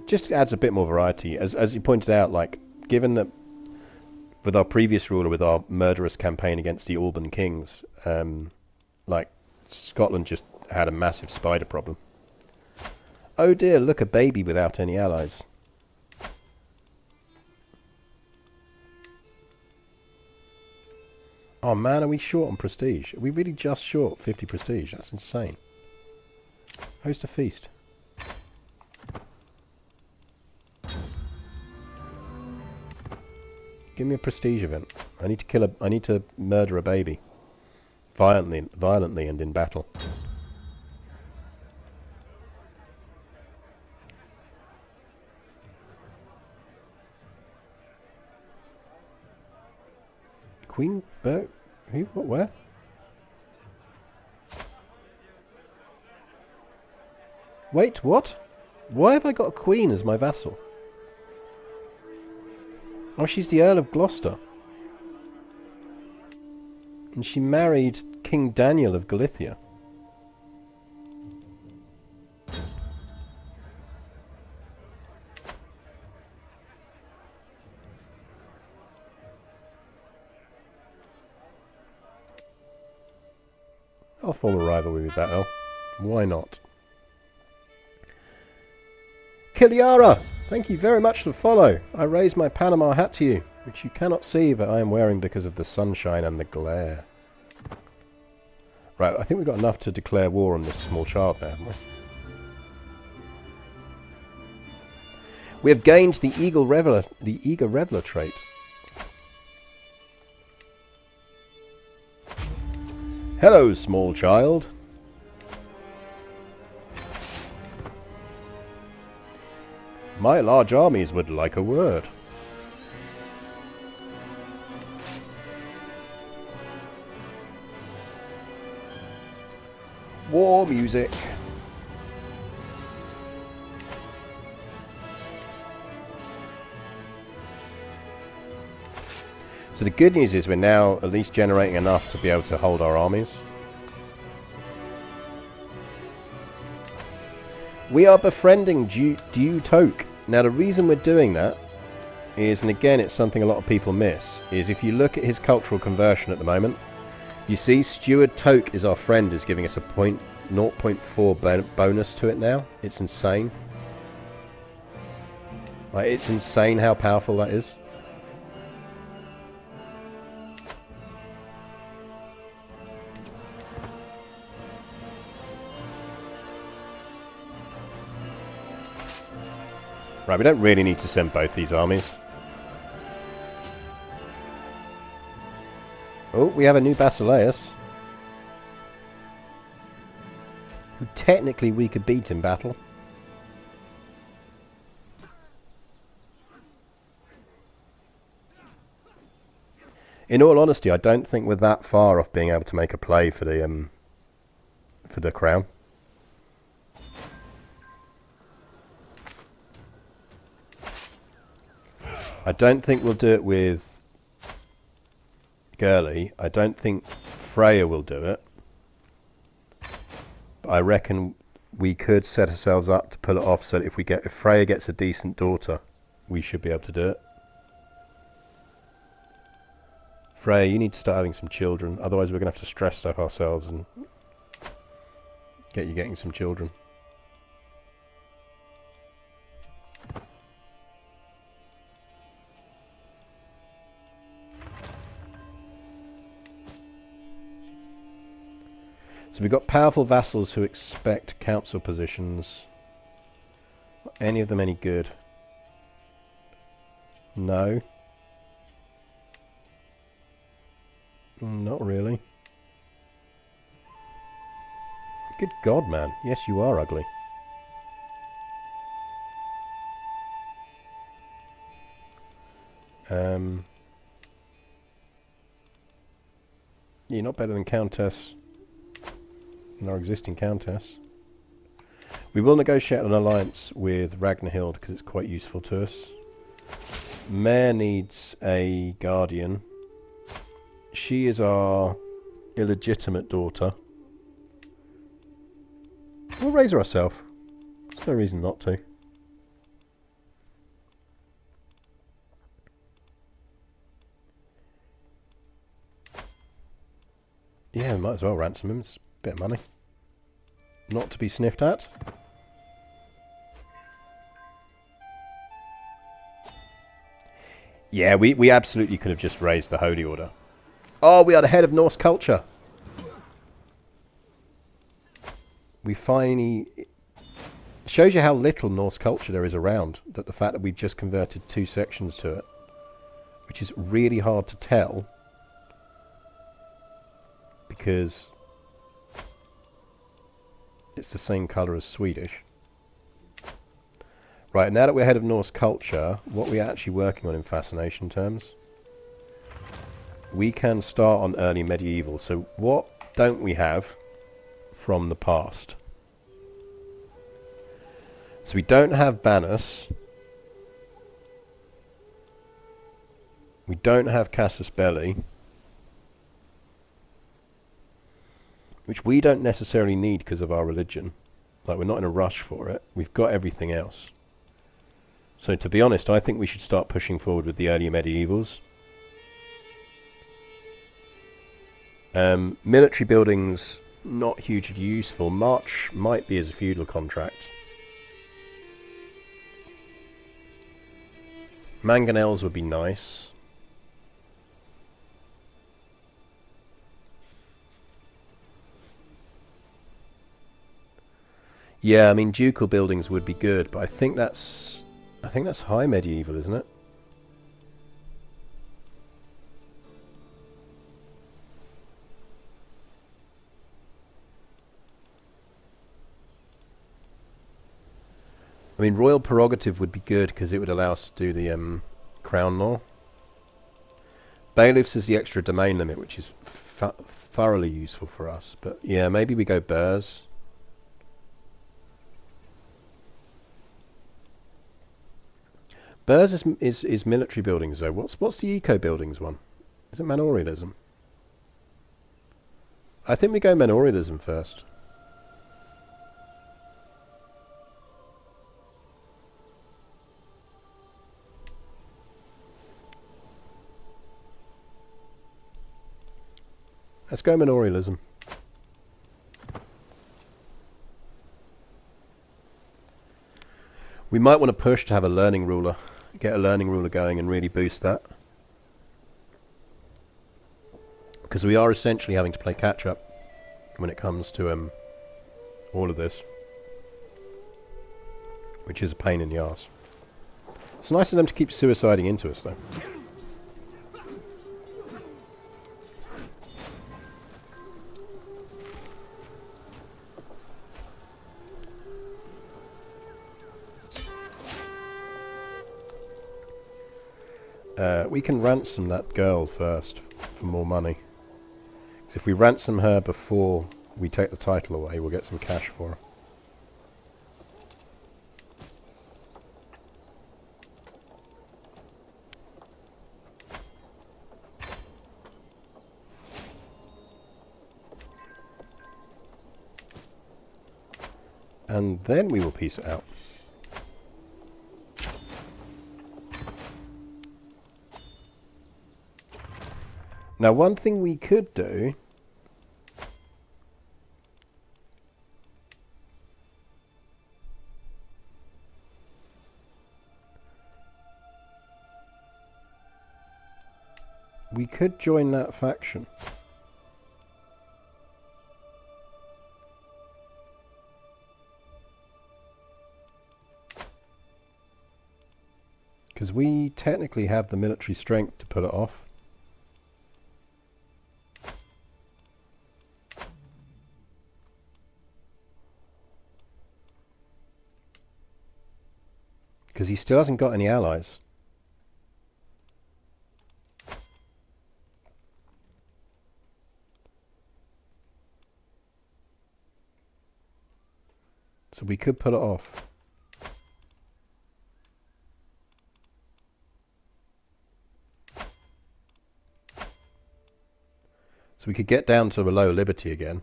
Just adds a bit more variety. As you pointed out, like, given that with our previous ruler, with our murderous campaign against the Alban Kings, like, Scotland just had a massive spider problem. Oh dear, look, a baby without any allies. Oh man, are we short on prestige? Are we really just short 50 prestige? That's insane. Host a feast. Give me a prestige event. I need to murder a baby. Violently and in battle. Queen Berg? Who? What? Where? Wait, what? Why have I got a queen as my vassal? Oh, she's the Earl of Gloucester. And she married King Daniel of Galicia. I'll form a rivalry with that, why not? Kiliara! Thank you very much for the follow. I raise my Panama hat to you, which you cannot see, but I am wearing because of the sunshine and the glare. Right, I think we've got enough to declare war on this small child now, haven't we? We have gained the eager reveler trait. Hello, small child. My large armies would like a word. War music. So the good news is we're now at least generating enough to be able to hold our armies. We are befriending Dew Toke. Now the reason we're doing that is, and again it's something a lot of people miss, is if you look at his cultural conversion at the moment, you see Steward Toke is our friend, is giving us a 0.4 bonus to it now. It's insane. Like, it's insane how powerful that is. Right, we don't really need to send both these armies. Oh, we have a new Basileus, who technically we could beat in battle. In all honesty, I don't think we're that far off being able to make a play for the crown. I don't think we'll do it with Gurley. I don't think Freya will do it. But I reckon we could set ourselves up to pull it off, so that if Freya gets a decent daughter, we should be able to do it. Freya, you need to start having some children, otherwise we're going to have to stress stuff ourselves and get you getting some children. So we've got powerful vassals who expect council positions. Are any of them any good? No. Not really. Good God, man. Yes, you are ugly. You're not better than Countess. And our existing Countess. We will negotiate an alliance with Ragnhild because it's quite useful to us. Mare needs a guardian. She is our illegitimate daughter. We'll raise her ourselves. There's no reason not to. Yeah, might as well ransom him. It's a bit of money. Not to be sniffed at. Yeah, we absolutely could have just raised the Holy Order. Oh, we are the head of Norse culture. We finally... It shows you how little Norse culture there is around. That the fact that we've just converted 2 sections to it. Which is really hard to tell. Because... it's the same colour as Swedish. Right, now that we're head of Norse culture, what we're actually working on in fascination terms... we can start on early medieval. So what don't we have from the past? So we don't have Bannus. We don't have Casus Belli. Which we don't necessarily need because of our religion. Like, we're not in a rush for it. We've got everything else. So to be honest, I think we should start pushing forward with the earlier medievals. Military buildings, not hugely useful. March might be as a feudal contract. Mangonels would be nice. Yeah, I mean ducal buildings would be good, but I think that's high medieval, isn't it? I mean, royal prerogative would be good because it would allow us to do the crown law. Bailiffs is the extra domain limit, which is thoroughly useful for us. But yeah, maybe we go burrs. Burrs is military buildings though. What's the eco buildings one? Is it manorialism? I think we go manorialism first. Let's go manorialism. We might want to push to have a learning ruler. Get a learning ruler going and really boost that. Because we are essentially having to play catch up when it comes to all of this. Which is a pain in the arse. It's nice of them to keep suiciding into us though. We can ransom that girl first for more money. Because if we ransom her before we take the title away, we'll get some cash for her. and then we will piece it out. Now, one thing we could do we could join that faction. Because we technically have the military strength to put it off. Because he still hasn't got any allies. So we could pull it off. So we could get down to a low liberty again.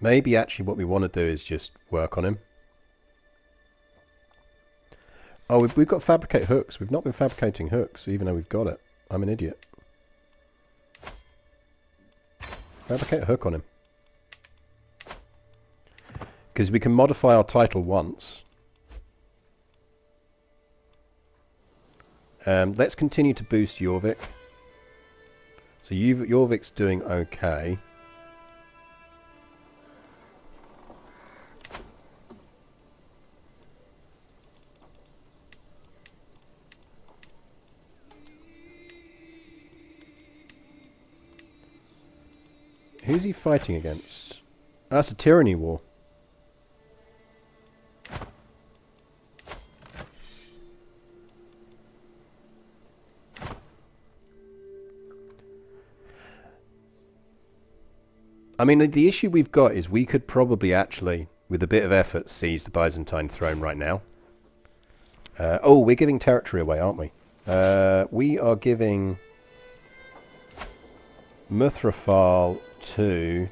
Maybe actually what we want to do is just work on him. Oh, we've got to fabricate hooks. We've not been fabricating hooks, even though we've got it. I'm an idiot. Fabricate a hook on him. Because we can modify our title once. Let's continue to boost Jorvik. So Jorvik's doing okay. Who's he fighting against? That's a tyranny war. I mean, the issue we've got is we could probably actually, with a bit of effort, seize the Byzantine throne right now. Oh, we're giving territory away, aren't we? We are giving Muthrafal to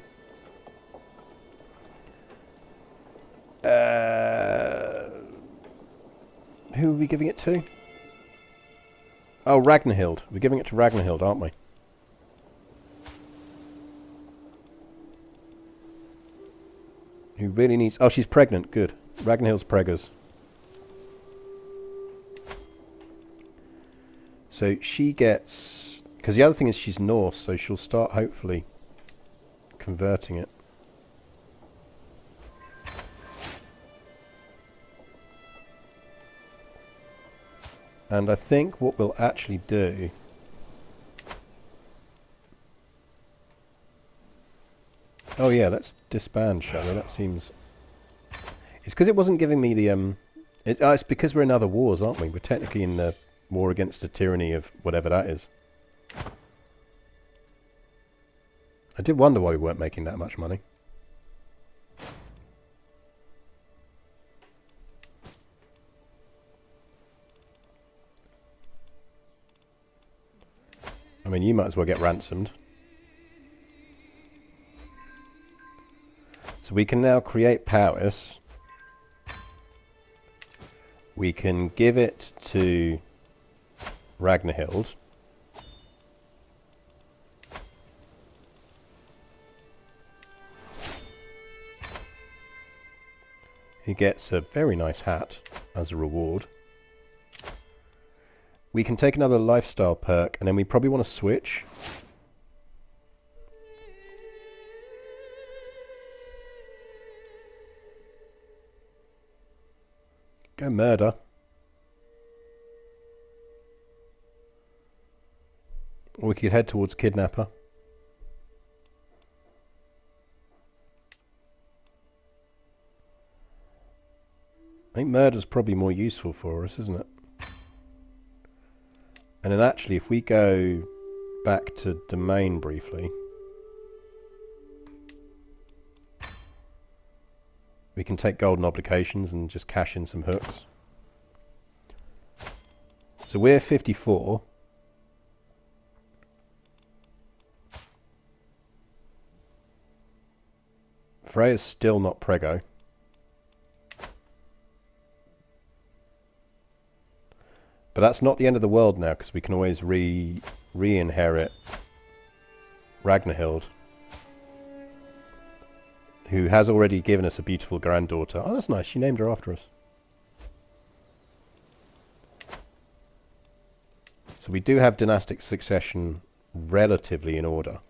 who are we giving it to? Oh, Ragnhild. We're giving it to Ragnhild, aren't we? Who really needs... Oh, she's pregnant. Good. Ragnhild's preggers. So she gets... Because the other thing is she's Norse, so she'll start hopefully converting it. And I think what we'll actually do... Oh yeah, let's disband, shall we? That seems... It's because it wasn't giving me the... It's because we're in other wars, aren't we? We're technically in the war against the tyranny of whatever that is. I did wonder why we weren't making that much money. I mean, you might as well get ransomed. So we can now create powers. We can give it to Ragnhild. He gets a very nice hat as a reward. We can take another lifestyle perk, and then we probably want to switch. Go murder. Or we could head towards kidnapper. I think murder's probably more useful for us, isn't it? And then actually, if we go back to domain briefly... We can take golden obligations and just cash in some hooks. So we're 54. Freya's still not prego. But that's not the end of the world now, because we can always re-inherit Ragnhild, who has already given us a beautiful granddaughter. Oh, that's nice. She named her after us. So we do have dynastic succession relatively in order.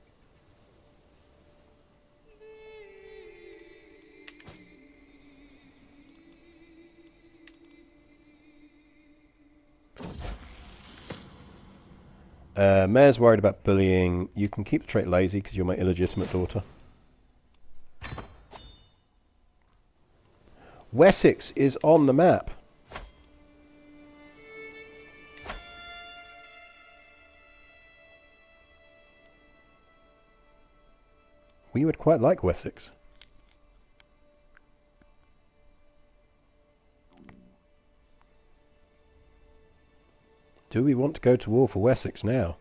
Mayor's worried about bullying. You can keep the trait lazy because you're my illegitimate daughter. Wessex is on the map. We would quite like Wessex. Do we want to go to war for Wessex now?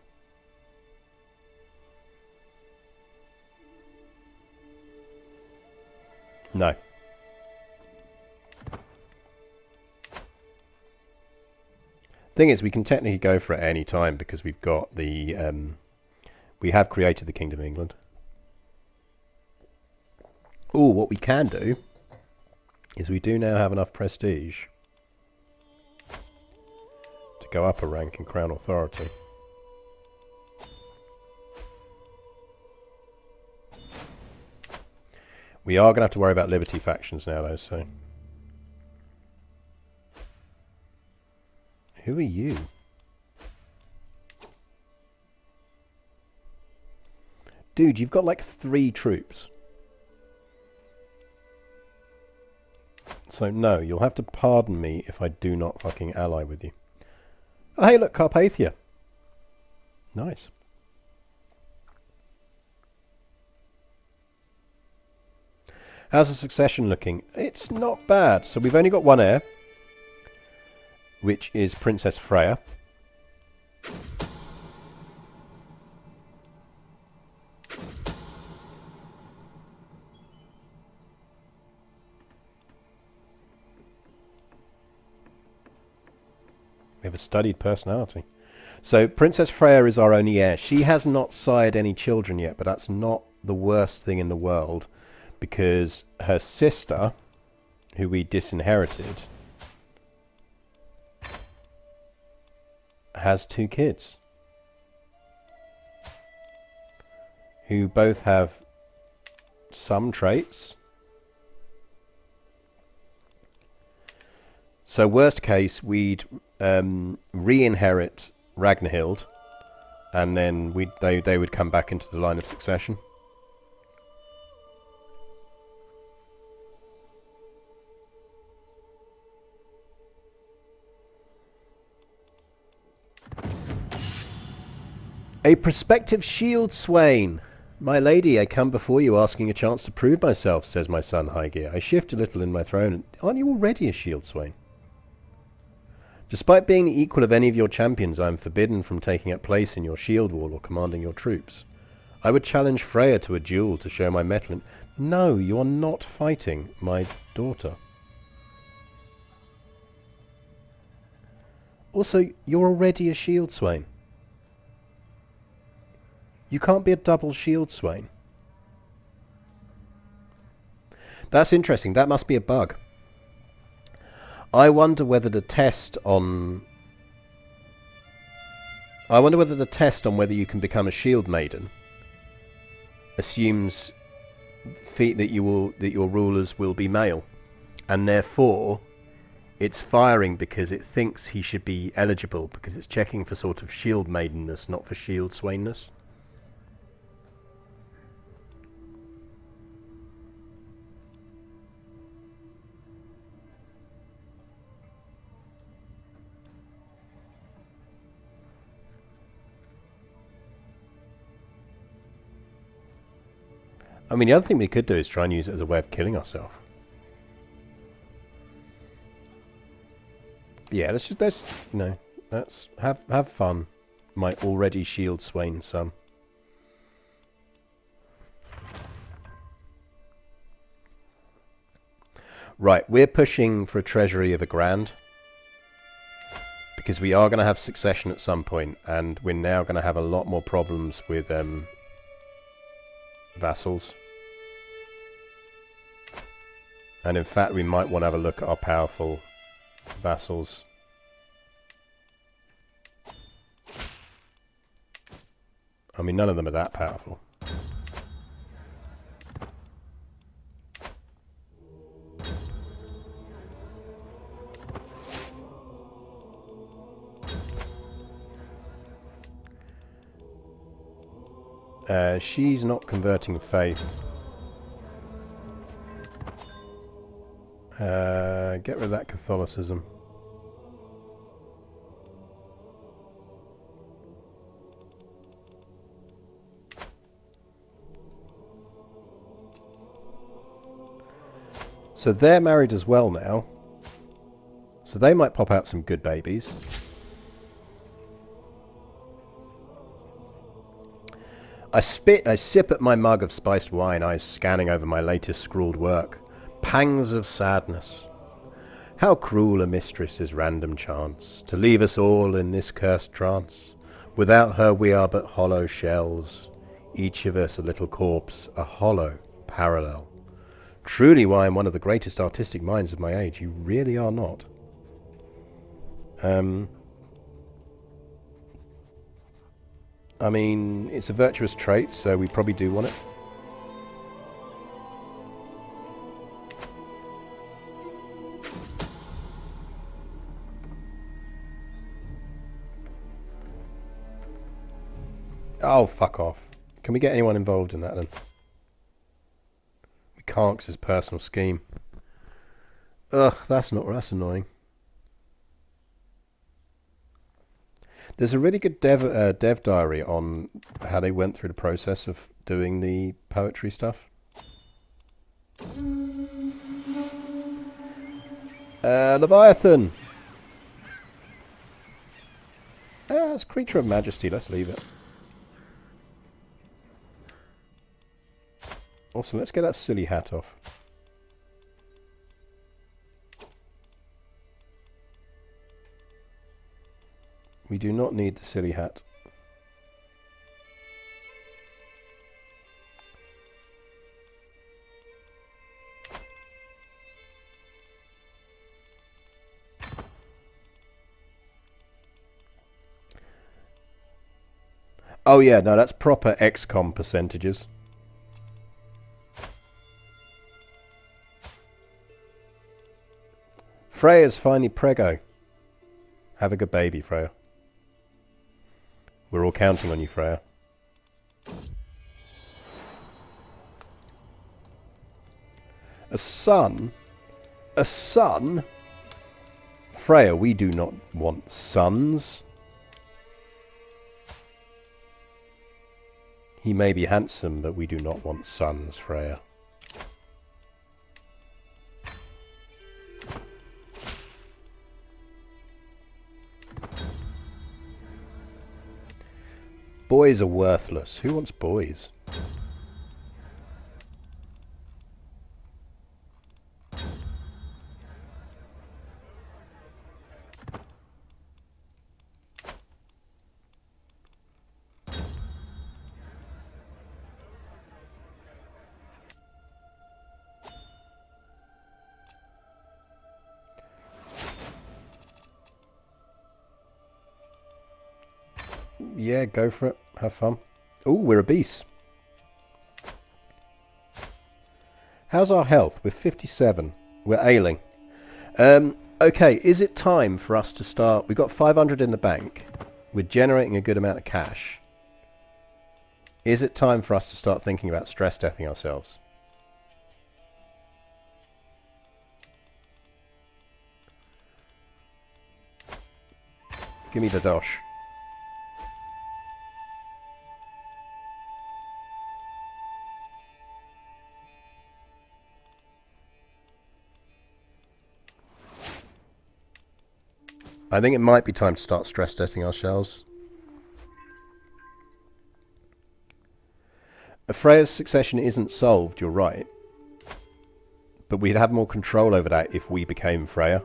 No. Thing is, we can technically go for it any time because we've got the... we have created the Kingdom of England. Ooh, what we can do is we do now have enough prestige go up a rank in Crown Authority. We are going to have to worry about Liberty factions now, though, so... Who are you? Dude, you've got like 3 troops. So no, you'll have to pardon me if I do not fucking ally with you. Oh, hey, look, Carpathia. Nice. How's the succession looking? It's not bad. So we've only got one heir, which is Princess Freya. We have a studied personality. So Princess Freya is our only heir. She has not sired any children yet, but that's not the worst thing in the world, because her sister, who we disinherited, has 2 kids who both have some traits. So worst case, we'd re-inherit Ragnhild, and then they would come back into the line of succession. A prospective shield swain. My lady, I come before you asking a chance to prove myself, says my son Highgear. I shift a little in my throne. Aren't you already a shield swain? Despite being the equal of any of your champions, I am forbidden from taking up place in your shield wall or commanding your troops. I would challenge Freya to a duel to show my mettle. No, you are not fighting my daughter. Also, you're already a shield swain. You can't be a double shield swain. That's interesting. That must be a bug. I wonder whether the test on whether you can become a shield maiden assumes that your rulers will be male, and therefore it's firing because it thinks he should be eligible, because it's checking for sort of shield maidenness, not for shield swainness. I mean, the other thing we could do is try and use it as a way of killing ourselves. Yeah, let's let's have fun, my already shield swain son. Right, we're pushing for a treasury of £1,000 because we are going to have succession at some point, and we're now going to have a lot more problems with vassals. And in fact, we might want to have a look at our powerful vassals. I mean, none of them are that powerful. She's not converting faith. Get rid of that Catholicism. So they're married as well now. So they might pop out some good babies. I sip at my mug of spiced wine, eyes scanning over my latest scrawled work. Pangs of sadness. How cruel a mistress is random chance, to leave us all in this cursed trance. Without her we are but hollow shells, each of us a little corpse, a hollow parallel. Truly, why I'm one of the greatest artistic minds of my age. You really are not. I mean, it's a virtuous trait, so we probably do want it. Oh, fuck off. Can we get anyone involved in that then? We can't, because it's a personal scheme. Ugh, that's annoying. There's a really good dev diary on how they went through the process of doing the poetry stuff. Leviathan! It's Creature of Majesty, let's leave it. Also, let's get that silly hat off. We do not need the silly hat. Oh yeah, no, that's proper XCOM percentages. Freya's finally preggo. Have a good baby, Freya. We're all counting on you, Freya. A son? A son? Freya, we do not want sons. He may be handsome, but we do not want sons, Freya. Boys are worthless. Who wants boys? Yeah, go for it. Have fun. Oh, we're obese. How's our health? We're 57. We're ailing. Okay, is it time for us to start? We've got 500 in the bank. We're generating a good amount of cash. Is it time for us to start thinking about stress testing ourselves? Give me the dosh. I think it might be time to start stress testing ourselves. Freya's succession isn't solved, you're right. But we'd have more control over that if we became Freya.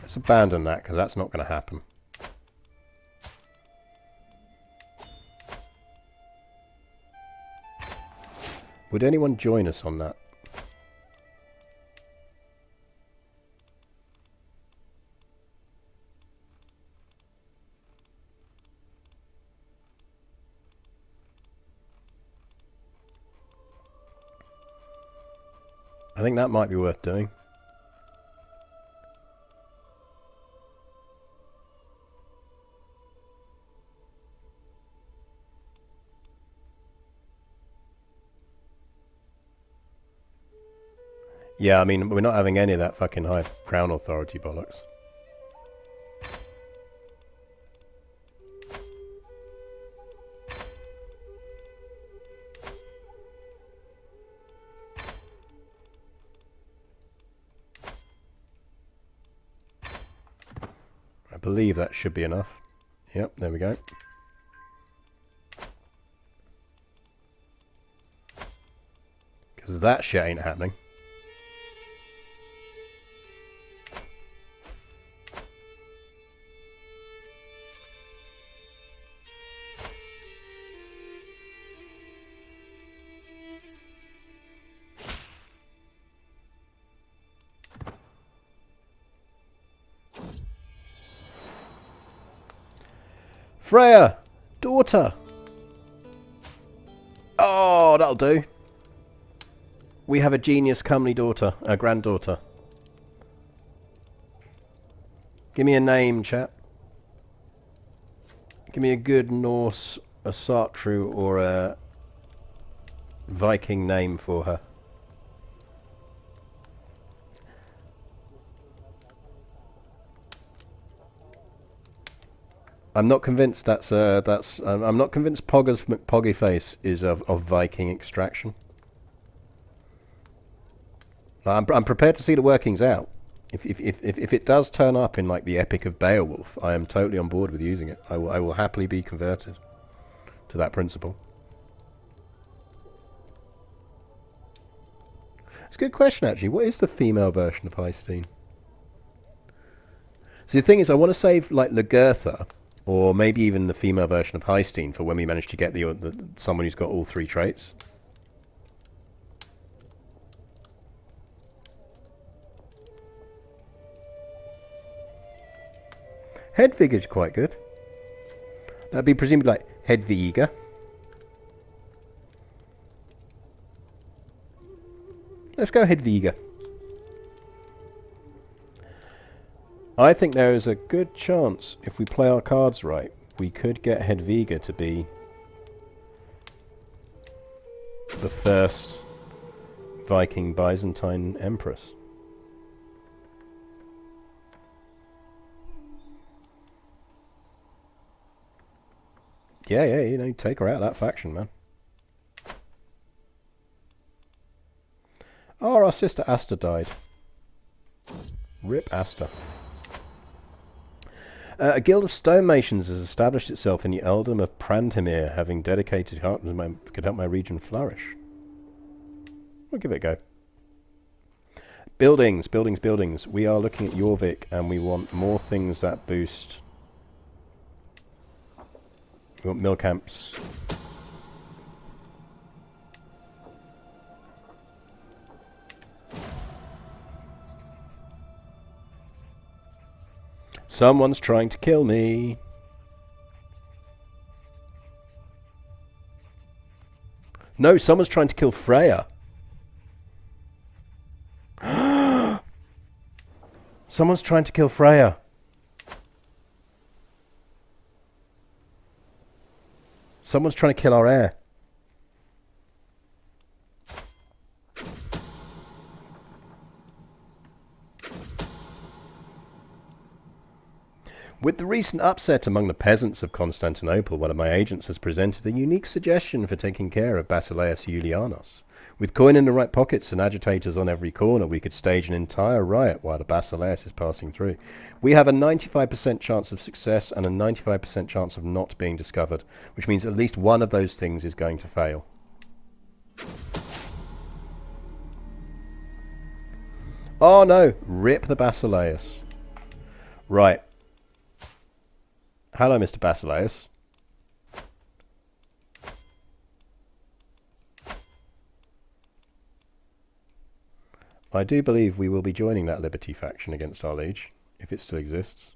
Let's abandon that, because that's not going to happen. Would anyone join us on that? I think that might be worth doing. Yeah, I mean, we're not having any of that fucking high crown authority bollocks. I believe that should be enough. Yep, there we go. Because that shit ain't happening. Freya! Daughter! Oh, that'll do. We have a genius comely daughter, a granddaughter. Give me a name, chat. Give me a good Norse Asatru or a Viking name for her. I'm not convinced I'm not convinced Pogger's McPoggyface is of Viking extraction. I'm prepared to see the workings out. If it does turn up in like the Epic of Beowulf, I am totally on board with using it. I will happily be converted to that principle. It's a good question, actually. What is the female version of Heistine? See, the thing is, I want to save like Lagertha, or maybe even the female version of Heistine for when we manage to get the someone who's got all three traits. Hedvig is quite good. That'd be presumably like Hedviga. Let's go Hedviga. I think there is a good chance, if we play our cards right, we could get Hedviga to be the first Viking Byzantine Empress. Yeah, you know, take her out of that faction, man. Oh, our sister Asta died. Rip Asta. A guild of stonemasons has established itself in the earldom of Prandhemir, having dedicated heart could help my region flourish. We'll give it a go. Buildings. We are looking at Jorvik, and we want more things that boost. We want mill camps. Someone's trying to kill me. No, someone's trying to kill Freya. Someone's trying to kill Freya. Someone's trying to kill our heir. With the recent upset among the peasants of Constantinople, one of my agents has presented a unique suggestion for taking care of Basileus Julianos. With coin in the right pockets and agitators on every corner, we could stage an entire riot while the Basileus is passing through. We have a 95% chance of success and a 95% chance of not being discovered, which means at least one of those things is going to fail. Oh no! Rip the Basileus. Right. Hello, Mr. Basileus. I do believe we will be joining that Liberty faction against our liege, if it still exists.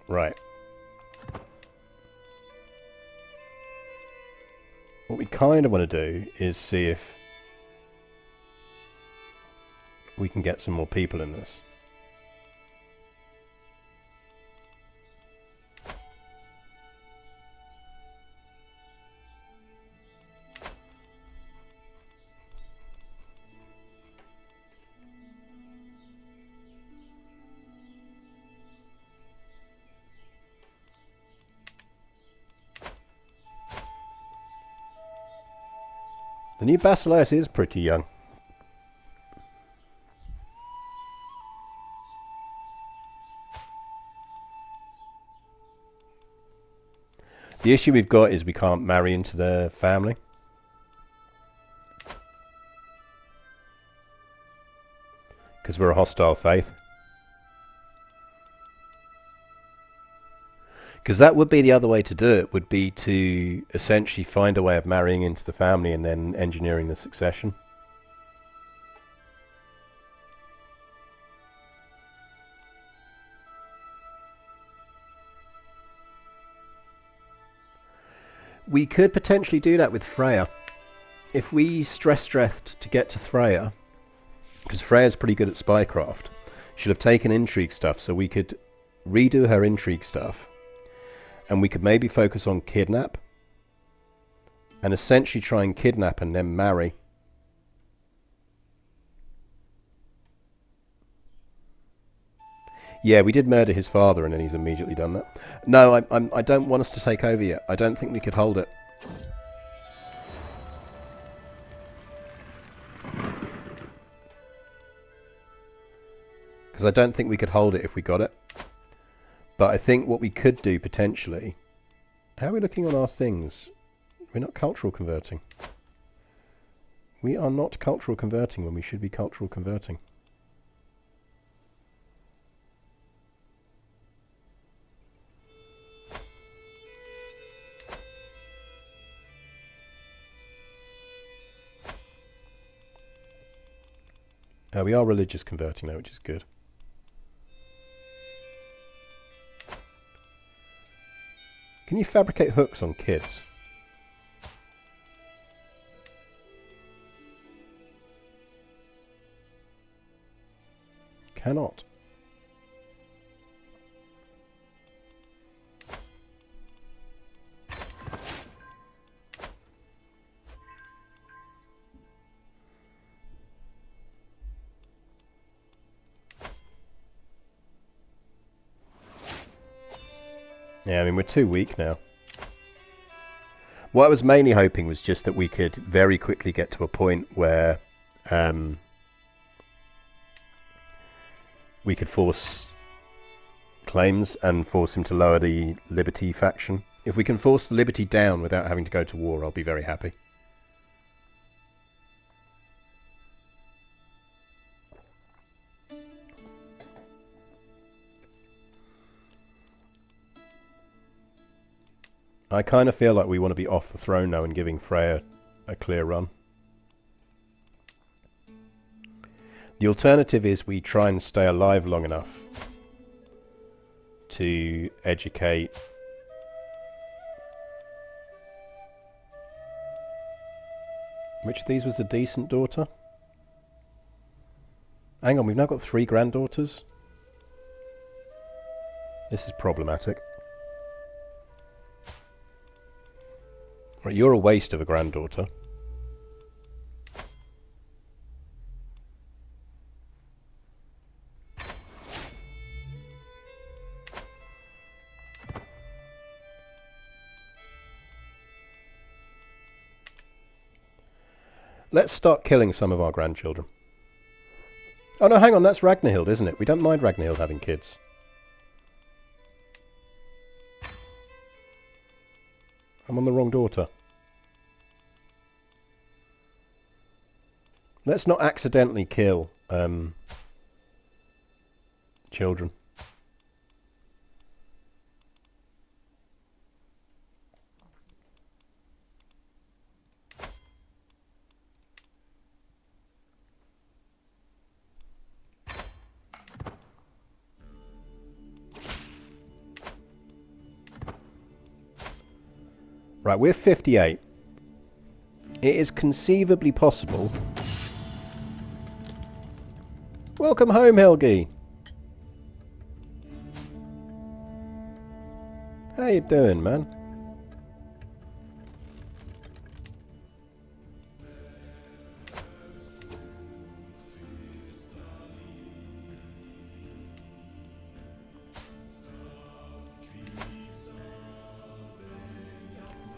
Right. What we kind of want to do is see if we can get some more people in this. The new Basileus is pretty young. The issue we've got is we can't marry into their family. Because we're a hostile faith. Because that would be the other way to do it, would be to essentially find a way of marrying into the family and then engineering the succession. We could potentially do that with Freya. If we stressed to get to Freya, because Freya's pretty good at spycraft, she'll have taken intrigue stuff, so we could redo her intrigue stuff. And we could maybe focus on kidnap. And essentially try and kidnap and then marry. Yeah, we did murder his father and then he's immediately done that. No, I don't want us to take over yet. I don't think we could hold it. Because I don't think we could hold it if we got it. But I think what we could do potentially... How are we looking on our things? We're not cultural converting. We are not cultural converting when we should be cultural converting. We are religious converting though, which is good. Can you fabricate hooks on kids? Cannot. Yeah, I mean, we're too weak now. What I was mainly hoping was just that we could very quickly get to a point where we could force claims and force him to lower the Liberty faction. If we can force the Liberty down without having to go to war, I'll be very happy. I kind of feel like we want to be off the throne now and giving Freya a clear run. The alternative is we try and stay alive long enough to educate Which of these was a decent daughter? Hang on, we've now got 3 granddaughters. This is problematic. Right, you're a waste of a granddaughter. Let's start killing some of our grandchildren. Oh no, hang on, that's Ragnhild, isn't it? We don't mind Ragnhild having kids. I'm on the wrong daughter. Let's not accidentally kill children. Right, we're 58. It is conceivably possible. Welcome home, Helgi. How you doing, man?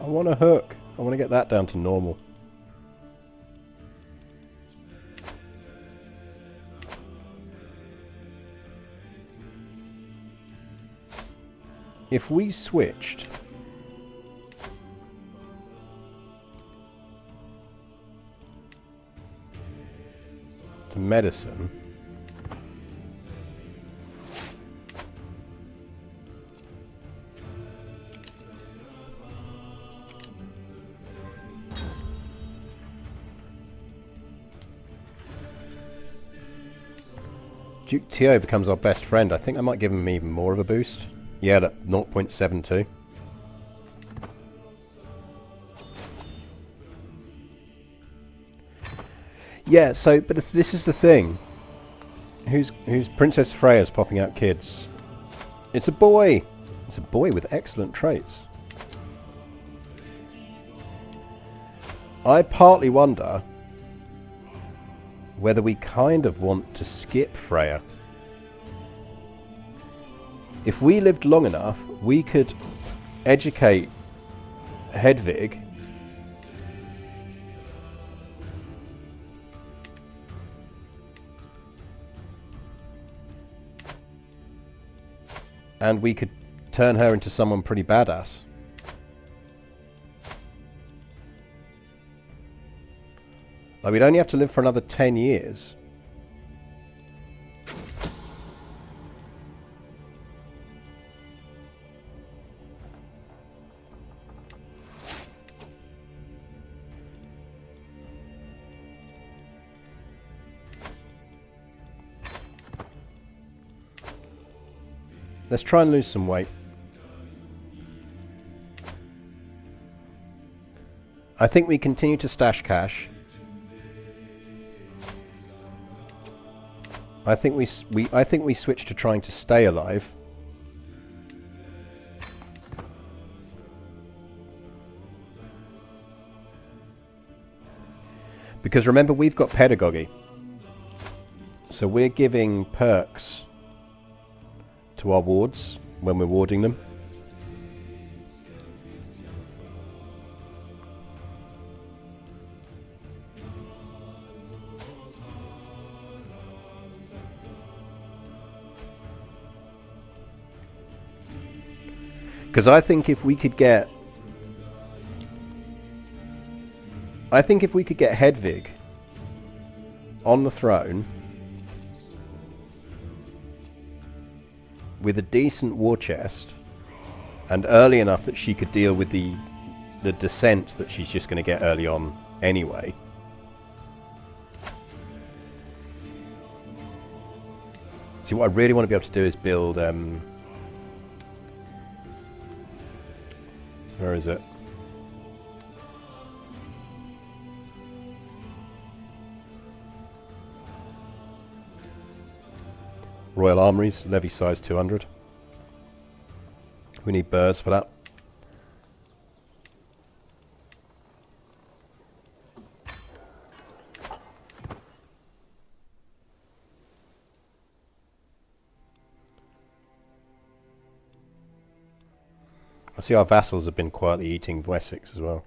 I want a hook. I want to get that down to normal. If we switched to medicine, Duke Tio becomes our best friend. I think I might give him even more of a boost. Yeah, that 0.72. Yeah, so, but if this is the thing. Who's Princess Freya's popping out kids? It's a boy! It's a boy with excellent traits. I partly wonder whether we kind of want to skip Freya. If we lived long enough, we could educate Hedvig and we could turn her into someone pretty badass. Like, we'd only have to live for another 10 years. Let's try and lose some weight. I think we continue to stash cash. I think we switch to trying to stay alive. Because remember, we've got pedagogy. So we're giving perks to our wards when we're warding them. Because I think if we could get Hedvig on the throne with a decent war chest and early enough that she could deal with the descent that she's just going to get early on anyway. See, what I really want to be able to do is build where is it? Royal Armories, levy size 200. We need burrs for that. I see our vassals have been quietly eating Wessex as well.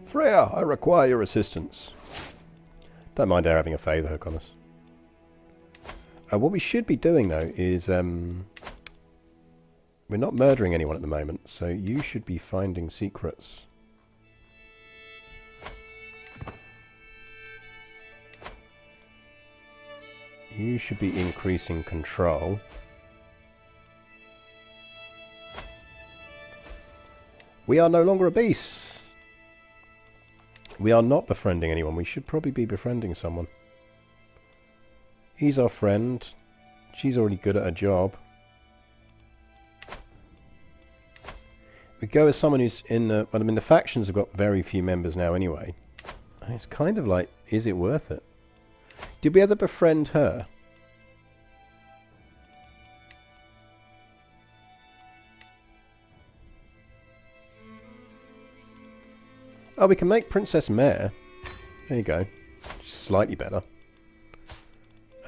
Freya, I require your assistance. Don't mind her having a favour hook on us. What we should be doing though is we're not murdering anyone at the moment, so you should be finding secrets. You should be increasing control. We are no longer a beast. We are not befriending anyone. We should probably be befriending someone. He's our friend. She's already good at her job. We go with someone who's in the... Well, I mean, the factions have got very few members now anyway. And it's kind of like, is it worth it? Did we ever befriend her? Oh, we can make Princess Mare. There you go. Just slightly better.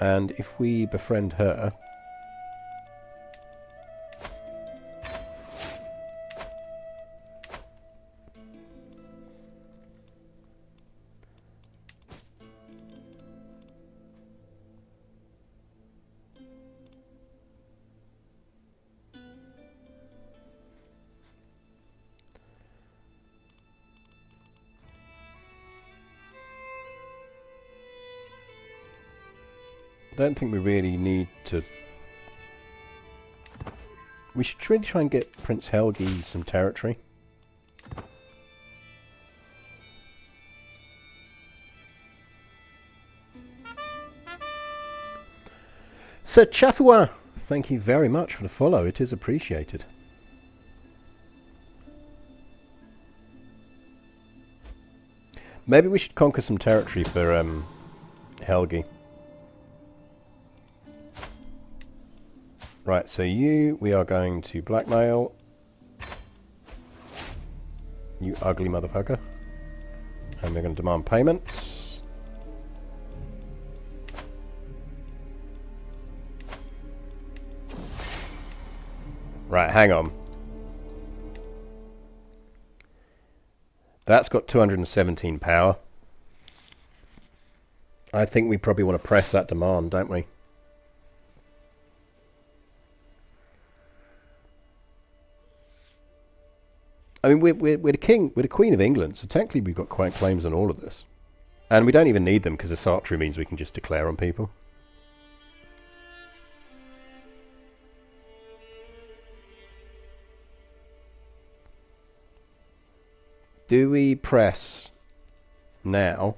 And if we befriend her... I don't think we really need to... We should really try and get Prince Helgi some territory. Sir Chafua, thank you very much for the follow. It is appreciated. Maybe we should conquer some territory for Helgi. Right, so we are going to blackmail. You ugly motherfucker. And we're going to demand payments. Right, hang on. That's got 217 power. I think we probably want to press that demand, don't we? I mean, we're the king, we're the Queen of England, so technically we've got quite claims on all of this. And we don't even need them, because Asatru means we can just declare on people. Do we press now?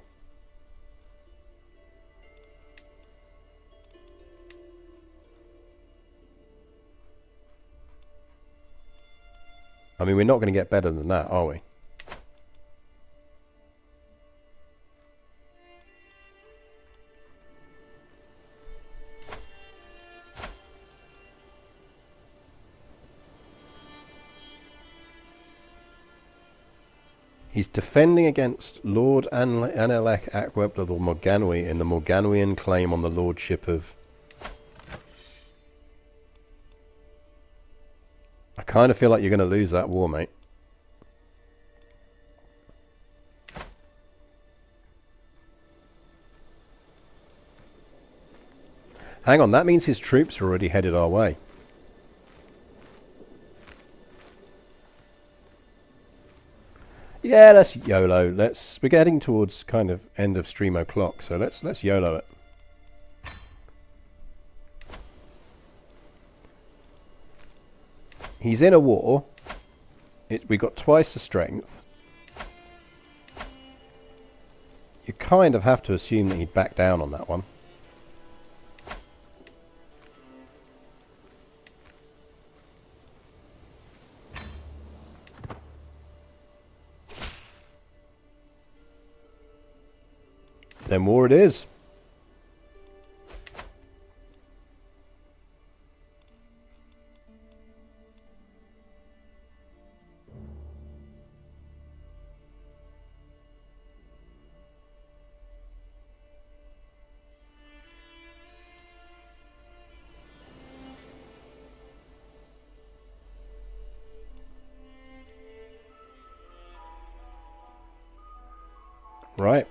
I mean, we're not going to get better than that, are we? He's defending against Lord Anelek Akwept of the Morganwy in the Morganwian claim on the lordship of... I kind of feel like you're going to lose that war, mate. Hang on, that means his troops are already headed our way. Yeah, let's YOLO. We're getting towards kind of end of stream o'clock, so let's YOLO it. He's in a war. We got twice the strength. You kind of have to assume that he'd back down on that one. Then war it is. Right.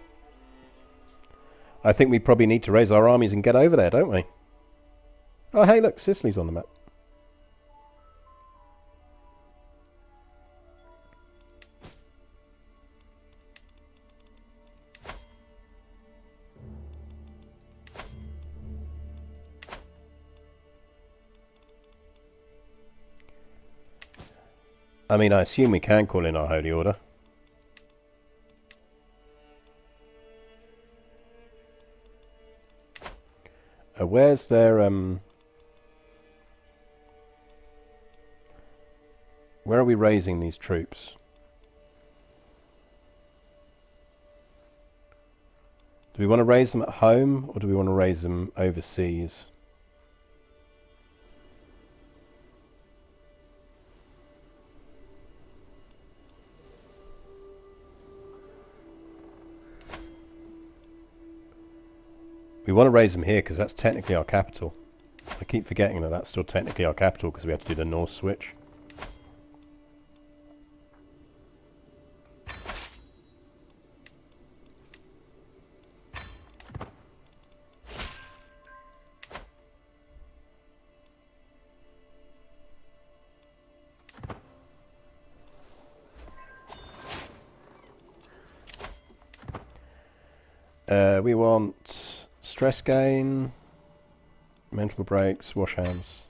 I think we probably need to raise our armies and get over there, don't we? Oh, hey, look, Sicily's on the map. I mean, I assume we can call in our Holy Order. Where's their, where are we raising these troops? Do we want to raise them at home, or do we want to raise them overseas? We want to raise them here because that's technically our capital. I keep forgetting that that's still technically our capital because we had to do the Norse switch. We want stress gain, mental breaks, wash hands.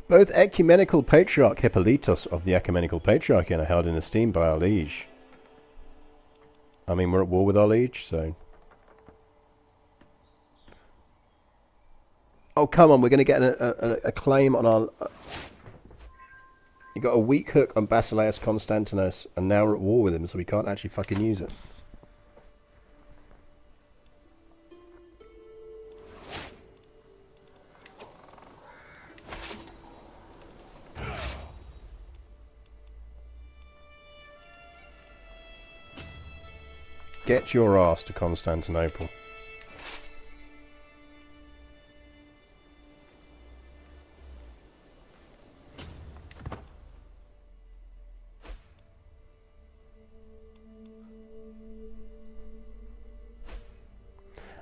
Both ecumenical patriarch Hippolytos of the ecumenical patriarchy are held in esteem by our liege. I mean, we're at war with our liege, so... Oh, come on, we're going to get a claim on our... You got a weak hook on Basileus Constantinos, and now we're at war with him, so we can't actually fucking use it. Get your ass to Constantinople.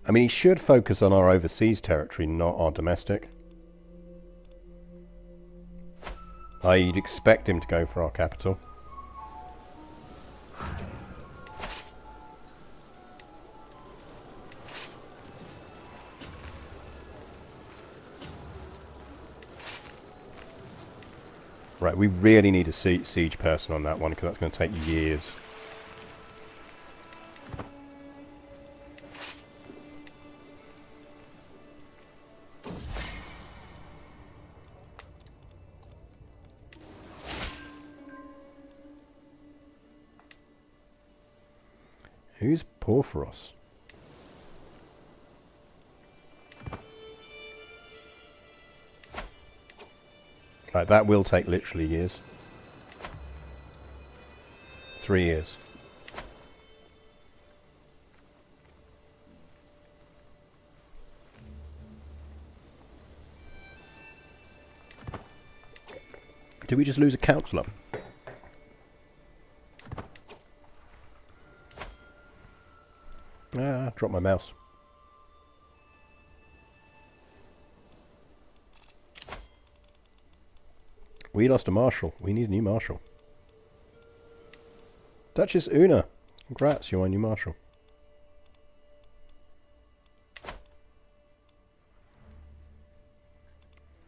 I mean, he should focus on our overseas territory, not our domestic. You'd expect him to go for our capital. Right, we really need a siege person on that one, because that's going to take years. Who's Porphyros? Right, that will take literally years. 3 years. Did we just lose a councillor? Ah, dropped my mouse. We lost a marshal. We need a new marshal. Duchess Una. Congrats, you're my new marshal.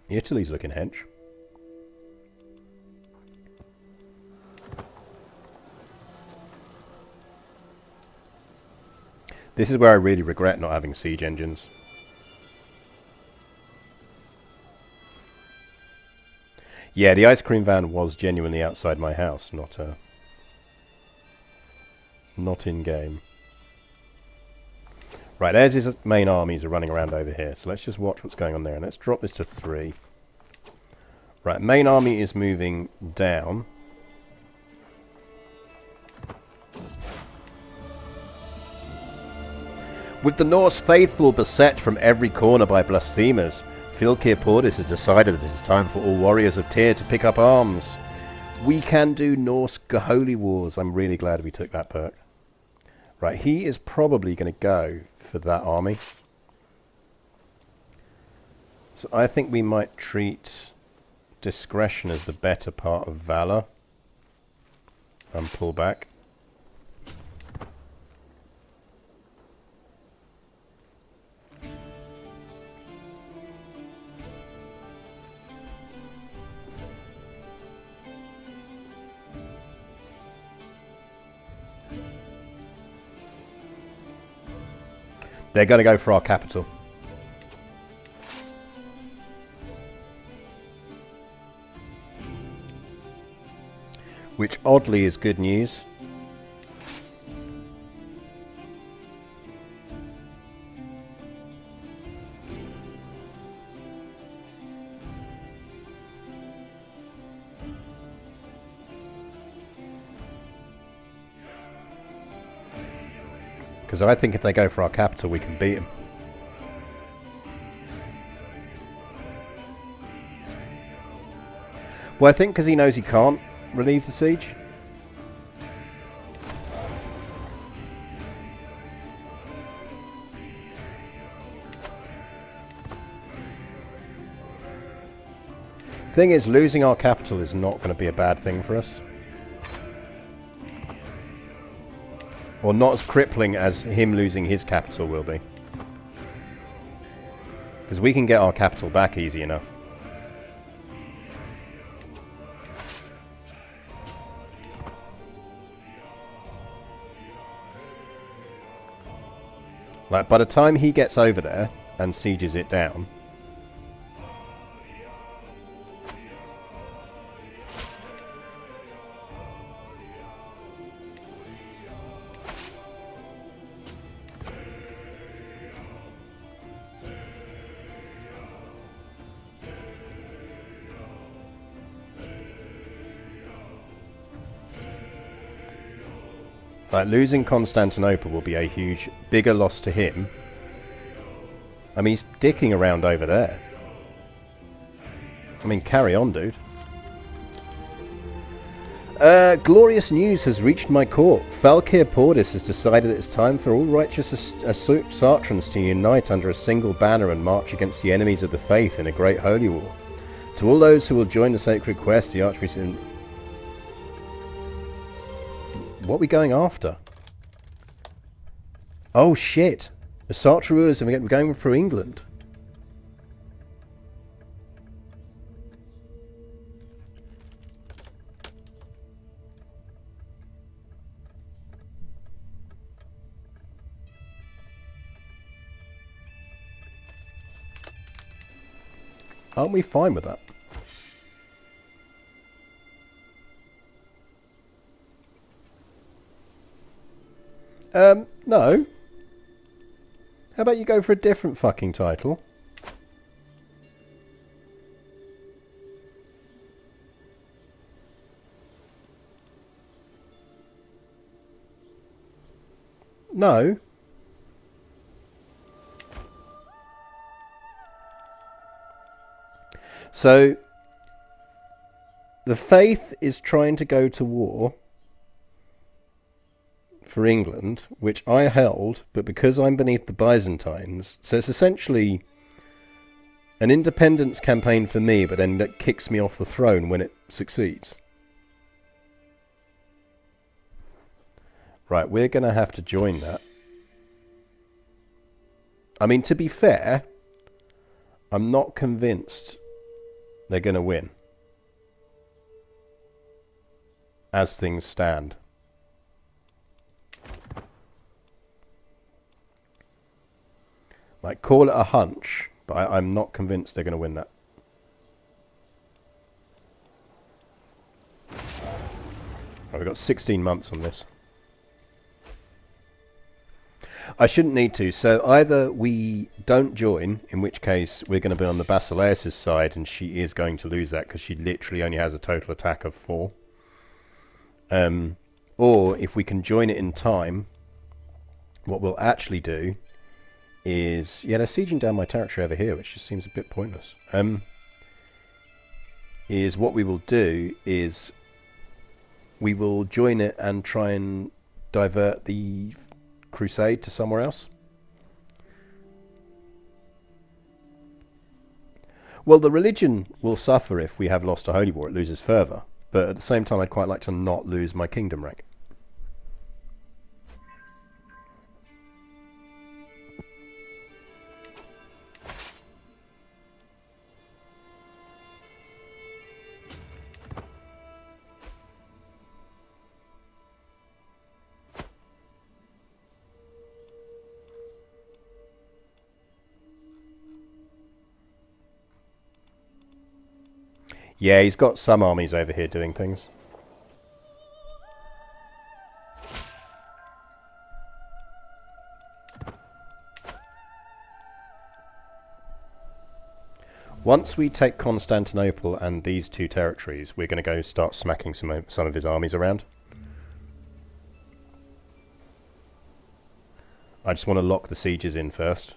Italy's looking hench. This is where I really regret not having siege engines. Yeah, the ice cream van was genuinely outside my house, not Not in game. Right, there's his main armies are running around over here. So let's just watch what's going on there. And let's drop this to 3. Right, main army is moving down. With the Norse faithful beset from every corner by blasphemers, Fylkir Pordis has decided that it is time for all warriors of Tyr to pick up arms. We can do Norse Holy Wars. I'm really glad we took that perk. Right, he is probably going to go for that army. So I think we might treat discretion as the better part of valor and pull back. They're going to go for our capital. Which oddly is good news. Because I think if they go for our capital, we can beat them. Well, I think because he knows he can't relieve the siege. Thing is, losing our capital is not going to be a bad thing for us. Or not as crippling as him losing his capital will be. Because we can get our capital back easy enough. Like, by the time he gets over there and sieges it down, like, losing Constantinople will be a huge, bigger loss to him. I mean, he's dicking around over there. I mean, carry on, dude. Glorious news has reached my court. Fylkir Pordis has decided it's time for all righteous Satrans to unite under a single banner and march against the enemies of the faith in a great holy war. To all those who will join the sacred quest, the Archbishop... What are we going after? Oh shit! The Asatru rulers are going through England. Aren't we fine with that? No. How about you go for a different fucking title? No. So, the faith is trying to go to war for England, which I held, but because I'm beneath the Byzantines, so it's essentially an independence campaign for me, but then that kicks me off the throne when it succeeds. Right, we're going to have to join that. I mean, to be fair, I'm not convinced they're going to win as things stand. Like, call it a hunch, but I'm not convinced they're going to win that. Right, we've got 16 months on this. I shouldn't need to. So either we don't join, in which case we're going to be on the Basileus' side, and she is going to lose that because she literally only has a total attack of 4. Or if we can join it in time, what we'll actually do is... Yeah, they're sieging down my territory over here, which just seems a bit pointless. Is what we will do is we will join it and try and divert the crusade to somewhere else. Well, the religion will suffer if we have lost a holy war. It loses further. But at the same time, I'd quite like to not lose my kingdom rank. Yeah, he's got some armies over here doing things. Once we take Constantinople and these 2 territories, we're going to go start smacking some of his armies around. I just want to lock the sieges in first.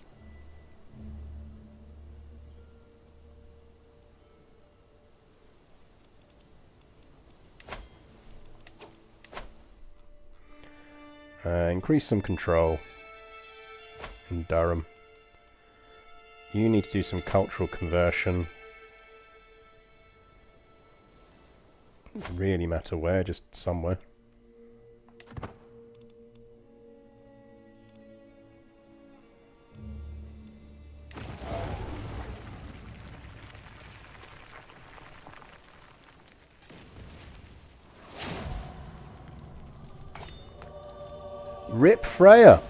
Increase some control in Durham. You need to do some cultural conversion. Doesn't really matter where, just somewhere. Rip Freya!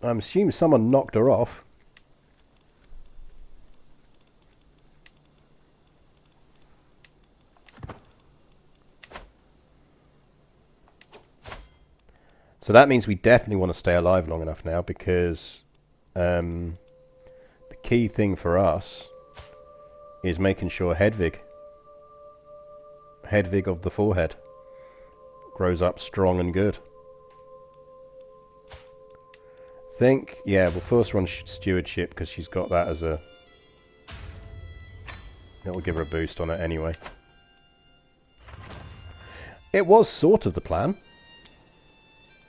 I'm assuming someone knocked her off. So that means we definitely want to stay alive long enough now, because the key thing for us is making sure Hedvig of the forehead grows up strong and good. Think, yeah, we'll first run stewardship because she's got that as a... It will give her a boost on it anyway. It was sort of the plan.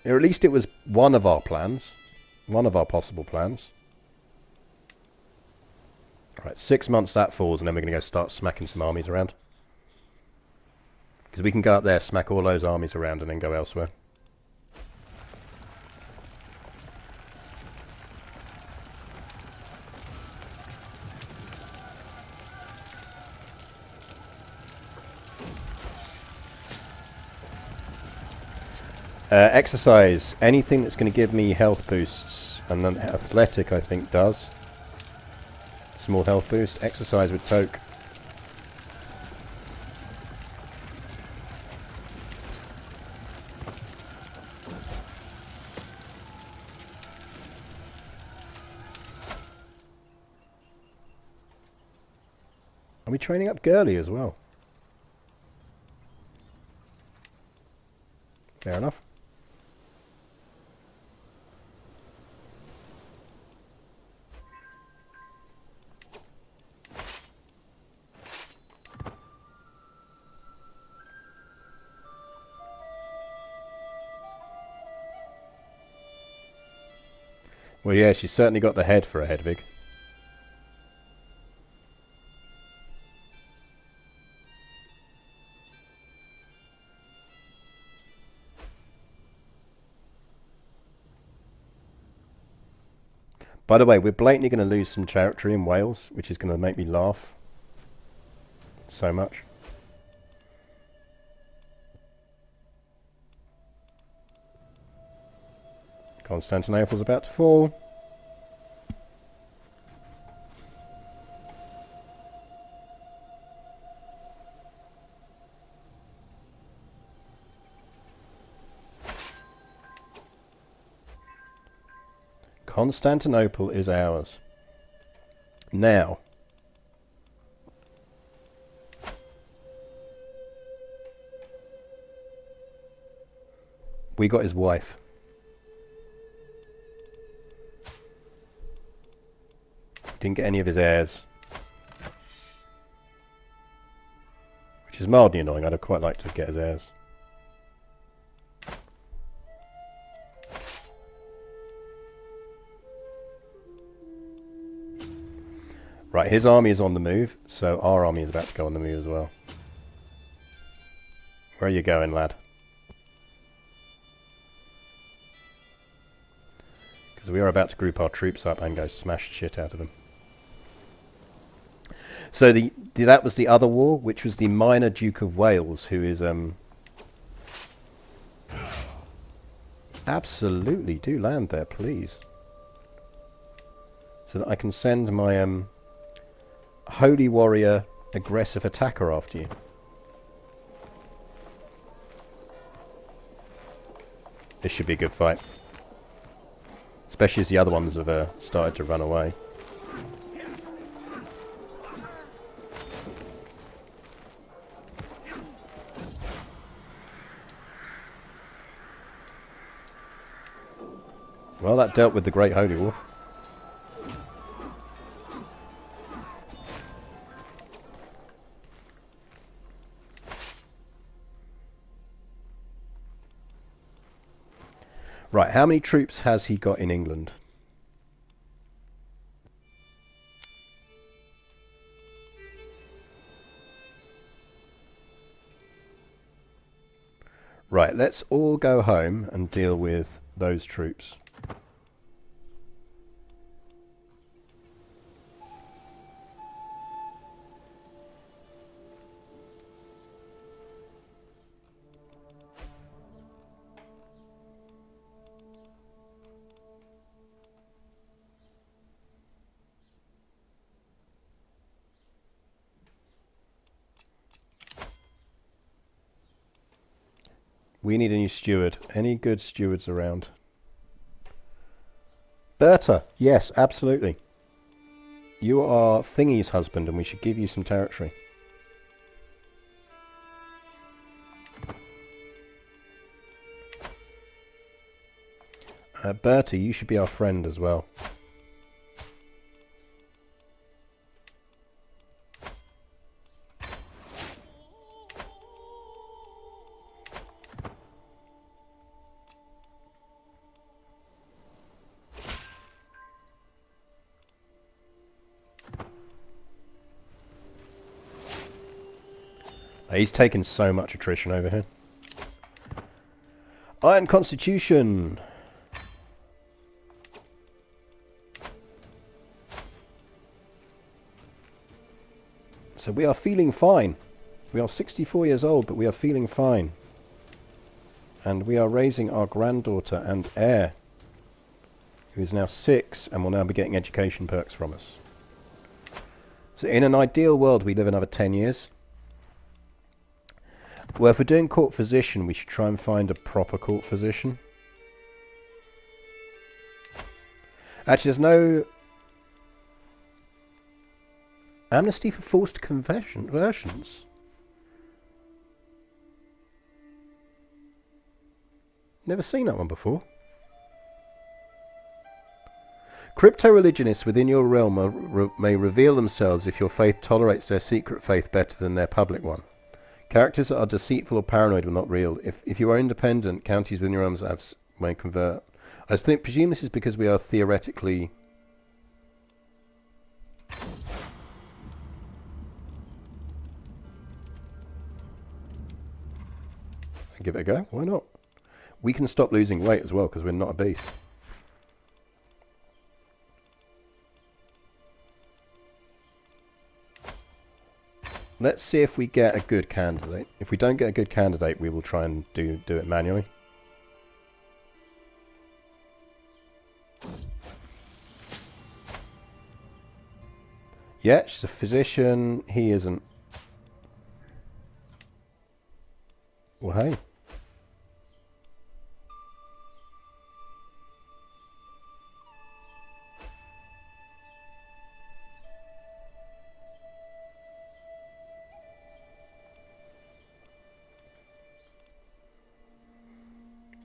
Or at least it was one of our plans. One of our possible plans. Alright, 6 months that falls, and then we're going to go start smacking some armies around. Because we can go up there, smack all those armies around, and then go elsewhere. Exercise. Anything that's going to give me health boosts. And then athletic, I think, does. Small health boost. Exercise with Toke. Are we training up Gurley as well? Fair enough. Well, yeah, she's certainly got the head for a Hedvig. By the way, we're blatantly going to lose some territory in Wales, which is going to make me laugh so much. Constantinople's about to fall. Constantinople is ours. Now, we got his wife. Didn't get any of his heirs. Which is mildly annoying. I'd have quite liked to get his heirs. Right, his army is on the move, so our army is about to go on the move as well. Where are you going, lad? Because we are about to group our troops up and go smash the shit out of them. So that was the other war, which was the minor Duke of Wales, who is absolutely do land there, please, so that I can send my holy warrior aggressive attacker after you. This should be a good fight, especially as the other ones have started to run away. Well, that dealt with the Great Holy War. Right, how many troops has he got in England? Right, let's all go home and deal with those troops. We need a new steward. Any good stewards around? Berta, yes, absolutely. You are Thingy's husband and we should give you some territory. Berta, you should be our friend as well. He's taken so much attrition over here. Iron Constitution. So we are feeling fine. We are 64 years old, but we are feeling fine. And we are raising our granddaughter and heir, who is now 6 and will now be getting education perks from us. So in an ideal world, we live another 10 years. Well, if we're doing court physician, we should try and find a proper court physician. Actually, there's no amnesty for forced conversions. Never seen that one before. Crypto-religionists within your realm may reveal themselves if your faith tolerates their secret faith better than their public one. Characters that are deceitful or paranoid are not real. If you are independent, counties within your realms may convert. I presume this is because we are theoretically... Give it a go. Why not? We can stop losing weight as well because we're not obese. Let's see if we get a good candidate. If we don't get a good candidate, we will try and do it manually. Yeah, she's a physician. He isn't. Well, hey.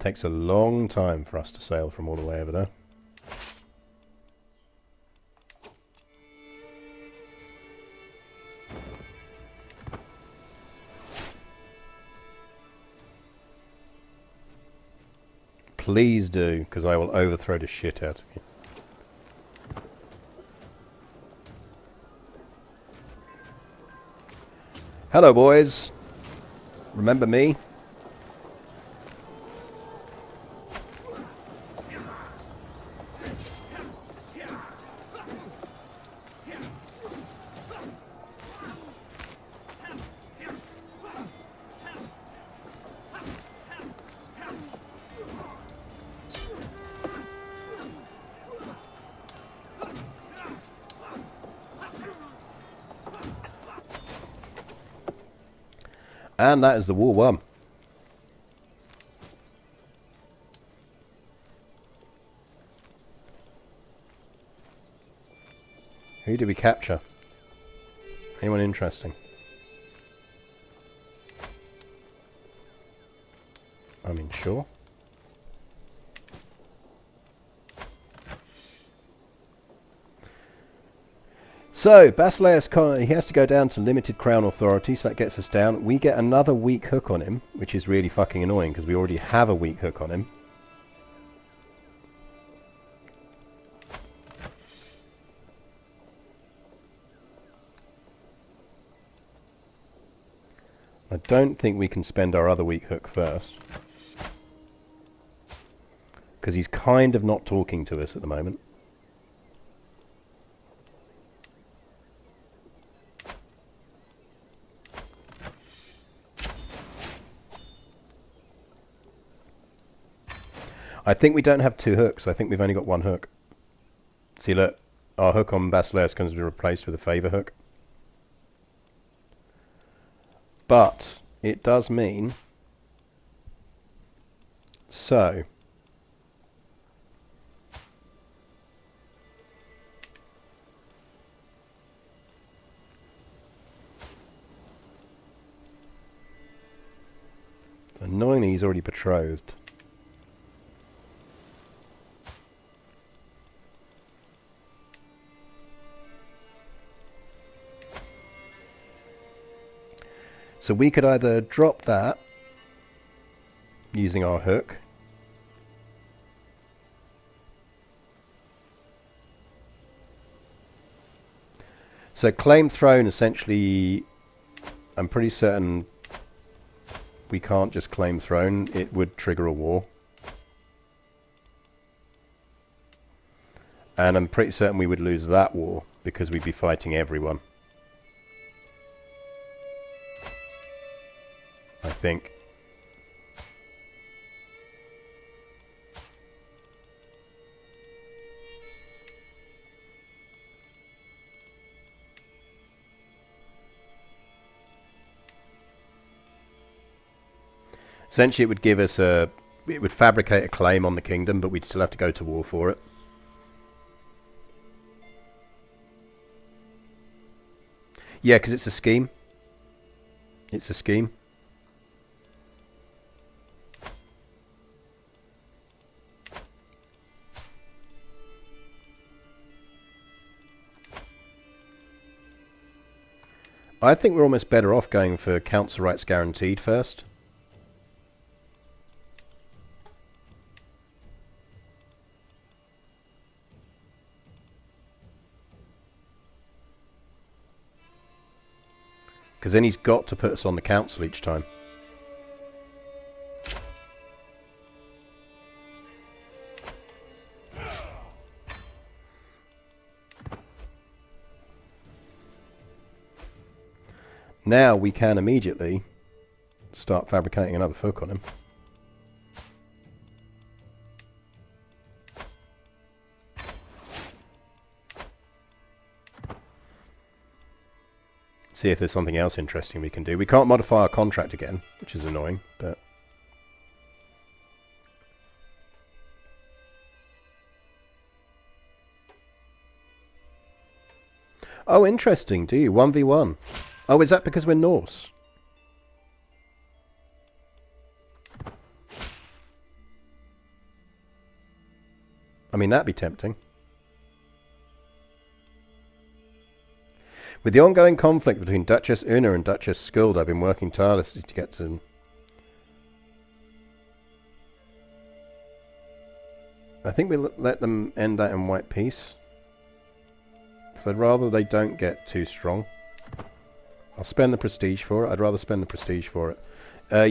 takes a long time for us to sail from all the way over there. Please do, because I will overthrow the shit out of you. Hello, boys. Remember me? And that is the war won. Who did we capture? Anyone interesting? I mean, sure. So, Basileus, he has to go down to limited crown authority, so that gets us down. We get another weak hook on him, which is really fucking annoying, because we already have a weak hook on him. I don't think we can spend our other weak hook first, because he's kind of not talking to us at the moment. I think we don't have two hooks. I think we've only got one hook. See, look. Our hook on Basileus comes to be replaced with a favour hook. But it does mean... So... Annoyingly, he's already betrothed. So we could either drop that using our hook, so claim throne essentially, I'm pretty certain we can't just claim throne, it would trigger a war. And I'm pretty certain we would lose that war because we'd be fighting everyone. I think. Essentially it would give us a... It would fabricate a claim on the kingdom, but we'd still have to go to war for it. Yeah, because it's a scheme. It's a scheme. I think we're almost better off going for council rights guaranteed first. Because then he's got to put us on the council each time. Now we can immediately start fabricating another hook on him. See if there's something else interesting we can do. We can't modify our contract again, which is annoying, but... Oh, interesting, do you? 1v1. Oh, is that because we're Norse? I mean, that'd be tempting. With the ongoing conflict between Duchess Una and Duchess Skuld, I've been working tirelessly to get to... I think we'll let them end that in white peace. Because I'd rather they don't get too strong. I'll spend the prestige for it. I'd rather spend the prestige for it.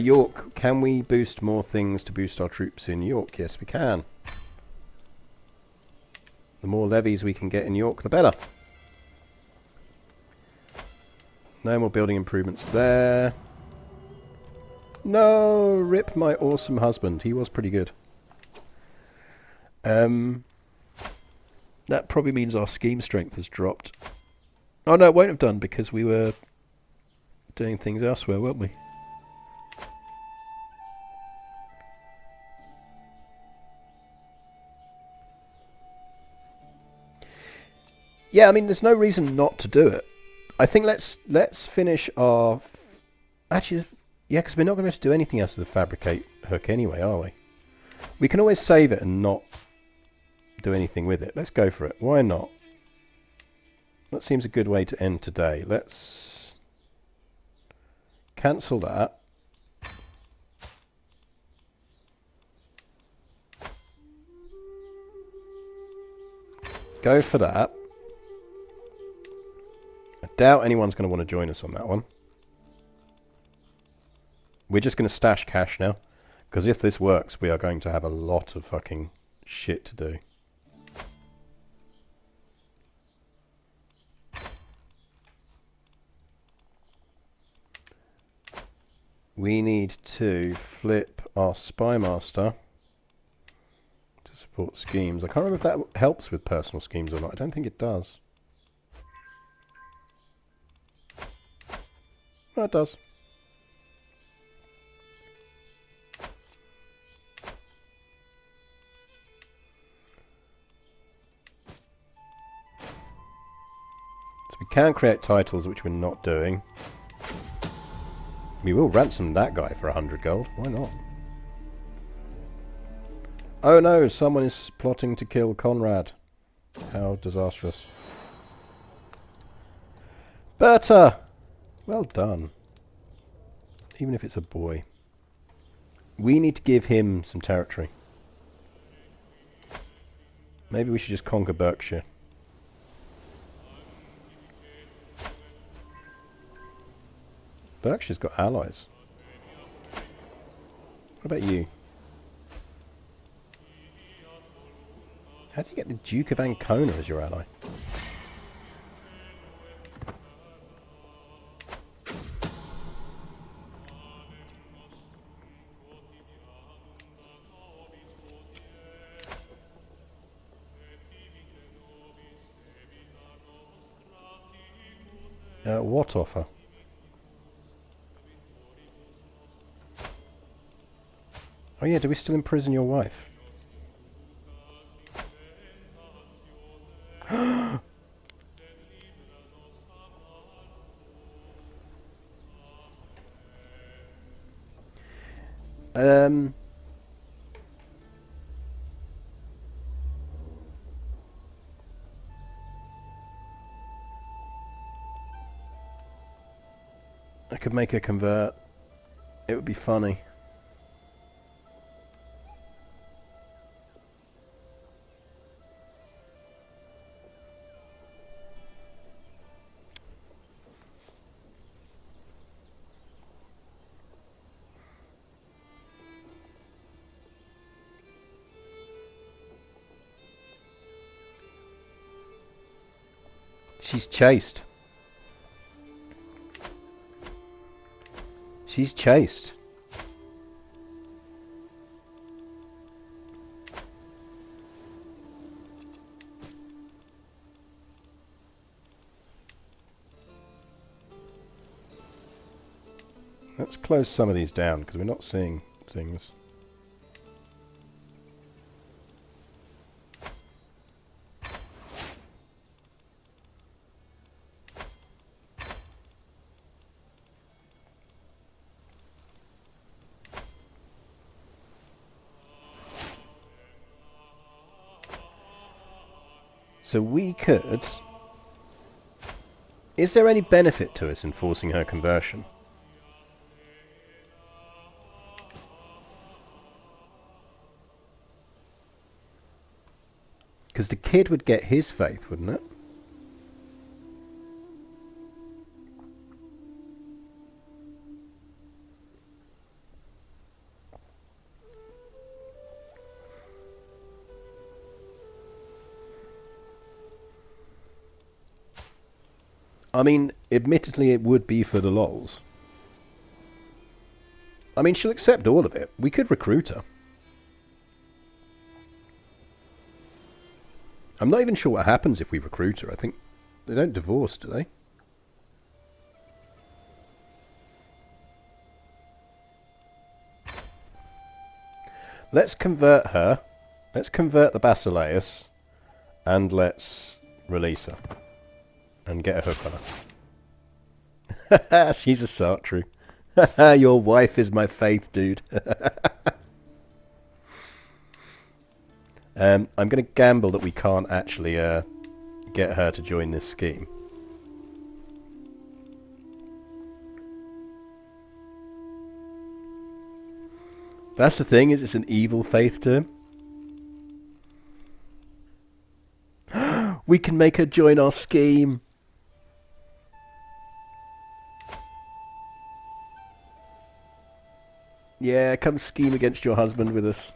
York, can we boost more things to boost our troops in York? Yes, we can. The more levies we can get in York, the better. No more building improvements there. No, rip my awesome husband. He was pretty good. That probably means our scheme strength has dropped. Oh no, it won't have done because we were doing things elsewhere, weren't we? Yeah, I mean, there's no reason not to do it. I think let's finish our... Actually, yeah, because we're not going to do anything else with the fabricate hook anyway, are we? We can always save it and not do anything with it. Let's go for it. Why not? That seems a good way to end today. Let's cancel that. Go for that. I doubt anyone's going to want to join us on that one. We're just going to stash cash now. Because if this works, we are going to have a lot of fucking shit to do. We need to flip our Spymaster to support schemes. I can't remember if that helps with personal schemes or not. I don't think it does. Oh, it does. So we can create titles, which we're not doing. We will ransom that guy for 100 gold. Why not? Oh no, someone is plotting to kill Conrad. How disastrous. Berta! Well done. Even if it's a boy. We need to give him some territory. Maybe we should just conquer Berkshire. Berkshire's got allies. What about you? How do you get the Duke of Ancona as your ally? What offer? Oh yeah, do we still imprison your wife? I could make her convert. It would be funny. She's chased. She's chased. Let's close some of these down because we're not seeing things. So we could... Is there any benefit to us in forcing her conversion? Because the kid would get his faith, wouldn't it? I mean, admittedly it would be for the lols. I mean, she'll accept all of it. We could recruit her. I'm not even sure what happens if we recruit her. I think they don't divorce, do they? Let's convert her. Let's convert the Basileus. And let's release her. And get a hook on her. She's a Asatru. Your wife is my faith, dude. I'm going to gamble that we can't actually get her to join this scheme. That's the thing, is it's an evil faith to him. We can make her join our scheme. Yeah, come scheme against your husband with us.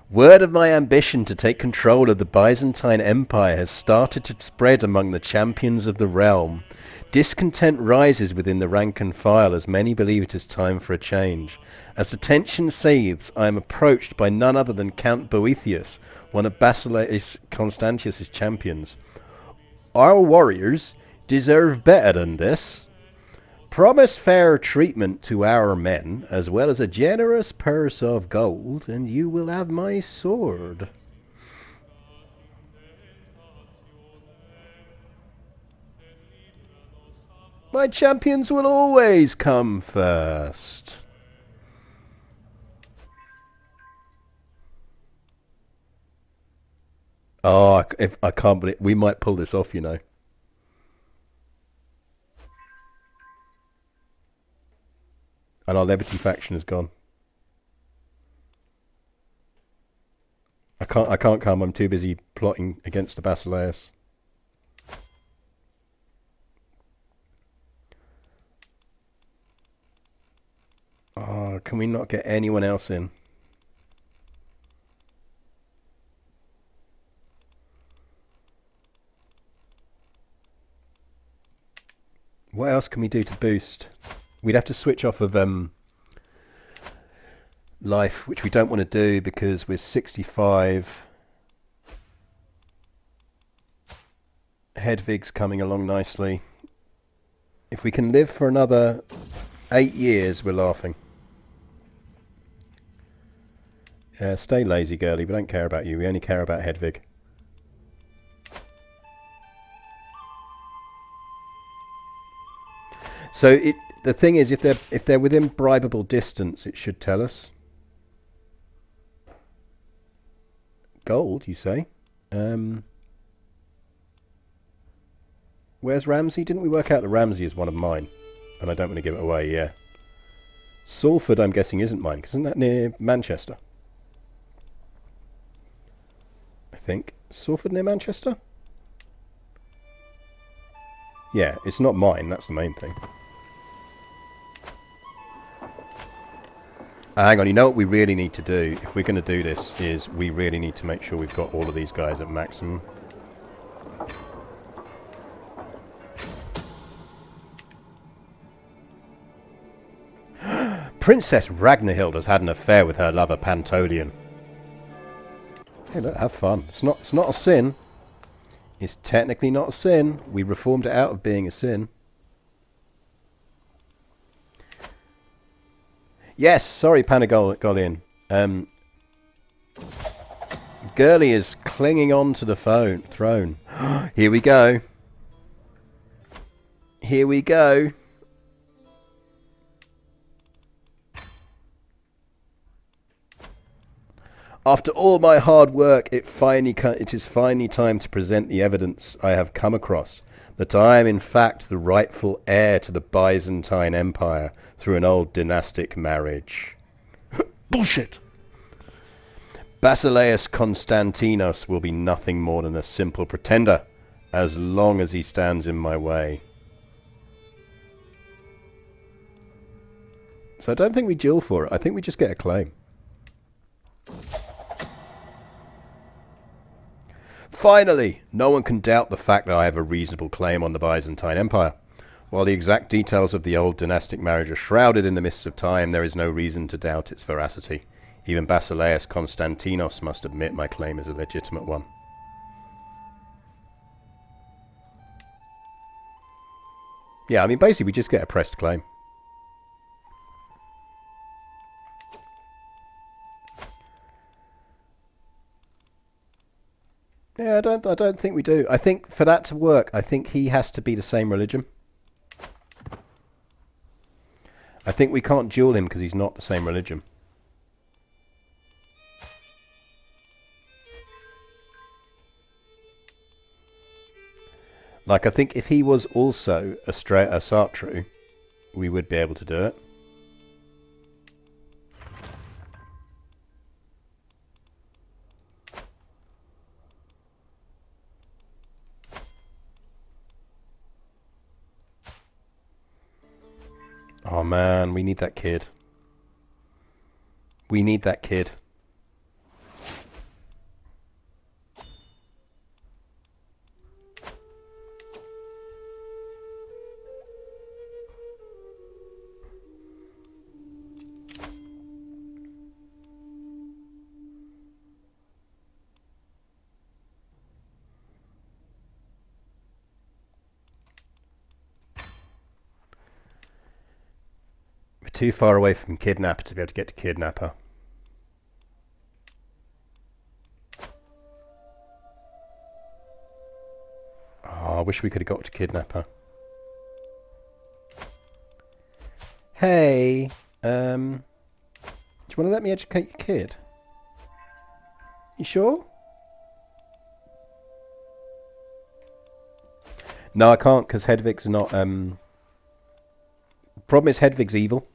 Word of my ambition to take control of the Byzantine Empire has started to spread among the champions of the realm. Discontent rises within the rank and file as many believe it is time for a change. As the tension seethes, I am approached by none other than Count Boethius, one of Basileus Constantius's champions. Our warriors deserve better than this. Promise fair treatment to our men, as well as a generous purse of gold, and you will have my sword. My champions will always come first. Oh, I can't believe... We might pull this off, you know. And our Levity faction is gone. I can't come. I'm too busy plotting against the Basileus. Oh, can we not get anyone else in? What else can we do to boost? We'd have to switch off of life, which we don't want to do because we're 65. Hedvig's coming along nicely. If we can live for another 8 years, we're laughing. Stay lazy, girlie. We don't care about you. We only care about Hedvig. So the thing is, if they're within bribable distance, it should tell us. Gold, you say? Where's Ramsey? Didn't we work out that Ramsey is one of mine? And I don't want to give it away, yeah. Salford, I'm guessing, isn't mine, because isn't that near Manchester? I think. Salford near Manchester? Yeah, it's not mine, that's the main thing. Hang on, you know what we really need to do, if we're going to do this, is we really need to make sure we've got all of these guys at maximum. Princess Ragnhild has had an affair with her lover Pantolian. Hey, look, have fun. It's not a sin. It's technically not a sin. We reformed it out of being a sin. Yes, sorry, Panagolian. Gurley is clinging on to the throne. Here we go. Here we go. After all my hard work, it is finally time to present the evidence I have come across, that I am in fact the rightful heir to the Byzantine Empire through an old dynastic marriage. Bullshit! Basileus Constantinos will be nothing more than a simple pretender, as long as he stands in my way. So I don't think we duel for it. I think we just get a claim. Finally, no one can doubt the fact that I have a reasonable claim on the Byzantine Empire. While the exact details of the old dynastic marriage are shrouded in the mists of time, there is no reason to doubt its veracity. Even Basileus Constantinos must admit my claim is a legitimate one. Yeah, I mean, basically we just get a pressed claim. Yeah, I don't think we do. I think for that to work, I think he has to be the same religion. I think we can't duel him because he's not the same religion. Like, I think if he was also a Asatru, we would be able to do it. Oh man, we need that kid. We need that kid. We're too far away from Kidnapper to be able to get to Kidnapper. Oh, I wish we could have got to Kidnapper. Hey, do you want to let me educate your kid? You sure? No, I can't, because Hedvig's not, problem is Hedvig's evil.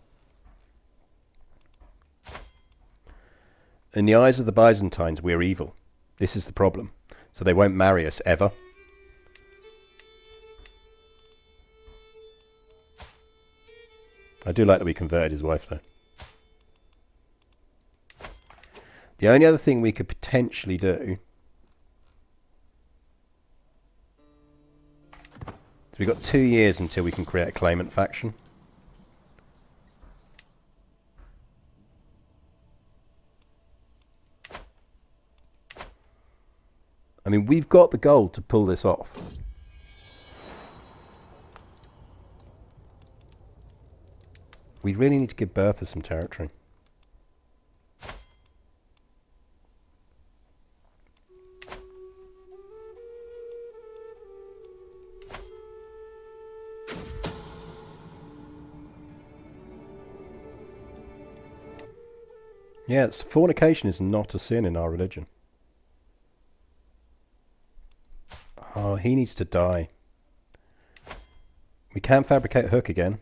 In the eyes of the Byzantines, we're evil. This is the problem. So they won't marry us, ever. I do like that we converted his wife, though. The only other thing we could potentially do... So we've got 2 years until we can create a claimant faction. I mean, we've got the gold to pull this off. We really need to give Bertha some territory. Yes, fornication is not a sin in our religion. Oh, he needs to die. We can fabricate a hook again.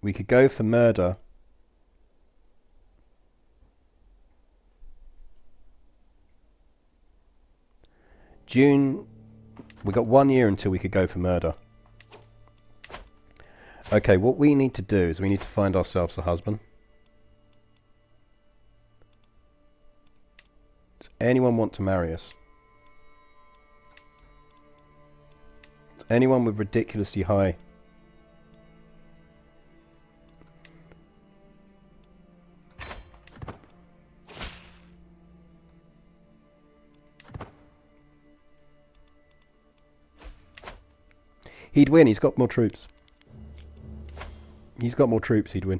We could go for murder. June. We got 1 year until we could go for murder. Okay, what we need to do is we need to find ourselves a husband. Does anyone want to marry us? Does anyone with ridiculously high... He'd win. He's got more troops. He's got more troops. He'd win.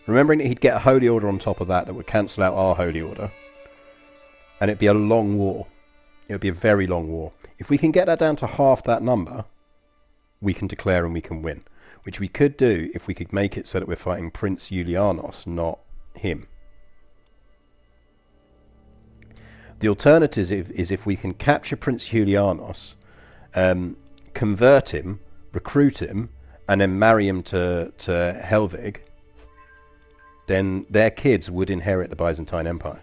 Remembering that he'd get a holy order on top of that would cancel out our holy order. And it'd be a long war. It would be a very long war. If we can get that down to half that number, we can declare and we can win. Which we could do if we could make it so that we're fighting Prince Julianos, not him. The alternative is if we can capture Prince Julianos, convert him, recruit him, and then marry him to Helvig, then their kids would inherit the Byzantine Empire.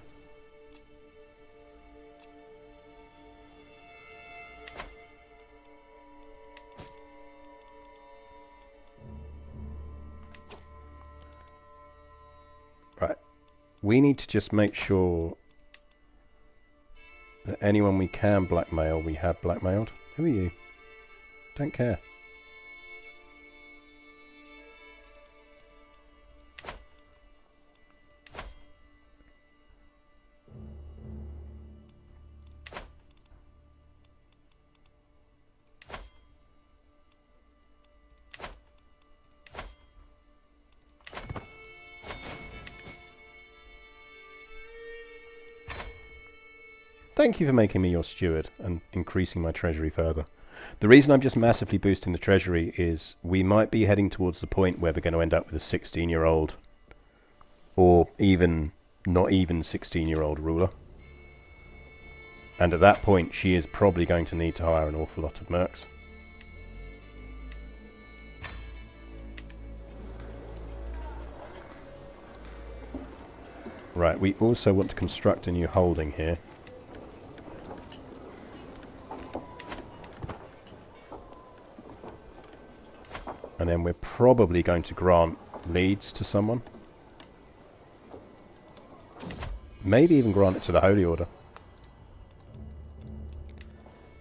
Right. We need to just make sure that anyone we can blackmail, we have blackmailed. Who are you? Don't care. Thank you for making me your steward and increasing my treasury further. The reason I'm just massively boosting the treasury is we might be heading towards the point where we're going to end up with a 16-year-old or even not even 16-year-old ruler. And at that point she is probably going to need to hire an awful lot of mercs. Right, we also want to construct a new holding here. And then we're probably going to grant leads to someone. Maybe even grant it to the Holy Order.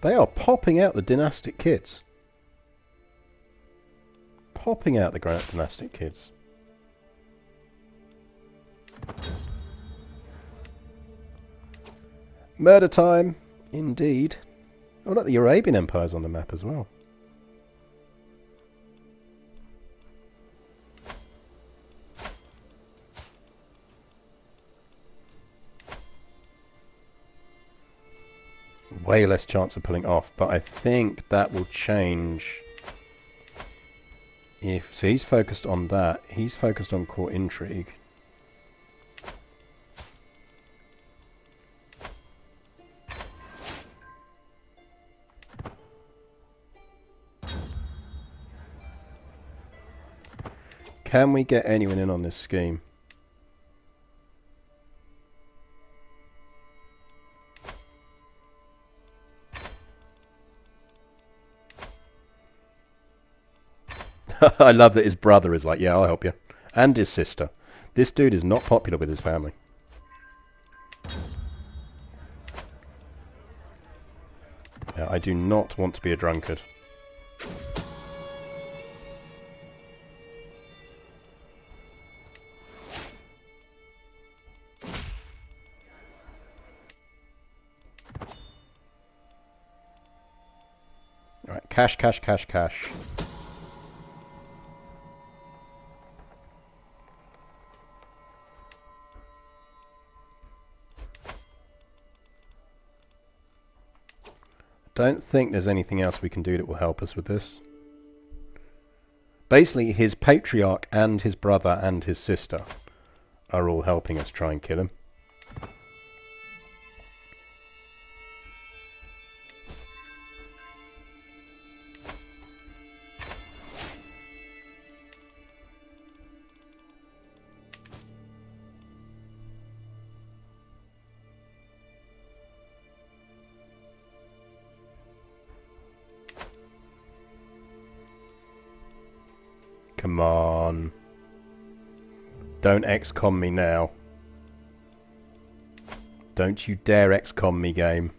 They are popping out the dynastic kids. Popping out the dynastic kids. Murder time, indeed. Oh look, the Arabian Empire's on the map as well. Way less chance of pulling off, but I think that will change if... So he's focused on that. He's focused on court intrigue. Can we get anyone in on this scheme? I love that his brother is like, yeah, I'll help you. And his sister. This dude is not popular with his family. Yeah, I do not want to be a drunkard. Alright, cash, cash, cash, cash. Don't think there's anything else we can do that will help us with this. Basically, his patriarch and his brother and his sister are all helping us try and kill him. Come on. Don't XCOM me now. Don't you dare XCOM me, game.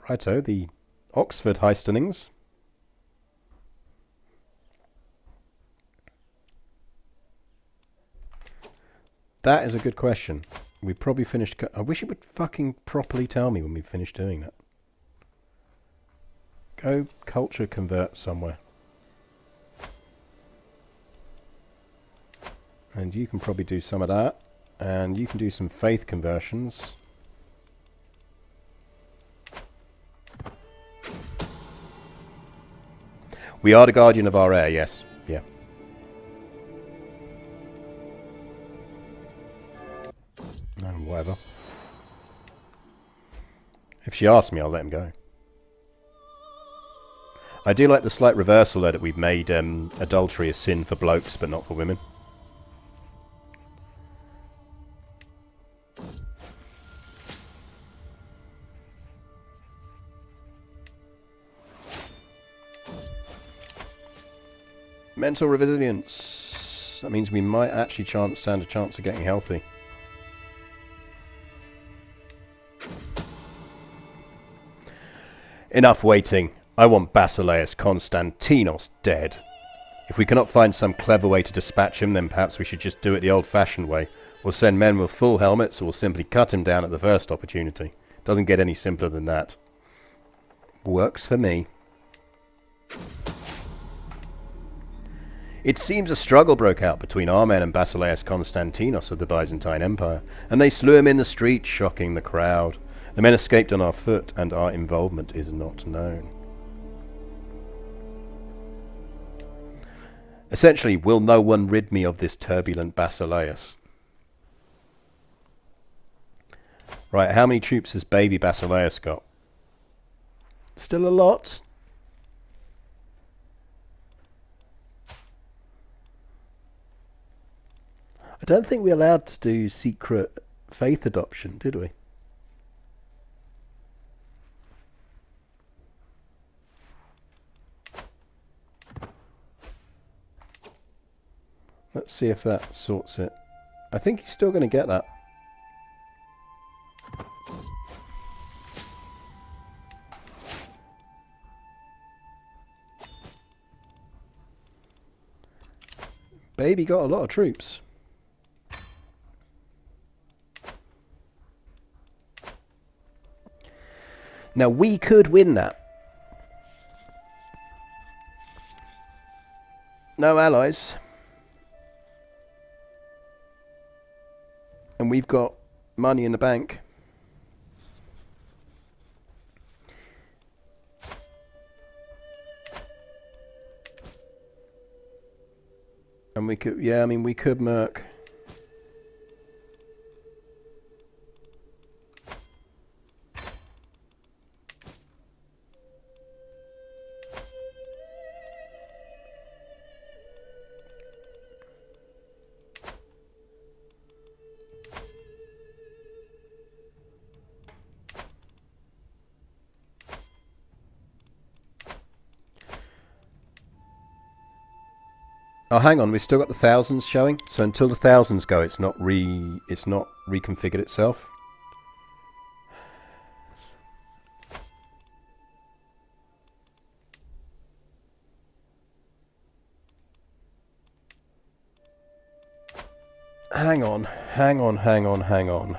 Righto, the Oxford Heistenings. That is a good question. We probably finished... I wish it would fucking properly tell me when we finished doing that. Go culture convert somewhere. And you can probably do some of that. And you can do some faith conversions. We are the guardian of our heir, yes. Yeah. No, whatever. If she asks me, I'll let him go. I do like the slight reversal there that we've made adultery a sin for blokes but not for women. Mental resilience. That means we might actually stand a chance of getting healthy. Enough waiting. I want Basileus Constantinos dead. If we cannot find some clever way to dispatch him, then perhaps we should just do it the old-fashioned way. We'll send men with full helmets, or we'll simply cut him down at the first opportunity. Doesn't get any simpler than that. Works for me. It seems a struggle broke out between our men and Basileus Constantinos of the Byzantine Empire, and they slew him in the street, shocking the crowd. The men escaped on our foot, and our involvement is not known. Essentially, will no one rid me of this turbulent Basileus? Right, how many troops has baby Basileus got? Still a lot. I don't think we're allowed to do secret faith adoption, did we? Let's see if that sorts it. I think he's still going to get that. Baby got a lot of troops. Now we could win that. No allies. And we've got money in the bank. And we could, yeah, I mean, we could merc. Oh, hang on, we've still got the thousands showing. So until the thousands go, it's not reconfigured itself. Hang on, hang on, hang on, hang on.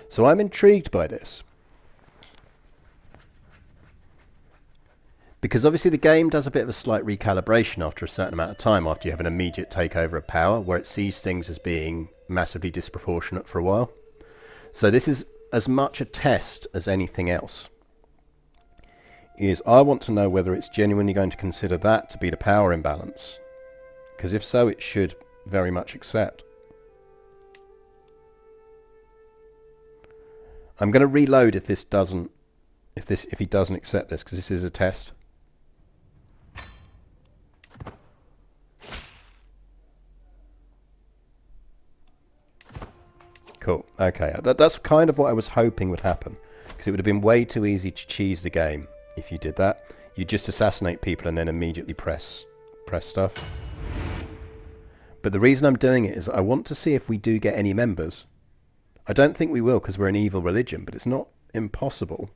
So I'm intrigued by this. Because obviously the game does a bit of a slight recalibration after a certain amount of time, after you have an immediate takeover of power, where it sees things as being massively disproportionate for a while. So this is as much a test as anything else. I want to know whether it's genuinely going to consider that to be the power imbalance. Because if so, it should very much accept. I'm going to reload if he doesn't accept this, because this is a test. Cool. Okay, that's kind of what I was hoping would happen. Because it would have been way too easy to cheese the game if you did that. You just assassinate people and then immediately press stuff. But the reason I'm doing it is I want to see if we do get any members. I don't think we will because we're an evil religion, but it's not impossible.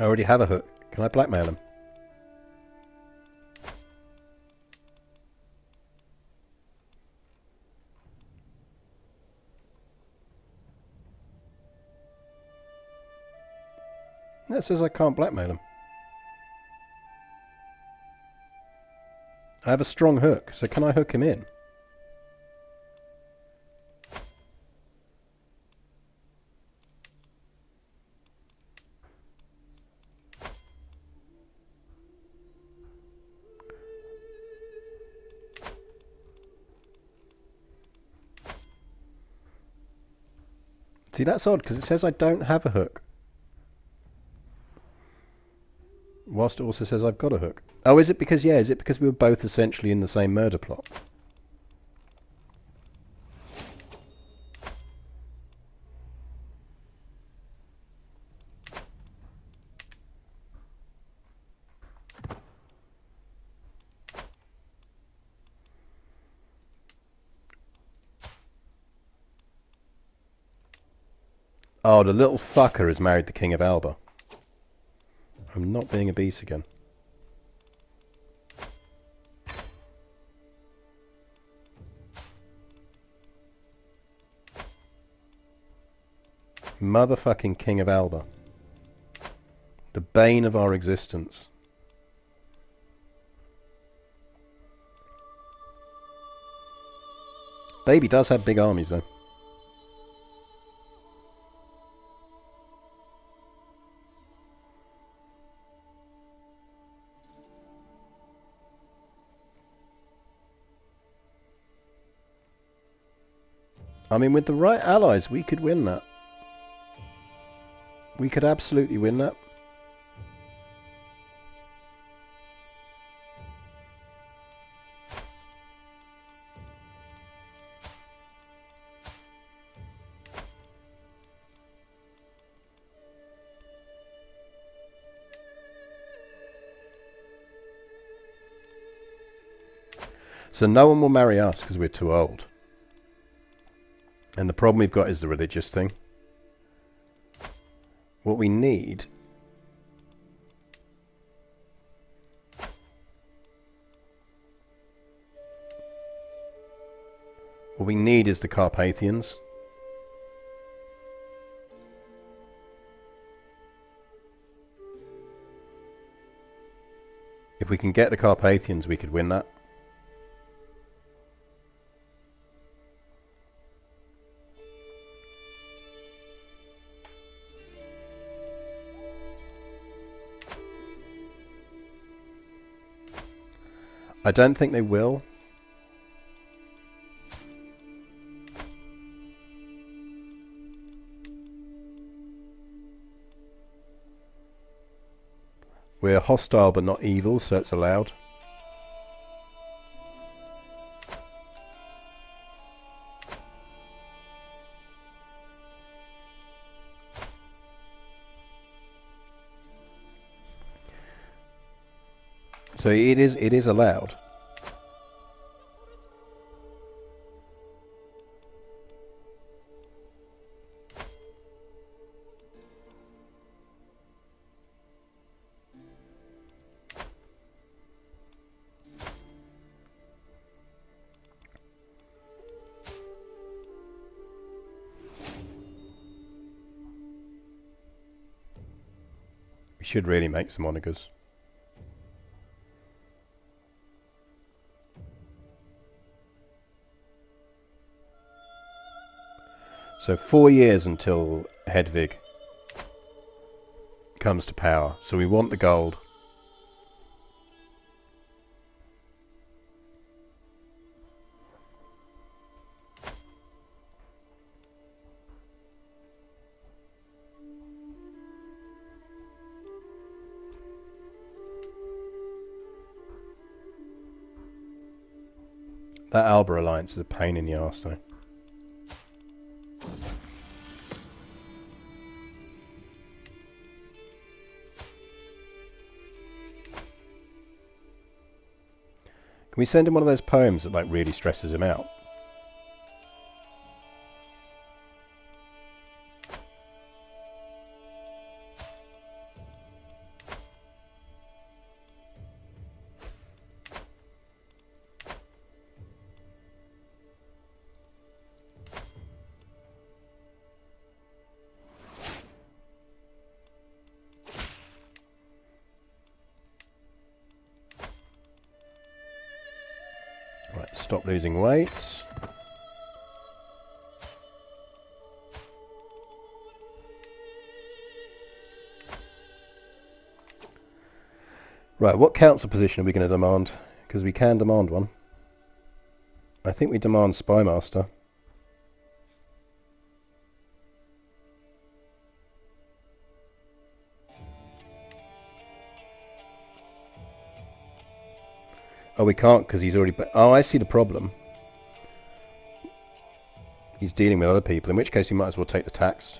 I already have a hook. Can I blackmail him? That says I can't blackmail him. I have a strong hook, so can I hook him in? See, that's odd, because it says I don't have a hook. Whilst it also says I've got a hook. Oh, is it because, yeah, is it because we were both essentially in the same murder plot? Oh, the little fucker has married the King of Alba. I'm not being a beast again. Motherfucking King of Alba. The bane of our existence. Baby does have big armies though. I mean, with the right allies, we could win that. We could absolutely win that. So no one will marry us because we're too old. And the problem we've got is the religious thing. What we need... What we need is the Carpathians. If we can get the Carpathians, we could win that. I don't think they will. We're hostile but not evil, so it's allowed. So it is allowed. We should really make some onagers. So 4 years until Hedvig comes to power. So we want the gold. That Alba alliance is a pain in the arse though. Can we send him one of those poems that like really stresses him out? Right, stop losing weight. Right, what council position are we going to demand? Because we can demand one. I think we demand Spymaster. Oh, we can't because he's already... Oh, I see the problem. He's dealing with other people, in which case we might as well take the tax.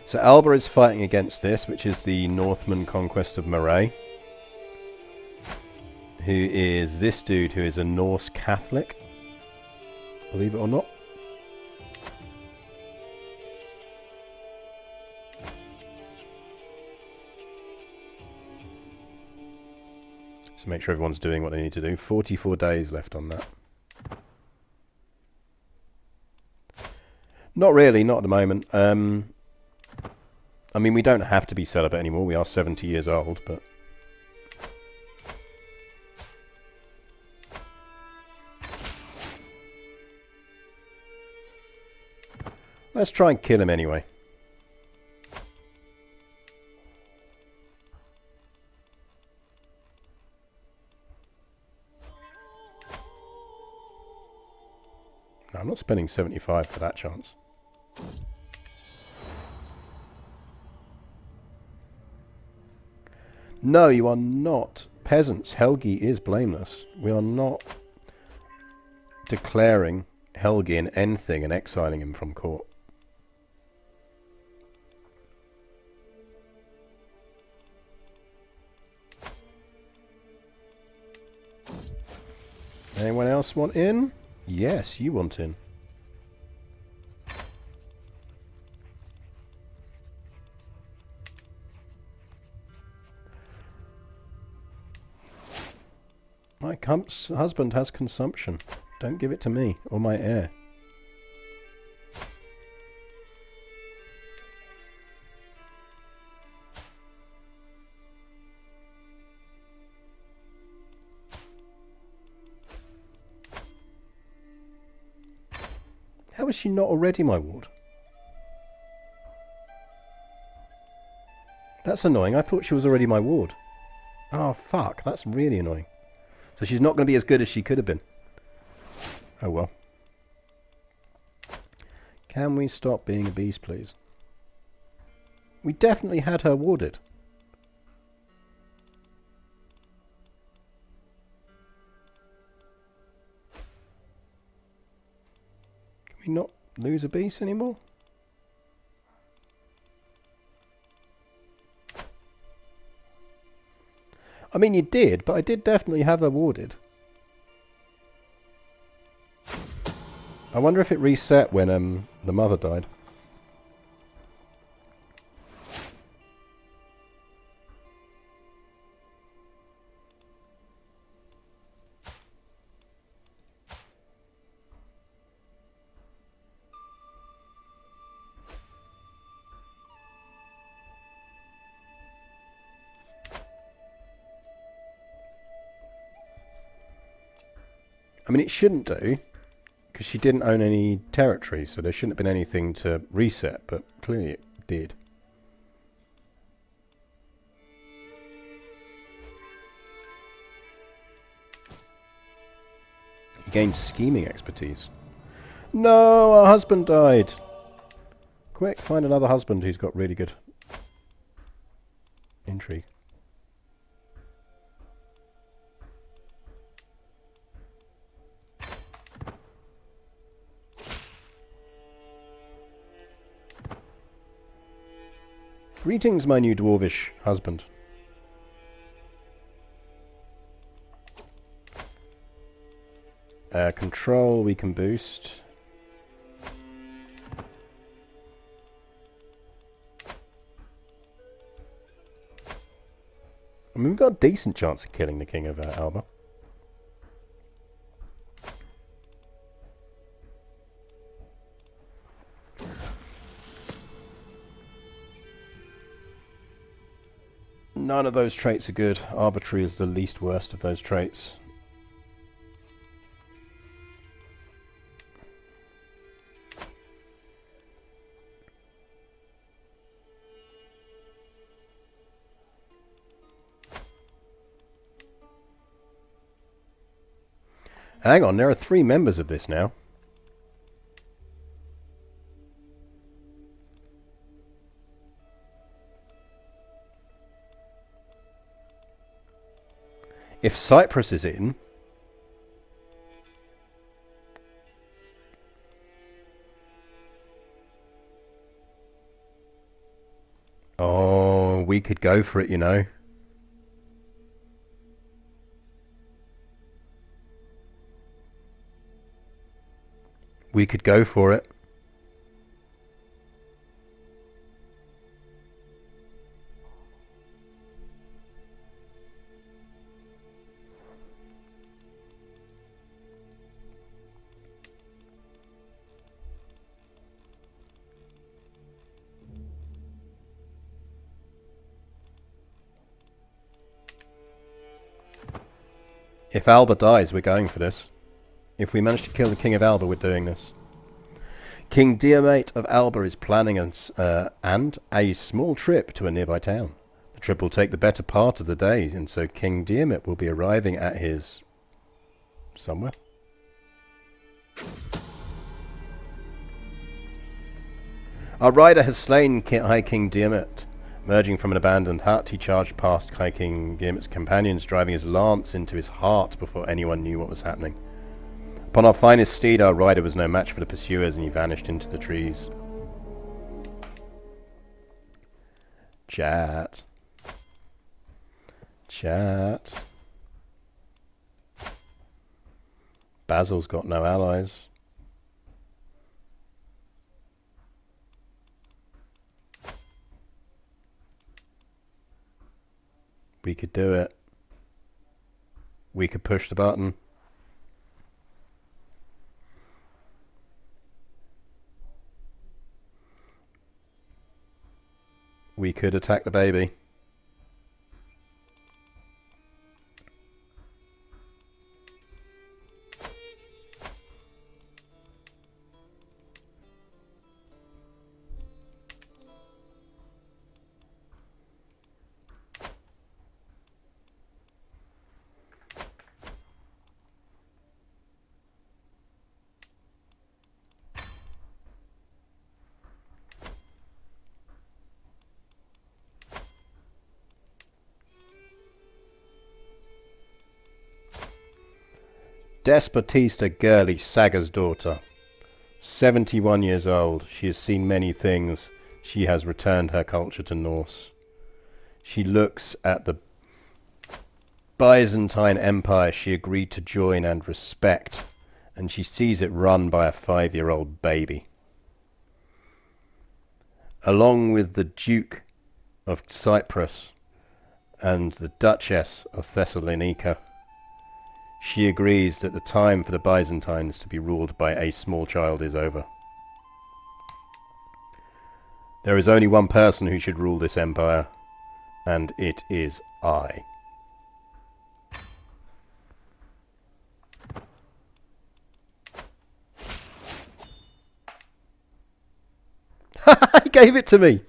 So Alba is fighting against this, which is the Northman conquest of Moray. Who is this dude who is a Norse Catholic, believe it or not. So make sure everyone's doing what they need to do. 44 days left on that. Not really, not at the moment. I mean, we don't have to be celibate anymore. We are 70 years old, but... let's try and kill him anyway. No, I'm not spending 75 for that chance. No, you are not. Peasants, Helgi is blameless. We are not declaring Helgi an anything and exiling him from court. Anyone else want in? Yes, you want in. My husband has consumption. Don't give it to me or my heir. How is she not already my ward? That's annoying. I thought she was already my ward. Oh, fuck. That's really annoying. So she's not going to be as good as she could have been. Oh, well. Can we stop being a beast, please? We definitely had her warded. Can we not lose a beast anymore? I mean, you did, but I did definitely have her warded. I wonder if it reset when the mother died. I mean, it shouldn't do, because she didn't own any territory, so there shouldn't have been anything to reset, but clearly it did. He gained scheming expertise. No, our husband died. Quick, find another husband who's got really good intrigue. Greetings, my new dwarvish husband. Control we can boost. I mean, we've got a decent chance of killing the King of Alba. None of those traits are good. Arbitrary is the least worst of those traits. Hang on, there are 3 members of this now. If Cyprus is in... Oh, we could go for it, you know. We could go for it. If Alba dies, we're going for this. If we manage to kill the King of Alba, we're doing this. King Diarmait of Alba is planning a small trip to a nearby town. The trip will take the better part of the day, and so King Diarmait will be arriving at his... somewhere. Our rider has slain High King Diarmait. Emerging from an abandoned hut, he charged past High King Diarmait's companions, driving his lance into his heart before anyone knew what was happening. Upon our finest steed, our rider was no match for the pursuers, and he vanished into the trees. Chat. Chat. Basil's got no allies. We could do it. We could push the button. We could attack the baby. Despotista Gurley, Saga's daughter. 71 years old. She has seen many things. She has returned her culture to Norse. She looks at the Byzantine Empire she agreed to join and respect, and she sees it run by a 5-year-old baby. Along with the Duke of Cyprus and the Duchess of Thessalonica, she agrees that the time for the Byzantines to be ruled by a small child is over. There is only one person who should rule this empire, and it is I. gave it to me.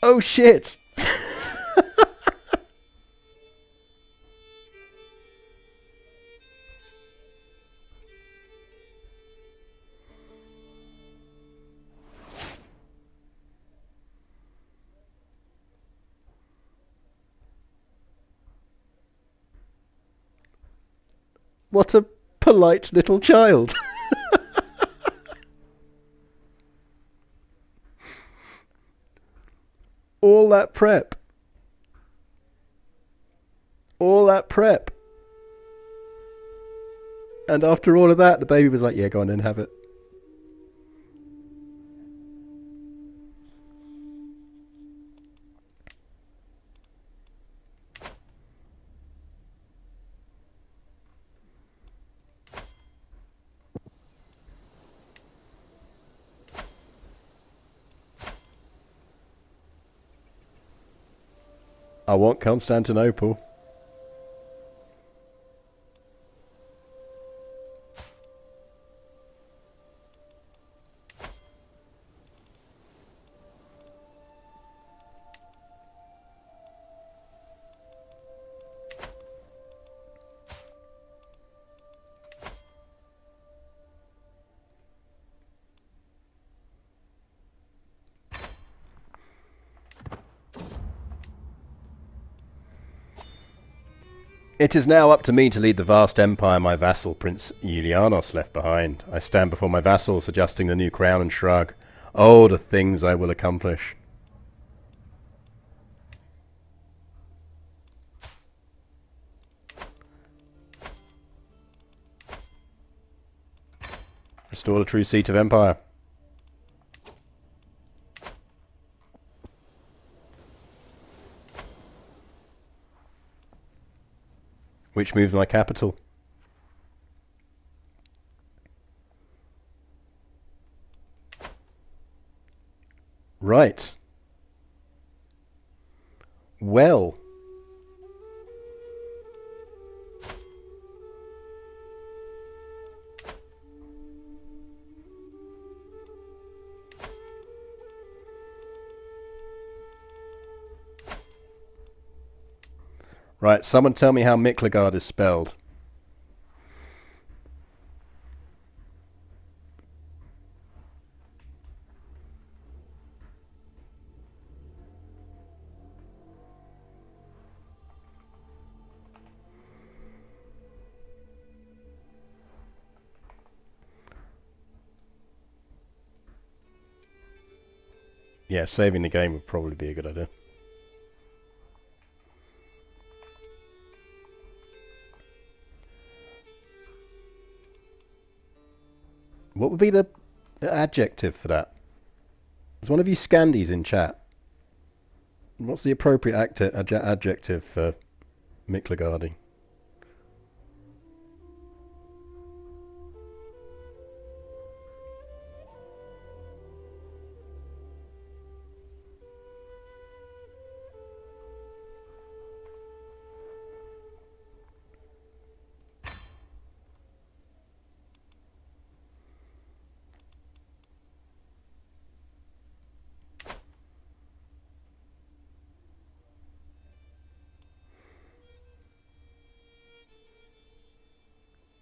Oh shit. What a polite little child. All that prep. All that prep. And after all of that, the baby was like, yeah, go on and have it. I want Constantinople. It is now up to me to lead the vast empire my vassal Prince Julianos left behind. I stand before my vassals, adjusting the new crown and shrug. Oh, the things I will accomplish. Restore the true seat of empire. Which moves my capital? Right. Well. Right, someone tell me how Miklagard is spelled. Yeah, saving the game would probably be a good idea. What would be the adjective for that? Is one of you Scandies in chat? What's the appropriate adjective for Miklagardi?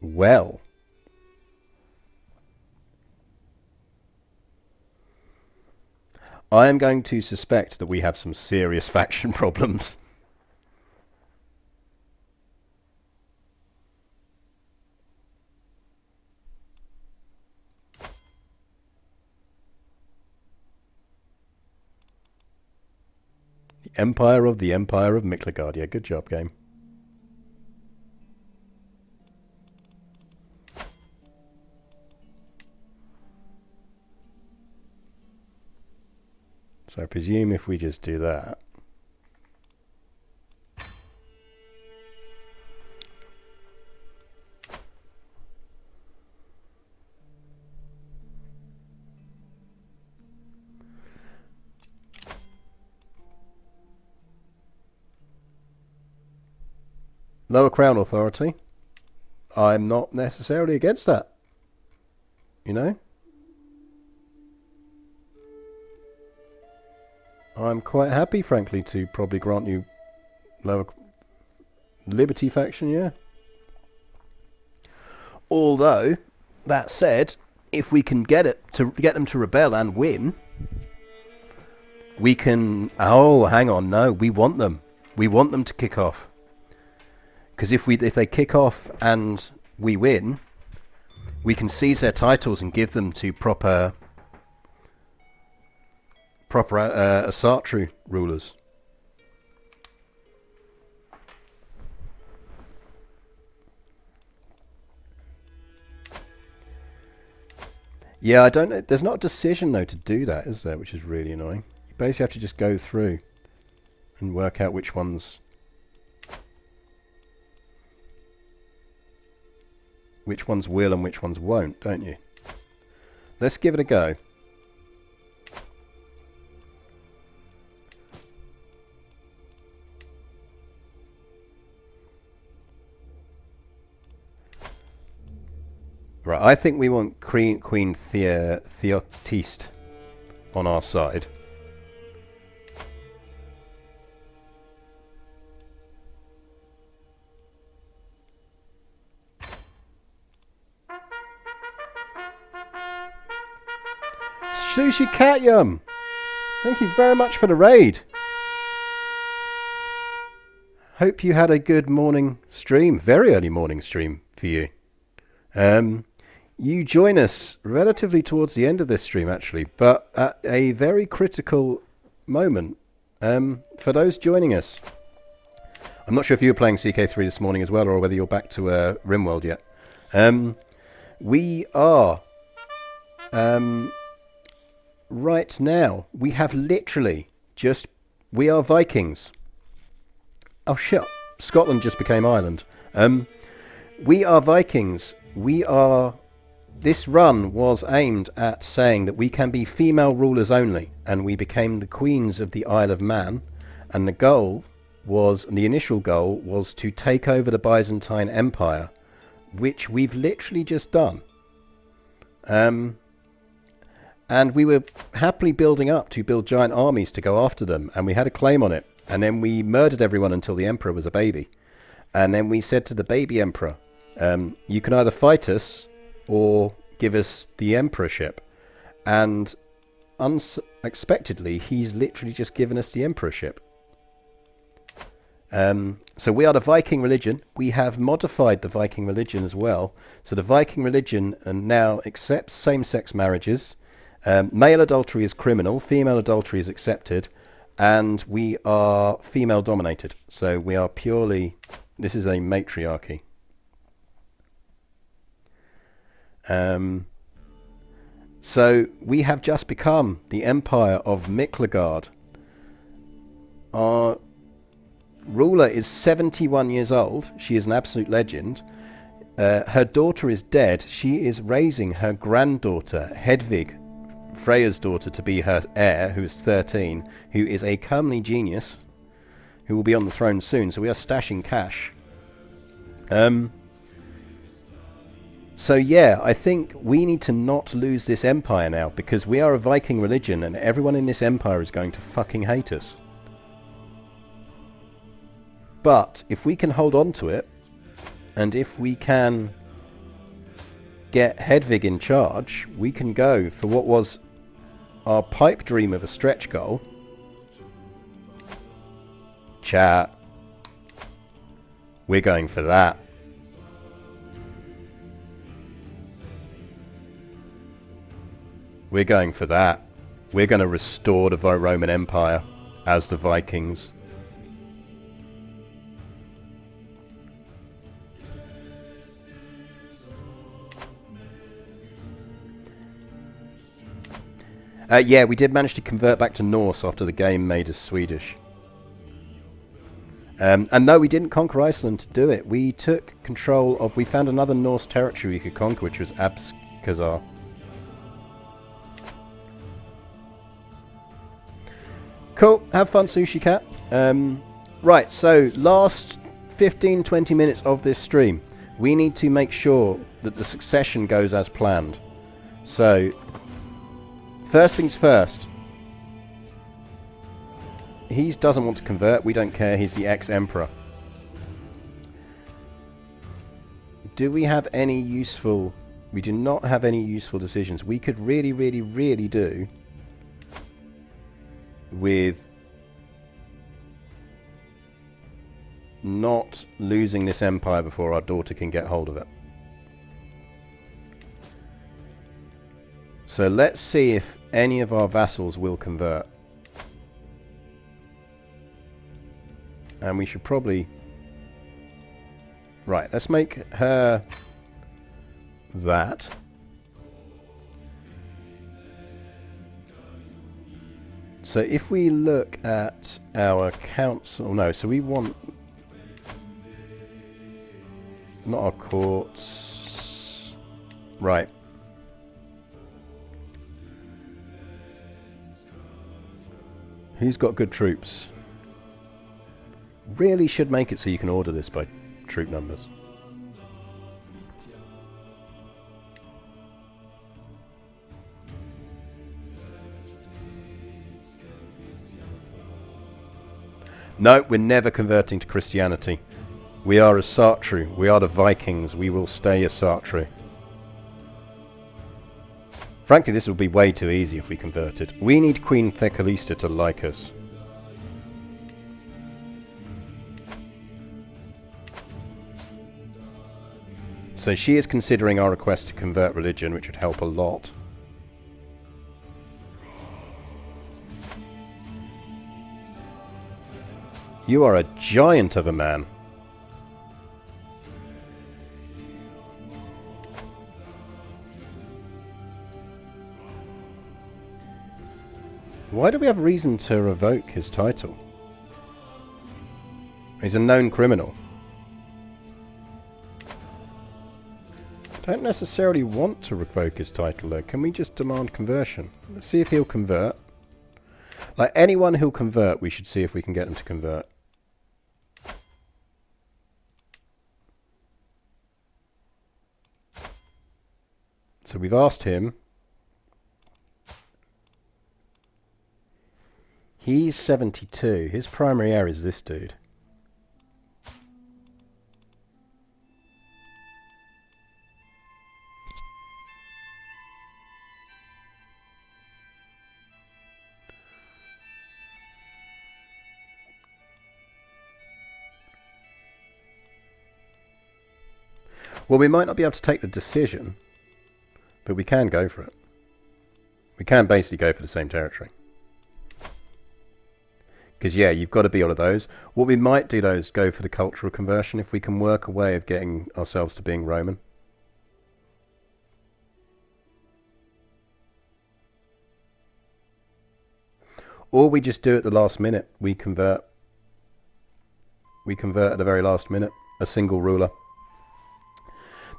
Well. I am going to suspect that we have some serious faction problems. The Empire of Miklagard. Yeah, good job, game. So I presume if we just do that. Lower Crown Authority. I'm not necessarily against that. You know? I'm quite happy, frankly, to probably grant you lower Liberty faction, yeah. Although, that said, if we can get them to rebel and win, we can... Oh, hang on, no, we want them. We want them to kick off. Because if they kick off and we win, we can seize their titles and give them to proper Asatru rulers. Yeah, I don't know. There's not a decision though to do that, is there? Which is really annoying. You basically have to just go through and work out which ones will and which ones won't, don't you? Let's give it a go. Right, I think we want Queen Theotiste on our side. Sushi Cat Yum! Thank you very much for the raid. Hope you had a good morning stream. Very early morning stream for you. You join us relatively towards the end of this stream, actually, but at a very critical moment for those joining us. I'm not sure if you were playing CK3 this morning as well, or whether you're back to RimWorld yet. We are... right now, we have literally just... We are Vikings. Oh, shit. Scotland just became Ireland. We are Vikings. We are... This run was aimed at saying that we can be female rulers only, and we became the queens of the Isle of Man, and the initial goal was to take over the Byzantine Empire, which we've literally just done. And we were happily building up to build giant armies to go after them, and we had a claim on it, and then we murdered everyone until the emperor was a baby. And then we said to the baby emperor, you can either fight us or give us the emperorship. And unexpectedly, he's literally just given us the emperorship. So we are the Viking religion. We have modified the Viking religion as well. So the Viking religion now accepts same-sex marriages. Male adultery is criminal. Female adultery is accepted. And we are female dominated. So we are purely... This is a matriarchy. So we have just become the Empire of Miklagard. Our ruler is 71 years old. She is an absolute legend. Her daughter is dead. She is raising her granddaughter, Hedvig, Freya's daughter, to be her heir, who is 13, who is a comely genius, who will be on the throne soon. So we are stashing cash. So yeah, I think we need to not lose this empire now, because we are a Viking religion and everyone in this empire is going to fucking hate us. But if we can hold on to it, and if we can get Hedvig in charge, we can go for what was our pipe dream of a stretch goal. Chat. We're going for that. We're going for that. We're going to restore the Roman Empire as the Vikings. Yeah, we did manage to convert back to Norse after the game made us Swedish. And no, we didn't conquer Iceland to do it. We took control of... We found another Norse territory we could conquer, which was Abkhazar. Cool. Have fun, Sushi Cat. Right, so last 15-20 minutes of this stream, we need to make sure that the succession goes as planned. So, first things first. He doesn't want to convert. We don't care. He's the ex-emperor. Do we have any useful... We do not have any useful decisions. We could really, really, really do with not losing this empire before our daughter can get hold of it. So let's see if any of our vassals will convert. And we should probably... Right, let's make her that. So if we look at our council... No, so we want... Not our courts... Right. Who's got good troops? Really should make it so you can order this by troop numbers. No, we're never converting to Christianity. We are Asatru. We are the Vikings. We will stay Asatru. Frankly, this would be way too easy if we converted. We need Queen Thecalista to like us. So she is considering our request to convert religion, which would help a lot. You are a giant of a man. Why do we have reason to revoke his title? He's a known criminal. Don't necessarily want to revoke his title though. Can we just demand conversion? Let's see if he'll convert. Like anyone who'll convert, we should see if we can get them to convert. So we've asked him. He's 72. His primary heir is this dude. Well, we might not be able to take the decision, but we can go for it. We can basically go for the same territory. Because, yeah, you've got to be all of those. What we might do, though, is go for the cultural conversion if we can work a way of getting ourselves to being Roman. Or we just do it at the last minute. We convert. We convert at the very last minute. A single ruler.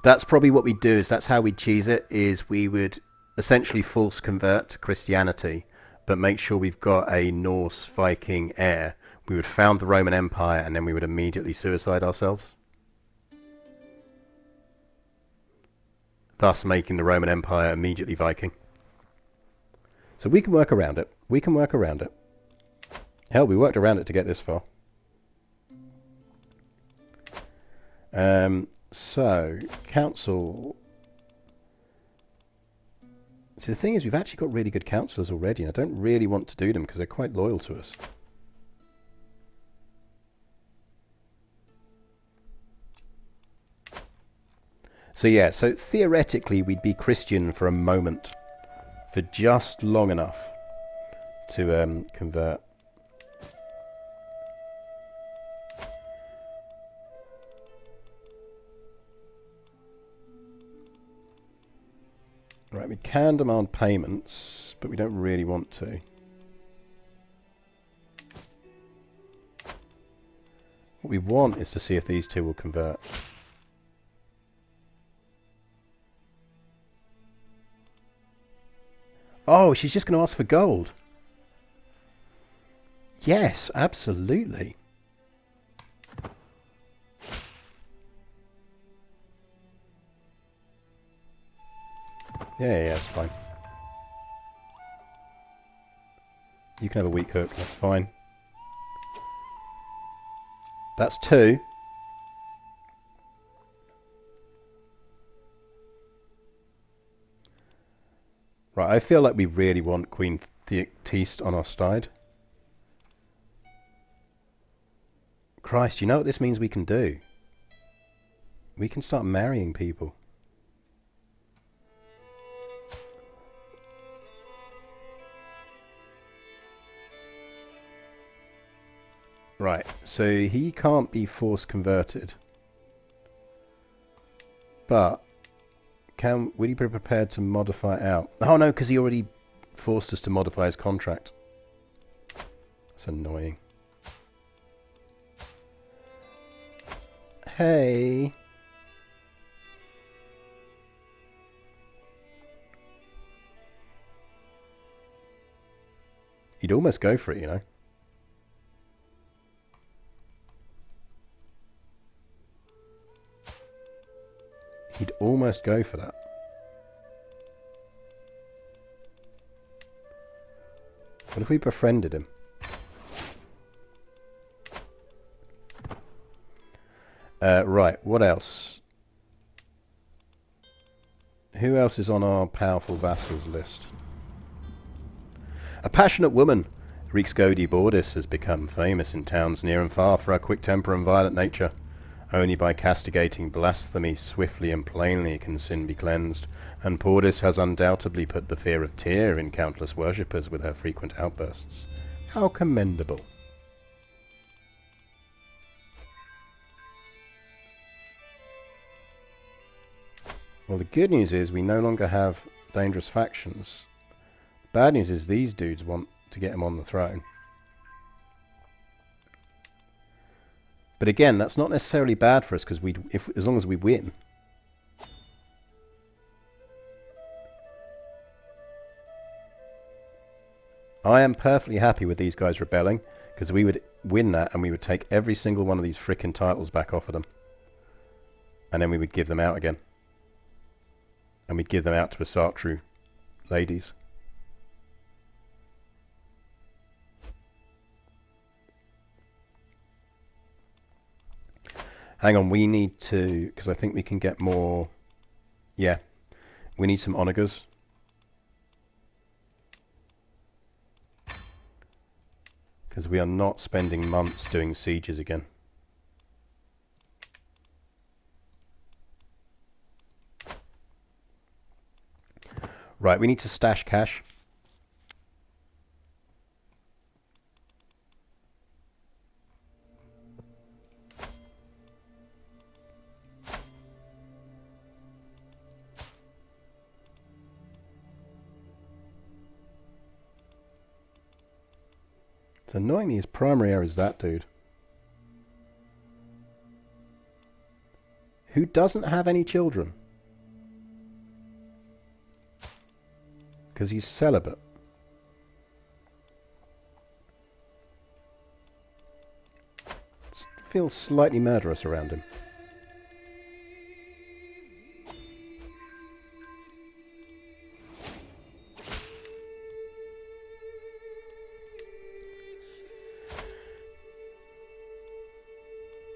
That's probably what we do. Is that's how we cheese it. Is we would essentially false convert to Christianity, but make sure we've got a Norse Viking heir. We would found the Roman Empire, and then we would immediately suicide ourselves, thus making the Roman Empire immediately Viking. So we can work around it. We can work around it. Hell, we worked around it to get this far. So, council. So the thing is, we've actually got really good councillors already, and I don't really want to do them because they're quite loyal to us. So yeah, so theoretically we'd be Christian for a moment, for just long enough to convert. Right, we can demand payments, but we don't really want to. What we want is to see if these two will convert. Oh, she's just going to ask for gold. Yes, absolutely. Yeah, it's fine. You can have a weak hook, that's fine. That's 2. Right, I feel like we really want Queen Teast on our side. Christ, you know what this means we can do? We can start marrying people. Right, so he can't be force converted. But would he be prepared to modify it out? Oh no, because he already forced us to modify his contract. That's annoying. Hey. He'd almost go for it, you know. He'd almost go for that. What if we befriended him? Right, what else? Who else is on our powerful vassals list? A passionate woman, Riksgodi Bordis, has become famous in towns near and far for her quick temper and violent nature. Only by castigating blasphemy swiftly and plainly can sin be cleansed, and Bordis has undoubtedly put the fear of Tyr in countless worshippers with her frequent outbursts. How commendable. Well, the good news is we no longer have dangerous factions. Bad news is these dudes want to get him on the throne. But again, that's not necessarily bad for us because as long as we win. I am perfectly happy with these guys rebelling because we would win that and we would take every single one of these frickin' titles back off of them. And then we would give them out again. And we'd give them out to Asatru ladies. Hang on, we need to, because I think we can get more. Yeah, we need some onagers. Because we are not spending months doing sieges again. Right, we need to stash cash. It's annoying his primary heir is that dude. Who doesn't have any children. Because he's celibate. Feels slightly murderous around him.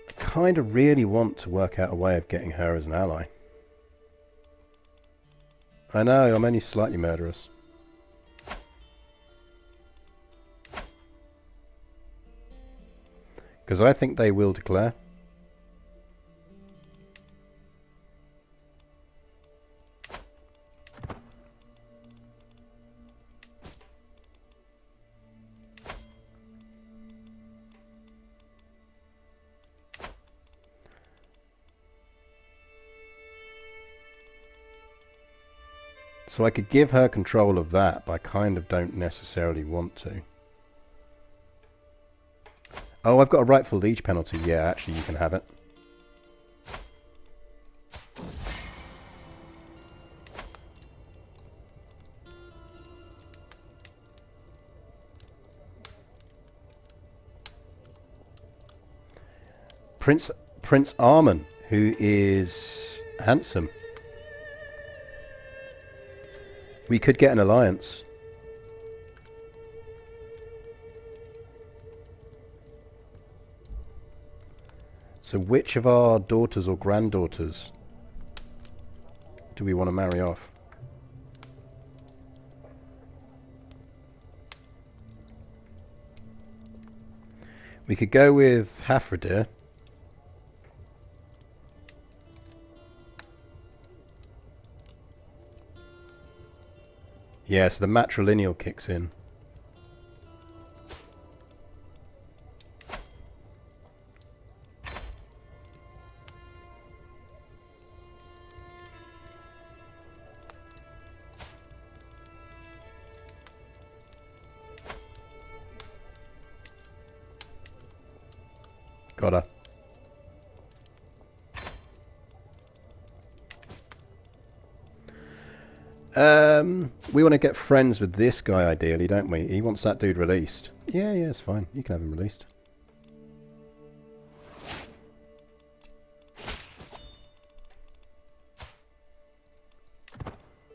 I kind of really want to work out a way of getting her as an ally. I know, I'm only slightly murderous. Because I think they will declare. So I could give her control of that, but I kind of don't necessarily want to. Oh, I've got a rightful liege penalty. Yeah, actually you can have it. Prince Arman, who is handsome. We could get an alliance. So which of our daughters or granddaughters do we want to marry off? We could go with Hafredir. Yeah, so the matrilineal kicks in. Got her. We want to get friends with this guy ideally, don't we? He wants that dude released. Yeah, it's fine. You can have him released.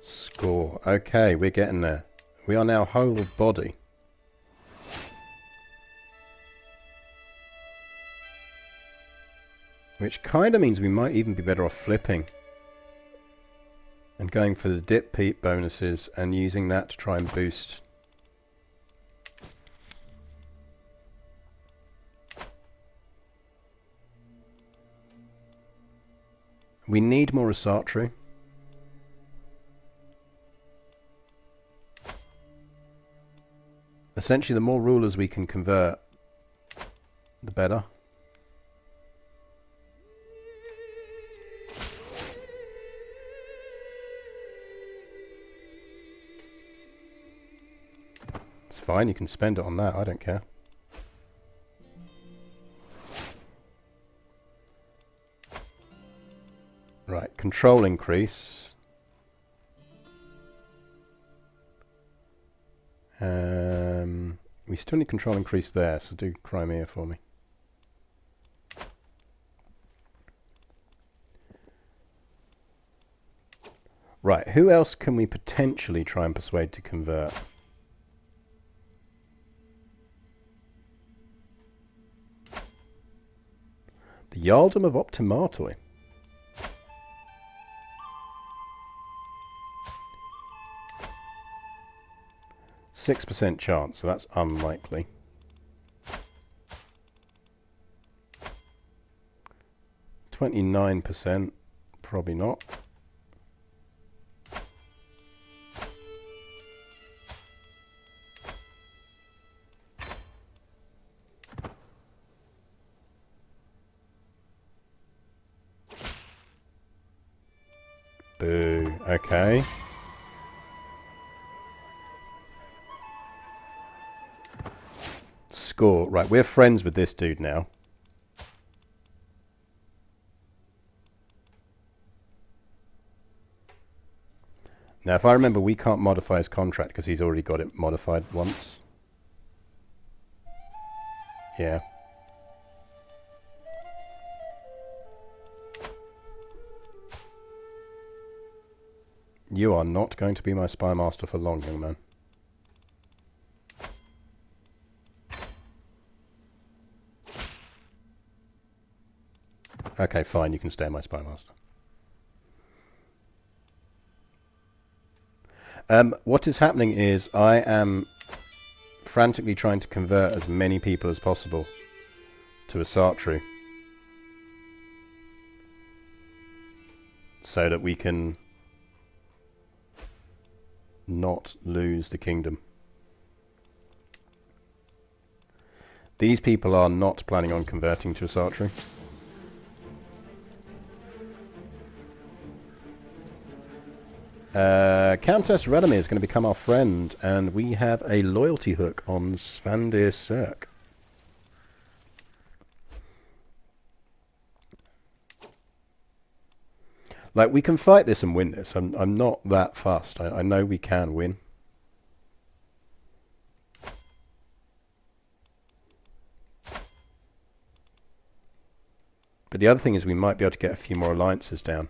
Score. Okay, we're getting there. We are now whole of body. Which kind of means we might even be better off flipping. And going for the dip peat bonuses and using that to try and boost. We need more Asatru. Essentially, the more rulers we can convert, the better. It's fine, you can spend it on that, I don't care. Right, control increase. We still need control increase there, so do Crimea for me. Right, who else can we potentially try and persuade to convert? The Jarldom of Optimatoi. 6% chance, so that's unlikely. %, probably not. Boo. Okay. Score. Right, we're friends with this dude now. Now, if I remember, we can't modify his contract because he's already got it modified once. Yeah. You are not going to be my spy master for long, young man. Okay, fine, you can stay my spy master. What is happening is I am frantically trying to convert as many people as possible to Asatru so that we can not lose the kingdom. These people are not planning on converting to Asatru. Countess Radomir is going to become our friend, and we have a loyalty hook on Svandir Cirque. Like, we can fight this and win this. I'm not that fussed. I know we can win. But the other thing is we might be able to get a few more alliances down.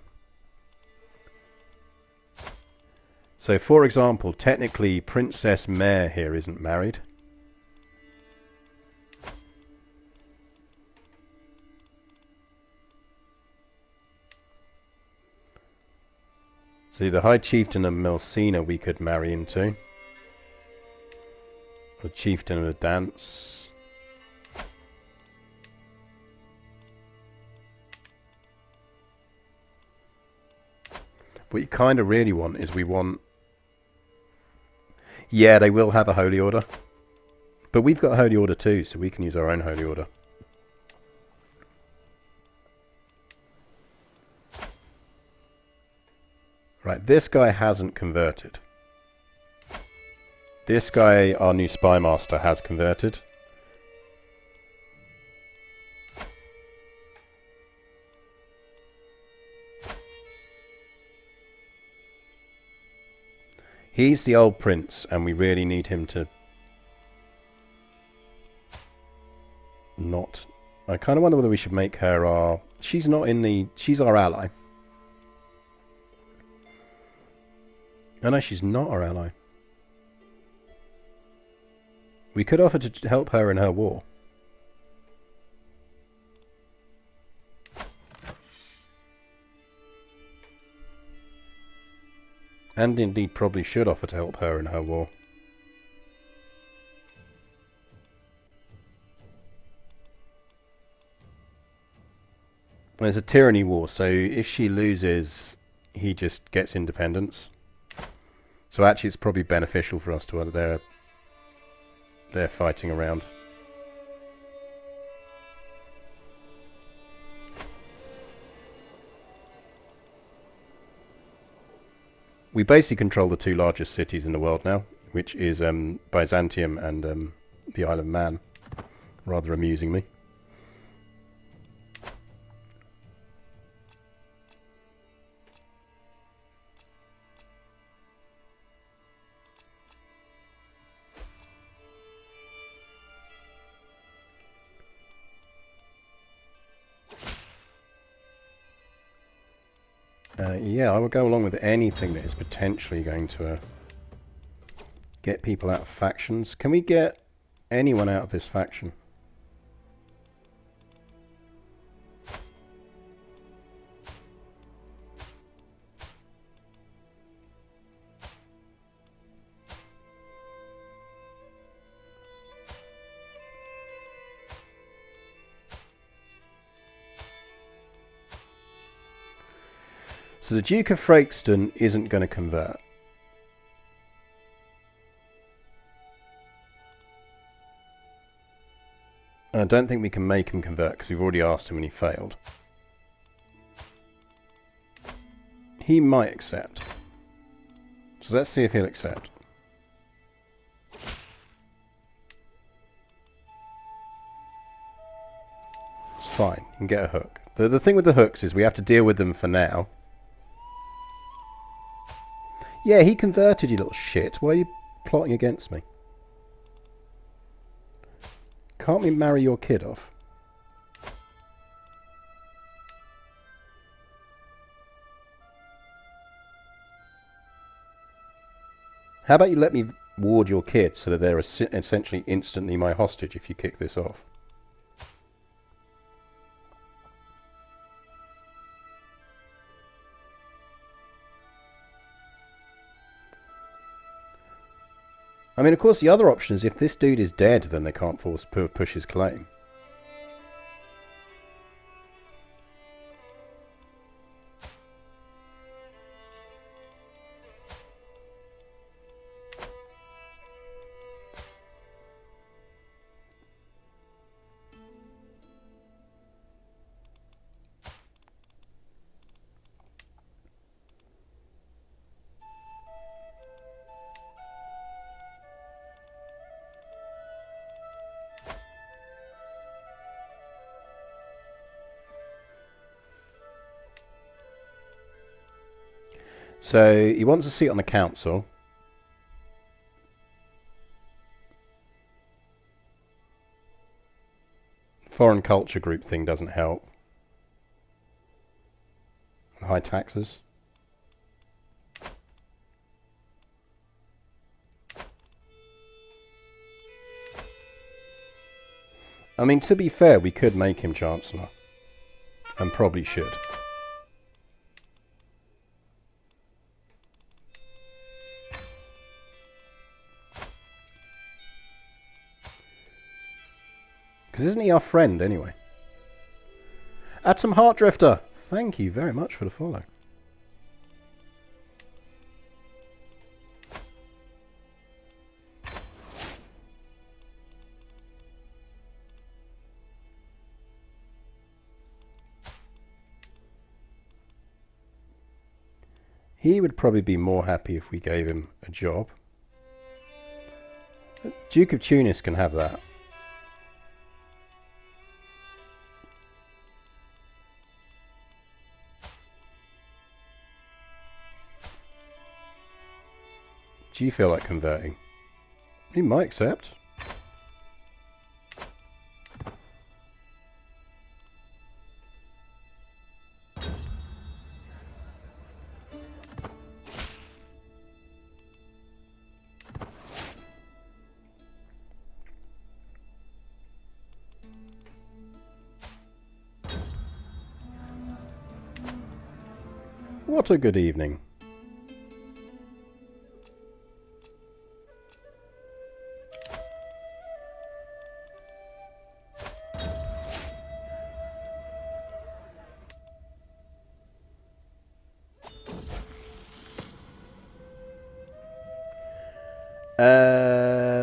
So, for example, technically Princess Mare here isn't married. So the High Chieftain of Melsina we could marry into. Or Chieftain of a Dance. What you kind of really want is we want... Yeah, they will have a Holy Order. But we've got a Holy Order too, so we can use our own Holy Order. Right, this guy hasn't converted. This guy, our new Spy Master, has converted. He's the old prince, and we really need him to not... I kind of wonder whether we should make her our... She's not in the... She's our ally. Oh no, she's not our ally. We could offer to help her in her war. And indeed probably should offer to help her in her war. There's a tyranny war, so if she loses, he just gets independence. So actually it's probably beneficial for us to they're fighting around. We basically control the two largest cities in the world now, which is Byzantium and the Isle of Man, rather amusingly. Yeah, I will go along with anything that is potentially going to get people out of factions. Can we get anyone out of this faction? So the Duke of Folkestone isn't going to convert. And I don't think we can make him convert because we've already asked him and he failed. He might accept. So let's see if he'll accept. It's fine. You can get a hook. The thing with the hooks is we have to deal with them for now. Yeah, he converted, you little shit. Why are you plotting against me? Can't we marry your kid off? How about you let me ward your kid so that they're essentially instantly my hostage if you kick this off? I mean, of course, the other option is if this dude is dead, then they can't push his claim. So he wants a seat on the council. Foreign culture group thing doesn't help. High taxes. I mean, to be fair, we could make him Chancellor. And probably should. Because isn't he our friend, anyway? Atom Heart Drifter! Thank you very much for the follow. He would probably be more happy if we gave him a job. Duke of Tunis can have that. Do you feel like converting? He might accept. What a good evening.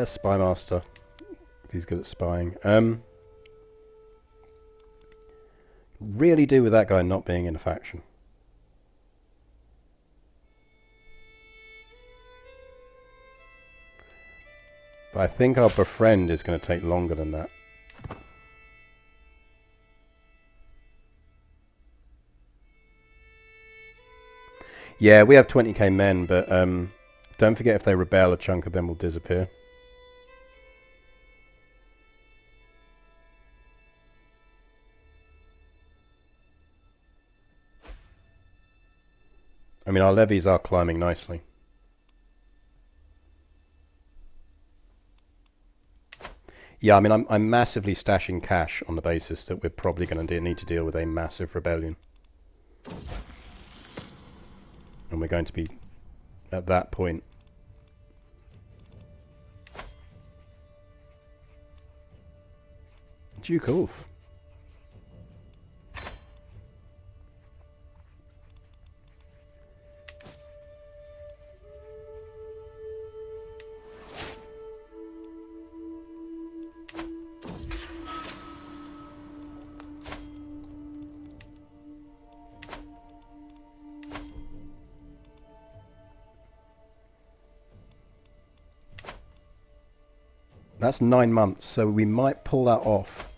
Spy Master. He's good at spying. Really do with that guy not being in a faction. But I think our befriend is going to take longer than that. Yeah, we have 20k men, but don't forget if they rebel, a chunk of them will disappear. I mean, our levies are climbing nicely. Yeah, I mean, I'm massively stashing cash on the basis that we're probably going to need to deal with a massive rebellion. And we're going to be at that point. Duke Ulf. That's 9 months, so we might pull that off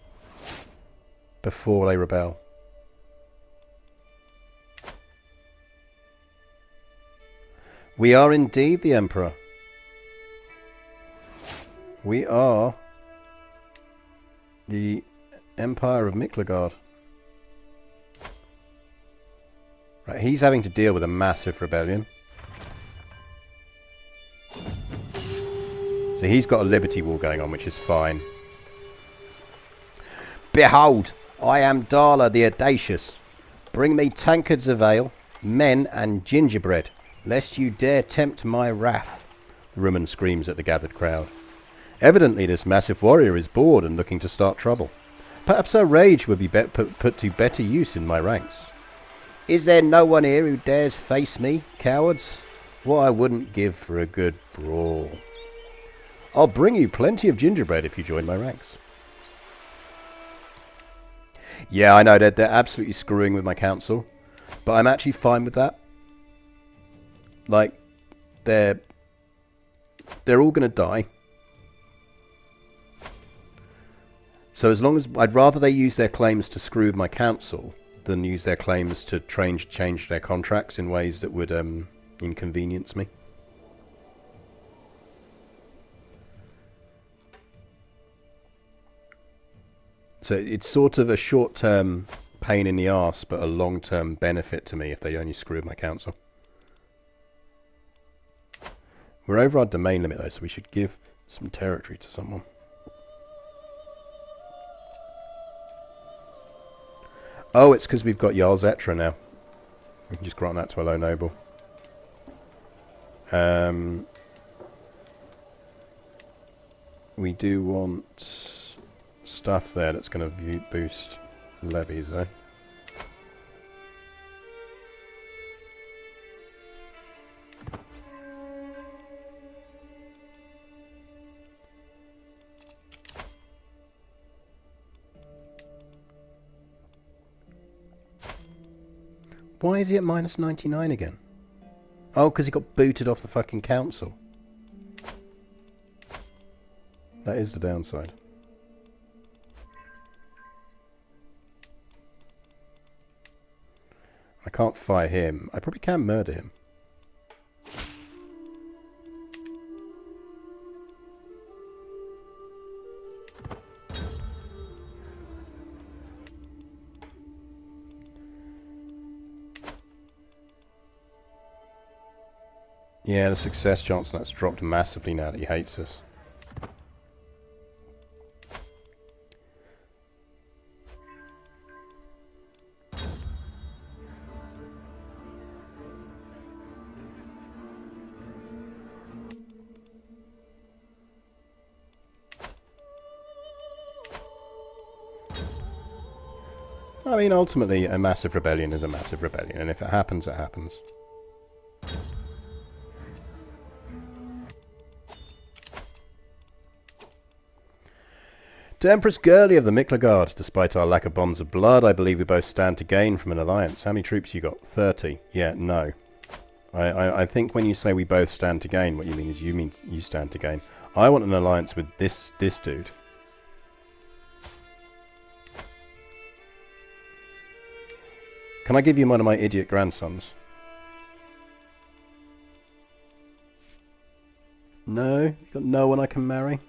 before they rebel. We are indeed the Emperor. We are the Empire of Miklagard. Right, he's having to deal with a massive rebellion. So he's got a liberty war going on, which is fine. Behold, I am Dala the Audacious. Bring me tankards of ale, men, and gingerbread, lest you dare tempt my wrath. The woman screams at the gathered crowd. Evidently this massive warrior is bored and looking to start trouble. Perhaps her rage would be put to better use in my ranks. Is there no one here who dares face me, cowards? What I wouldn't give for a good brawl. I'll bring you plenty of gingerbread if you join my ranks. Yeah, I know, they're absolutely screwing with my council. But I'm actually fine with that. Like, they're all going to die. So as long as... I'd rather they use their claims to screw with my council than use their claims to change their contracts in ways that would inconvenience me. So it's sort of a short-term pain in the arse, but a long-term benefit to me if they only screw with my council. We're over our domain limit though, so we should give some territory to someone. Oh, it's because we've got Jarl's Etra now. We can just grant that to a low noble. We do want stuff there that's going to boost levies, though. Why is he at minus 99 again? Oh, because he got booted off the fucking council. That is the downside. I can't fire him. I probably can murder him. Yeah, the success chance on that's dropped massively now that he hates us. I mean, ultimately, a massive rebellion is a massive rebellion, and if it happens, it happens. To Empress Gurley of the Miklagard, despite our lack of bonds of blood, I believe we both stand to gain from an alliance. How many troops you got? 30. Yeah, no. I think when you say we both stand to gain, what you mean is you stand to gain. I want an alliance with this dude. Can I give you one of my idiot grandsons? No? You got no one I can marry?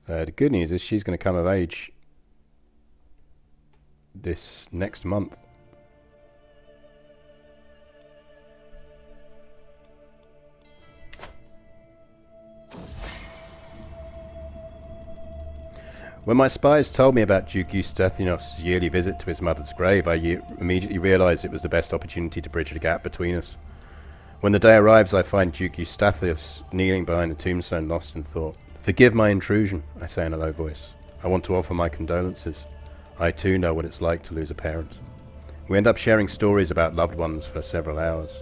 The good news is she's going to come of age this next month. When my spies told me about Duke Eustathios' yearly visit to his mother's grave, I immediately realized it was the best opportunity to bridge the gap between us. When the day arrives, I find Duke Eustathios kneeling behind a tombstone, lost in thought. "Forgive my intrusion," I say in a low voice. "I want to offer my condolences. I too know what it's like to lose a parent." We end up sharing stories about loved ones for several hours.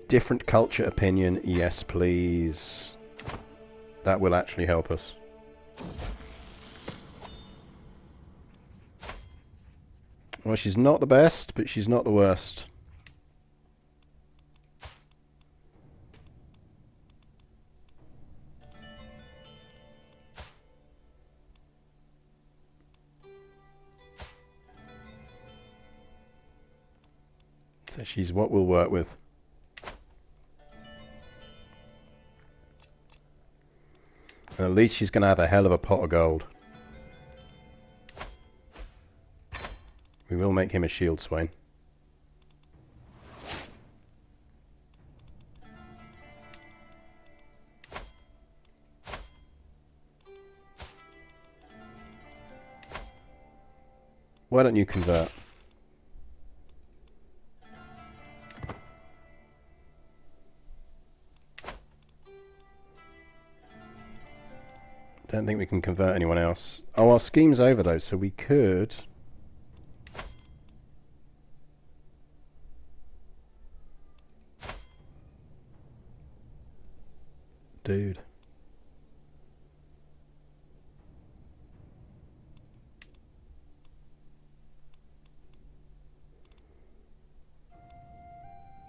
Different culture opinion, yes please. That will actually help us. Well, she's not the best, but she's not the worst. So she's what we'll work with. And at least she's going to have a hell of a pot of gold. We will make him a shield swain. Why don't you convert? Don't think we can convert anyone else. Oh, our scheme's over though, so we could... Dude.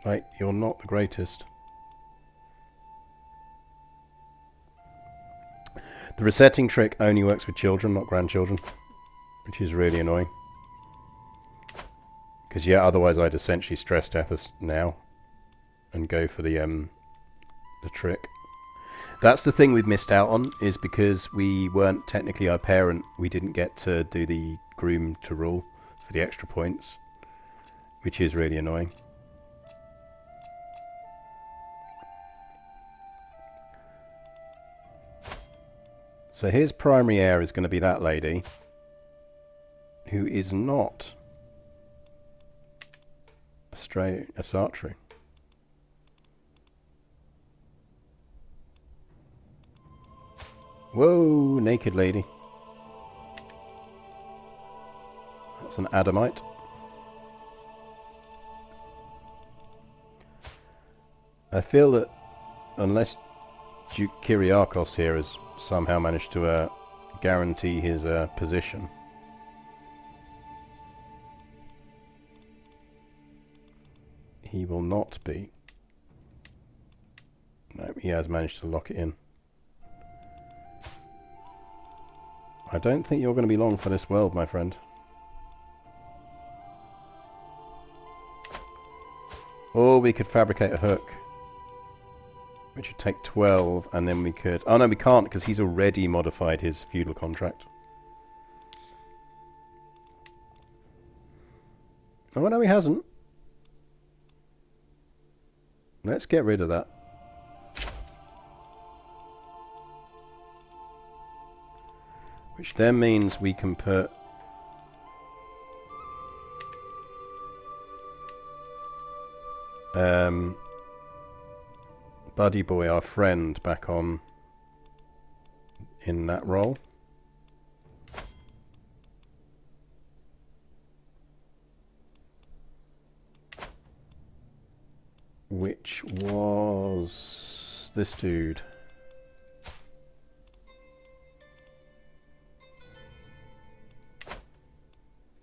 Right, you're not the greatest. The resetting trick only works with children, not grandchildren, which is really annoying. Because yeah, otherwise I'd essentially stress Tethys now and go for the trick. That's the thing we've missed out on, is because we weren't technically our parent, we didn't get to do the groom to rule for the extra points, which is really annoying. So his primary heir is going to be that lady, who is not Asatru. Whoa, naked lady. That's an Adamite. I feel that unless Duke Kyriakos here has somehow managed to guarantee his position, he will not be. No, he has managed to lock it in. I don't think you're going to be long for this world, my friend. Or we could fabricate a hook, which would take 12, and then we could... Oh no, we can't, because he's already modified his feudal contract. Oh no, he hasn't. Let's get rid of that. Which then means we can put... Buddy Boy, our friend, back on in that role. Which was this dude.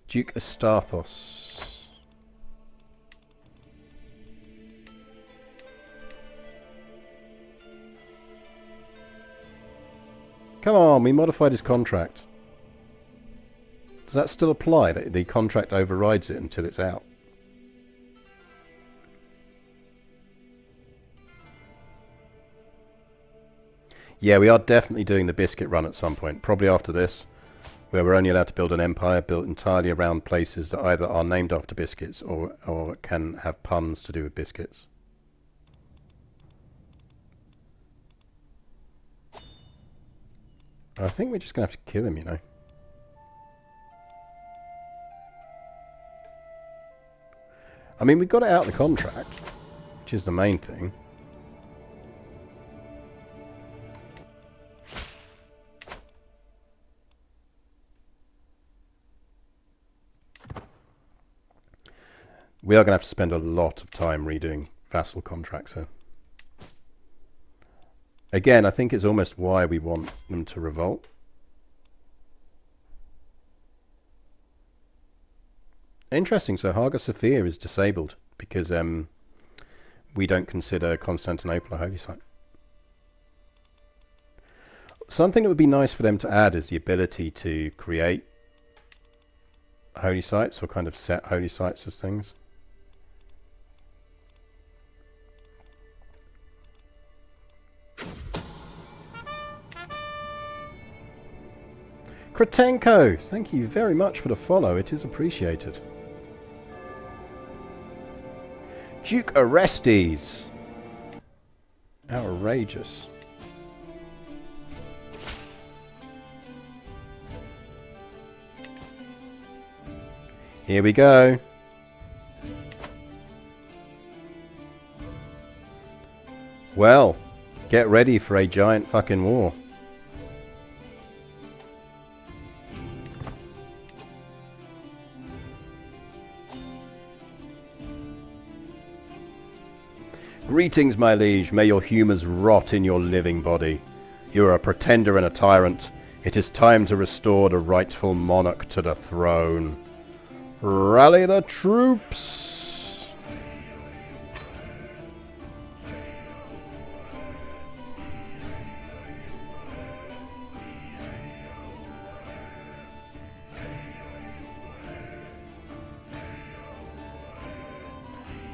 Duke Astarthos. Come on, we modified his contract. Does that still apply? That the contract overrides it until it's out? Yeah, we are definitely doing the biscuit run at some point. Probably after this, where we're only allowed to build an empire built entirely around places that either are named after biscuits or can have puns to do with biscuits. I think we're just going to have to kill him, you know. I mean, we got it out of the contract, which is the main thing. We are going to have to spend a lot of time redoing vassal contracts here. Again, I think it's almost why we want them to revolt. Interesting, so Hagia Sophia is disabled because we don't consider Constantinople a holy site. Something that would be nice for them to add is the ability to create holy sites or kind of set holy sites as things. Kratenko, thank you very much for the follow. It is appreciated. Duke Orestes. Outrageous. Here we go. Well, get ready for a giant fucking war. Greetings, my liege. May your humours rot in your living body. You are a pretender and a tyrant. It is time to restore the rightful monarch to the throne. Rally the troops!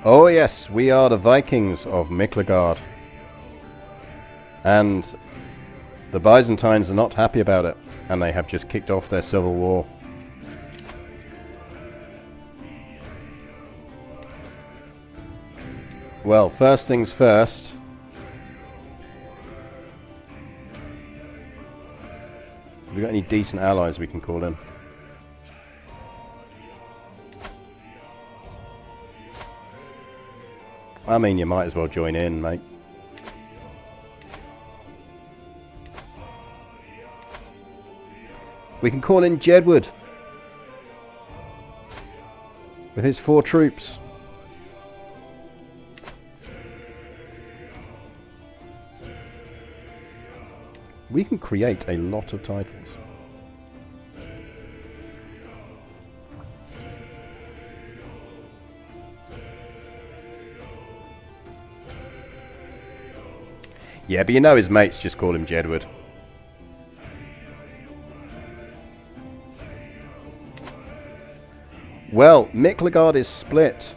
Oh yes, we are the Vikings of Miklagard. And the Byzantines are not happy about it, and they have just kicked off their civil war. Well, first things first. Have we got any decent allies we can call in? I mean, you might as well join in, mate. We can call in Jedward with his 4 troops. We can create a lot of titles. Yeah, but you know his mates just call him Jedward. Well, Miklagard is split.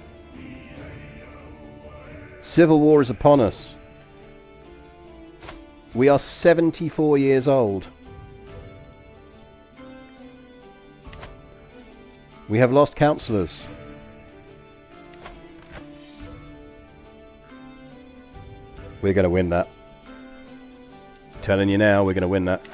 Civil war is upon us. We are 74 years old. We have lost councillors. We're going to win that. Telling you now, we're going to win that.